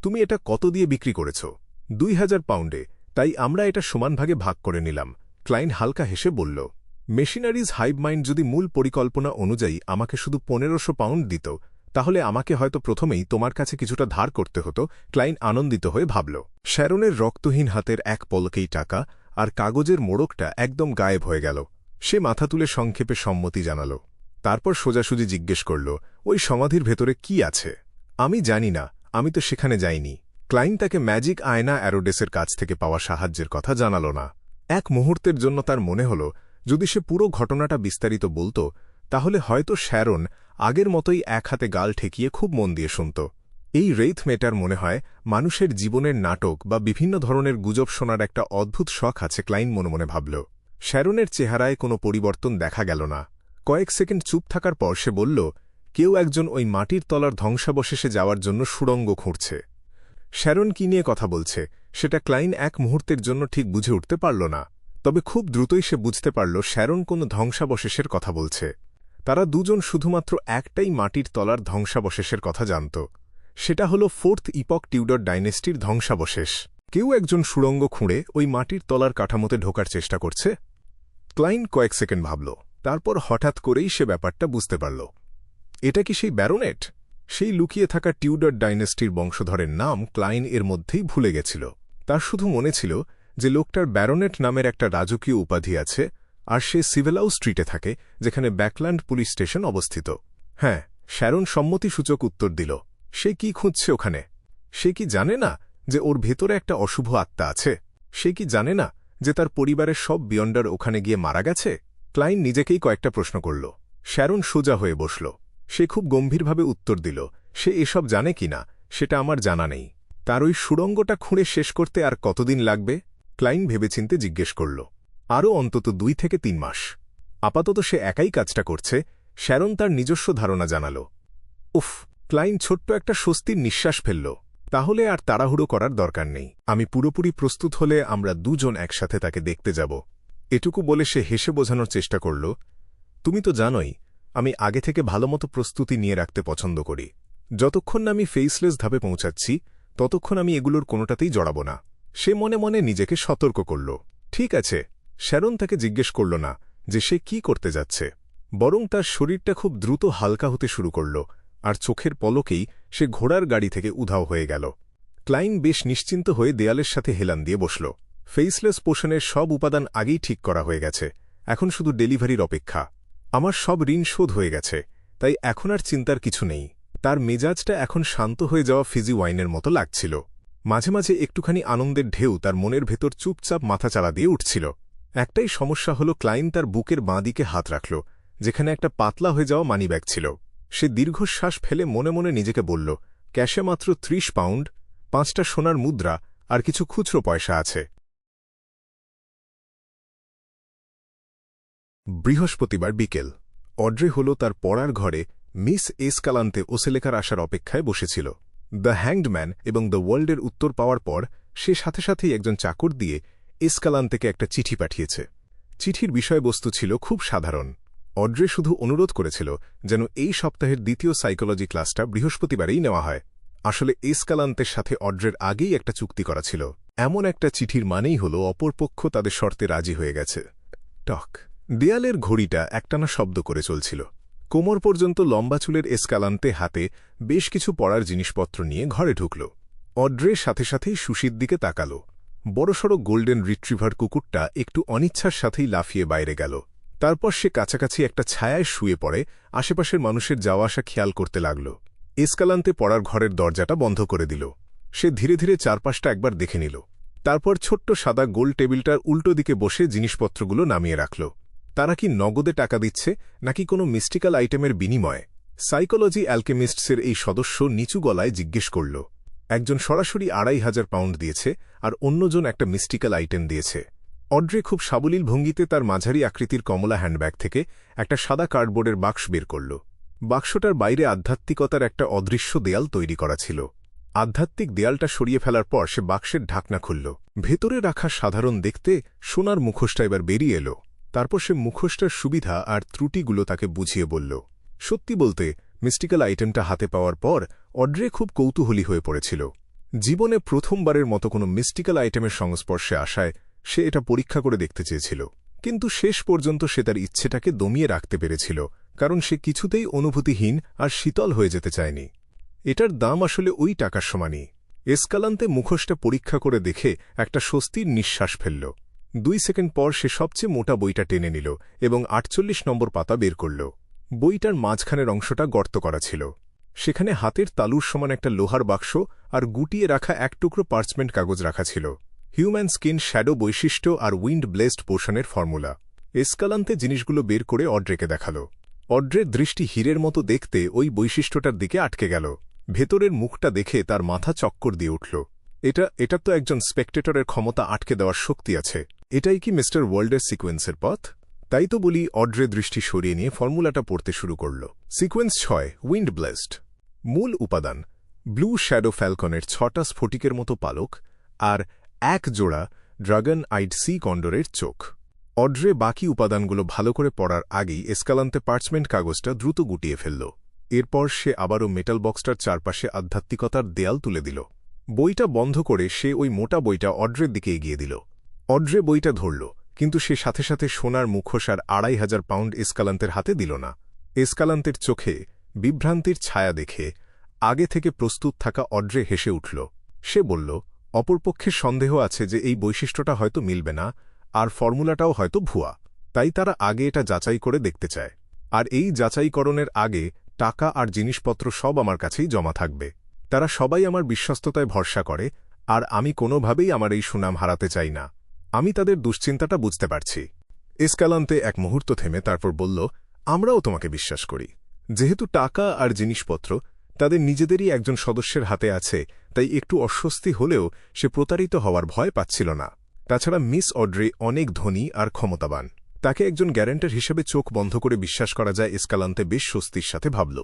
তুমি এটা কত দিয়ে বিক্রি করেছ? ২০০০ পাউন্ডে, তাই আমরা এটা সমান ভাগে ভাগ করে নিলাম। ক্লাইন হালকা হেসে বলল, মেশিনারিজ হাইভ মাইন্ড যদি মূল পরিকল্পনা অনুযায়ী আমাকে শুধু 1500 পাউন্ড দিত, তাহলে আমাকে হয়তো প্রথমেই তোমার কাছে কিছুটা ধার করতে হতো। ক্লাইন আনন্দিত হয়ে ভাবল। শ্যারনের রক্তহীন হাতের এক পলকেই টাকা আর কাগজের মোড়কটা একদম গায়েব হয়ে গেল। সে মাথা তুলে সংক্ষেপে সম্মতি জানাল। তারপর সোজাসুজি জিজ্ঞেস করল, ওই সমাধির ভেতরে কি আছে? আমি জানি না, আমি তো সেখানে যাইনি। ক্লাইন তাকে ম্যাজিক আয়না অ্যারোডেসের কাছ থেকে পাওয়া সাহায্যের কথা জানাল না। এক মুহূর্তের জন্য তার মনে হল, যদি সে পুরো ঘটনাটা বিস্তারিত বলত, তাহলে হয়তো শ্যারন আগের মতোই এক হাতে গাল ঠেকিয়ে খুব মন দিয়ে শুনত। এই রেইথ মেটার মনে হয় মানুষের জীবনের নাটক বা বিভিন্ন ধরনের গুজব শোনার একটা অদ্ভুত শখ আছে। ক্লাইন মনে মনে ভাবল। শ্যারনের চেহারায় কোনো পরিবর্তন দেখা গেল না। কয়েক সেকেন্ড চুপ থাকার পর সে বলল, কেউ একজন ওই মাটির তলার ধ্বংসাবশেষে যাওয়ার জন্য সুড়ঙ্গ খুঁড়ছে। শ্যারন কি নিয়ে কথা বলছে সেটা ক্লাইন এক মুহূর্তের জন্য ঠিক বুঝে উঠতে পারল না, তবে খুব দ্রুতই সে বুঝতে পারল শ্যারন কোনো ধ্বংসাবশেষের কথা বলছে। তারা দুজন শুধুমাত্র একটাই মাটির তলার ধ্বংসাবশেষের কথা জানত। সেটা হল 4th ইপক টিউডর ডাইনেস্টির ধ্বংসাবশেষ। কেউ একজন সুড়ঙ্গ খুঁড়ে ওই মাটির তলার কাঠামোতে ঢোকার চেষ্টা করছে। ক্লাইন কয়েক সেকেন্ড ভাবল, তারপর হঠাৎ করেই সে ব্যাপারটা বুঝতে পারল। এটা কি সেই ব্যারোনেট? সেই লুকিয়ে থাকা টিউডর ডাইনেস্টির বংশধরের নাম ক্লাইন এর মধ্যেই ভুলে গেছিল। তার শুধু মনে ছিল যে লোকটার ব্যারোনেট নামের একটা রাজকীয় উপাধি আছে, আর সে সিভেলাউ স্ট্রিটে থাকে, যেখানে ব্যাকল্যান্ড পুলিশ স্টেশন অবস্থিত। হ্যাঁ, শ্যারন সম্মতিসূচক উত্তর দিল। সে কি খুঁজছে ওখানে? সে কি জানে না যে ওর ভেতরে একটা অশুভ আত্মা আছে? সে কি জানে না যে তার পরিবারের সব বিয়ন্ডার ওখানে গিয়ে মারা গেছে? ক্লাইন নিজেকেই কয়েকটা প্রশ্ন করল। শ্যারন সোজা হয়ে বসল। সে খুব গম্ভীরভাবে উত্তর দিল, সে এসব জানে কিনা সেটা আমার জানা নেই। তার ওই সুড়ঙ্গটা খুঁড়ে শেষ করতে আর কতদিন লাগবে? ক্লাইন ভেবেচিন্তে জিজ্ঞেস করল। আরও অন্তত 2 থেকে 3 মাস। আপাতত সে একাই কাজটা করছে। শ্যারন তার নিজস্ব ধারণা জানাল। উফ! ক্লাইন ছোট্ট একটা স্বস্তির নিঃশ্বাস ফেলল। তাহলে আর তাড়াহুড়ো করার দরকার নেই। আমি পুরোপুরি প্রস্তুত হলে আমরা দুজন একসাথে তাকে দেখতে যাব। এটুকু বলে সে হেসে বোঝানোর চেষ্টা করল, তুমি তো জানোই আমি আগে থেকে ভালোমতো প্রস্তুতি নিয়ে রাখতে পছন্দ করি। যতক্ষণ না আমি ফেসলেস ধাপে পৌঁছাচ্ছি, ততক্ষণ আমি এগুলোর কোনোটাতেই জড়াব না। সে মনে মনে নিজেকে সতর্ক করল। ঠিক আছে। শ্যারন তাকে জিজ্ঞেস করল না যে সে কি করতে যাচ্ছে, বরং তার শরীরটা খুব দ্রুত হালকা হতে শুরু করল, আর চোখের পলকেই সে ঘোড়ার গাড়ি থেকে উধাও হয়ে গেল। ক্লাইন বেশ নিশ্চিন্ত হয়ে দেয়ালের সাথে হেলান দিয়ে বসল। ফেসলেস পোষণের সব উপাদান আগেই ঠিক করা হয়ে গেছে, এখন শুধু ডেলিভারির অপেক্ষা। আমার সব ঋণ শোধ হয়ে গেছে, তাই এখন আর চিন্তার কিছু নেই। তার মেজাজটা এখন শান্ত হয়ে যাওয়া ফিজি ওয়াইনের মতো লাগছিল। মাঝে মাঝে একটুখানি আনন্দের ঢেউ তার মনের ভেতর চুপচাপ মাথাচাড়া দিয়ে উঠছিল। একটাই সমস্যা হল, ক্লাইন তার বুকের বাঁ দিকে হাত রাখল, যেখানে একটা পাতলা হয়ে যাওয়া মানিব্যাগ ছিল। সে দীর্ঘশ্বাস ফেলে মনে মনে নিজেকে বলল, ক্যাশে মাত্র 30 পাউন্ড, 5টা সোনার মুদ্রা আর কিছু খুচরো পয়সা আছে। বৃহস্পতিবার বিকেল। অড্রে হল তার পড়ার ঘরে মিস এসকালান্তে ওসেলেকার আসার অপেক্ষায় বসেছিল। দ্য হ্যাংডম্যান এবং দ্য ওয়ার্ল্ডের উত্তর পাওয়ার পর সে সাথে সাথেই একজন চাকর দিয়ে এসকালান্তেকে একটা চিঠি পাঠিয়েছে। চিঠির বিষয়বস্তু ছিল খুব সাধারণ। অড্রে শুধু অনুরোধ করেছিল যেন এই সপ্তাহের দ্বিতীয় সাইকোলজি ক্লাসটা বৃহস্পতিবারেই নেওয়া হয়। আসলে এসকালান্তের সাথে অড্রের আগেই একটা চুক্তি করা ছিল। এমন একটা চিঠির মানেই হল অপরপক্ষ তাদের শর্তে রাজি হয়ে গেছে। টক। দেয়ালের ঘড়িটা একটানা শব্দ করে চলছিল। কোমর পর্যন্ত লম্বা চুলের এসকালান্তে হাতে বেশ কিছু পড়ার জিনিসপত্র নিয়ে ঘরে ঢুকল। অড্রে সাথে সাথেই সুশীর দিকে তাকাল। বড়সড় গোল্ডেন রিট্রিভার কুকুরটা একটু অনিচ্ছার সাথেই লাফিয়ে বাইরে গেল। তারপর সে কাছাকাছি একটা ছায়ায় শুয়ে পড়ে আশেপাশের মানুষের যাওয়া আসা খেয়াল করতে লাগল। এসকালান্তে পড়ার ঘরের দরজাটা বন্ধ করে দিল। সে ধীরে ধীরে চারপাশটা একবার দেখে নিল। তারপর ছোট্ট সাদা গোল টেবিলটার উল্টো দিকে বসে জিনিসপত্রগুলো নামিয়ে রাখল। তারা কি নগদে টাকা দিচ্ছে নাকি কোনো মিস্টিক্যাল আইটেমের বিনিময়ে? সাইকোলজি অ্যালকেমিস্টসের এই সদস্য নিচু গলায় জিজ্ঞেস করল। একজন সরাসরি 2,500 পাউন্ড দিয়েছে আর অন্যজন একটা মিস্টিক্যাল আইটেম দিয়েছে। অড্রে খুব সাবলীল ভঙ্গিতে তার মাঝারি আকৃতির কমলা হ্যান্ডব্যাগ থেকে একটা সাদা কার্ডবোর্ডের বাক্স বের করল। বাক্সটার বাইরে আধ্যাত্মিকতার একটা অদৃশ্য দেয়াল তৈরি করা ছিল। আধ্যাত্মিক দেয়ালটা সরিয়ে ফেলার পর সে বাক্সের ঢাকনা খুলল। ভেতরে রাখা সাধারণ দেখতে সোনার মুখোশটা এবার বেরিয়ে এলো। তারপর সে মুখোশটার সুবিধা আর ত্রুটিগুলো তাকে বুঝিয়ে বলল। সত্যি বলতে, মিস্টিক্যাল আইটেমটা হাতে পাওয়ার পর অড্রে খুব কৌতূহলী হয়ে পড়েছিল। জীবনে প্রথমবারের মতো কোনো মিস্টিক্যাল আইটেমের সংস্পর্শে আসায় সে এটা পরীক্ষা করে দেখতে চেয়েছিল। কিন্তু শেষ পর্যন্ত সে তার ইচ্ছেটাকে দমিয়ে রাখতে পেরেছিল, কারণ সে কিছুতেই অনুভূতিহীন আর শীতল হয়ে যেতে চায়নি। এটার দাম আসলে ওই টাকার সমানই। এসকালান্তে মুখোশটা পরীক্ষা করে দেখে একটা স্বস্তির নিঃশ্বাস ফেলল। 2 সেকেন্ড পর সে সবচেয়ে মোটা বইটা টেনে নিল এবং 48 নম্বর পাতা বের করল। বইটার মাঝখানের অংশটা গর্ত করা ছিল। সেখানে হাতের তালুর সমান একটা লোহার বাক্স আর গুটিয়ে রাখা এক টুকরো পার্চমেন্ট কাগজ রাখা ছিল। হিউম্যান স্কিন শ্যাডো বৈশিষ্ট্য আর উইন্ড ব্লেসড পোশনের ফর্মুলা। এসকালান্তে জিনিসগুলো বের করে অড্রেকে দেখাল। অড্রের দৃষ্টি হীরের মতো দেখতে ওই বৈশিষ্ট্যটার দিকে আটকে গেল। ভেতরের মুখটা দেখে তার মাথা চক্কর দিয়ে উঠল। এটা তো একজন স্পেকটেটরের ক্ষমতা আটকে দেওয়ার শক্তি আছে। এটাই কি মিস্টার ওয়ার্ল্ডের সিকোয়েন্সের পথ? তাই তো বলি, অড্রে দৃষ্টি সরিয়ে নিয়ে ফর্মুলাটা পড়তে শুরু করল। Sequence 6, wind blessed. মূল উপাদান: ব্লু শ্যাডো ফ্যালকনের 6টা স্ফটিকের মতো পালক আর 1 জোড়া ড্রাগন আইড সি কন্ডরের চোখ। অড্রে বাকি উপাদানগুলো ভালো করে পড়ার আগেই এসকালান্তে পার্চমেন্ট কাগজটা দ্রুত গুটিয়ে ফেলল। এরপর সে আবারও মেটাল বক্সটার চারপাশে আধ্যাত্মিকতার দেয়াল তুলে দিল। বইটা বন্ধ করে সে ওই মোটা বইটা অড্রের দিকে এগিয়ে দিল। অড্রে বইটা ধরল, কিন্তু সে সাথে সাথে সোনার মুখোশ আর 2500 পাউন্ড এসকালান্তের হাতে দিল না। এসকালান্তের চোখে বিভ্রান্তির ছায়া দেখে আগে থেকে প্রস্তুত থাকা অড্রে হেসে উঠল। সে বলল, অপরপক্ষের সন্দেহ আছে যে এই বৈশিষ্ট্যটা হয়তো মিলবে না, আর ফর্মুলাটাও হয়তো ভুয়া। তাই তারা আগে এটা যাচাই করে দেখতে চায়। আর এই যাচাইকরণের আগে টাকা আর জিনিসপত্র সব আমার কাছেই জমা থাকবে। তারা সবাই আমার বিশ্বস্ততায় ভরসা করে, আর আমি কোনোভাবেই আমার এই সুনাম হারাতে চাই না। আমি তাদের দুশ্চিন্তাটা বুঝতে পারছি। এসকালান্তে এক মুহূর্ত থেমে তারপর বলল, আমরাও তোমাকে বিশ্বাস করি। যেহেতু টাকা আর জিনিসপত্র তাদের নিজেদেরই একজন সদস্যের হাতে আছে, তাই একটু অস্বস্তি হলেও সে প্রতারিত হওয়ার ভয় পাচ্ছিল না। তাছাড়া মিস অড্রে অনেক ধনী আর ক্ষমতাবান। তাকে একজন গ্যারান্টার হিসেবে চোখ বন্ধ করে বিশ্বাস করা যায়। এসকালান্তে বেশ স্বস্তির সাথে ভাবল।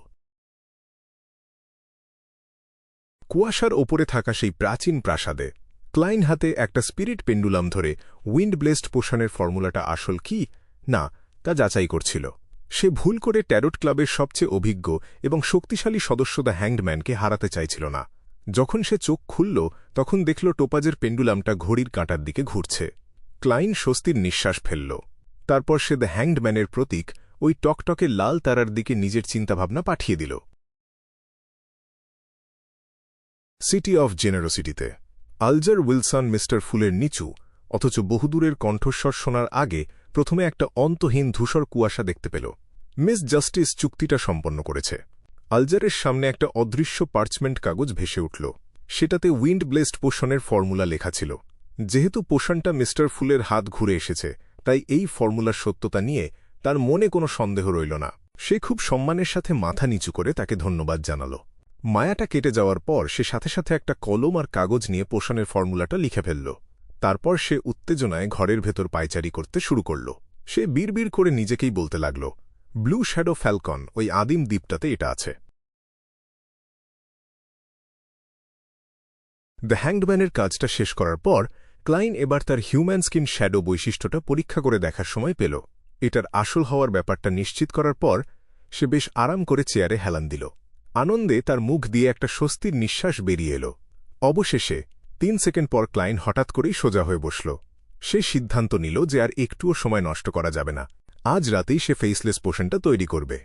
কুয়াশার ওপরে থাকা সেই প্রাচীন প্রাসাদে ক্লাইন হাতে একটা স্পিরিট পেন্ডুলাম ধরে উইন্ড ব্লেসড পোশনের ফর্মুলাটা আসল কি না তা যাচাই করছিল। সে ভুল করে ট্যারোট ক্লাবের সবচেয়ে অভিজ্ঞ এবং শক্তিশালী সদস্য দ্য হ্যাংড ম্যানকে হারাতে চাইছিল না। যখন সে চোখ খুলল, তখন দেখল টোপাজের পেন্ডুলামটা ঘড়ির কাঁটার দিকে ঘুরছে। ক্লাইন স্বস্তির নিঃশ্বাস ফেলল। তারপর সে দ্য হ্যাংড ম্যানের প্রতীক ওই টকটকে লাল তারার দিকে নিজের চিন্তাভাবনা পাঠিয়ে দিল। সিটি অফ জেনারোসিটিতে আলজার উইলসন মিস্টার ফুলের নিচু অথচ বহুদূরের কণ্ঠস্বর শোনার আগে প্রথমে একটা অন্তহীন ধূসর কুয়াশা দেখতে পেল। মিস জাস্টিস চুক্তিটা সম্পন্ন করেছে। আলজারের সামনে একটা অদৃশ্য পার্চমেন্ট কাগজ ভেসে উঠল। সেটাতে উইন্ড ব্লেসড পোশনের ফর্মুলা লেখা ছিল। যেহেতু পোশনটা মিস্টার ফুলের হাত ঘুরে এসেছে, তাই এই ফর্মুলার সত্যতা নিয়ে তার মনে কোনো সন্দেহ রইল না। সে খুব সম্মানের সাথে মাথা নিচু করে তাকে ধন্যবাদ জানাল। মায়াটা কেটে যাওয়ার পর সে সাথে সাথে একটা কলম আর কাগজ নিয়ে পোশনের ফর্মুলাটা লিখে ফেলল। তারপর সে উত্তেজনায় ঘরের ভেতর পায়চারি করতে শুরু করল। সে বিড়বিড় করে নিজেকেই বলতে লাগল, ব্লু শ্যাডো ফ্যালকন, ওই আদিম দ্বীপটাতে এটা আছে। দ্য হ্যাংডম্যানের কাজটা শেষ করার পর ক্লাইন এবার তার হিউম্যান স্কিন শ্যাডো বৈশিষ্ট্যটা পরীক্ষা করে দেখার সময় পেল। এটার আসল হওয়ার ব্যাপারটা নিশ্চিত করার পর সে বেশ আরাম করে চেয়ারে হেলান দিল। আনন্দে তার মুখ দিয়ে একটা স্বস্তির নিঃশ্বাস বেরিয়ে এল। অবশেষে 3 সেকেন্ড পর ক্লাইন হঠাৎ করেই সোজা হয়ে বসল। সে সিদ্ধান্ত নিল যে আর একটুও সময় নষ্ট করা যাবে না। আজ রাতেই সে ফেসলেস পোশনটা তৈরি করবে।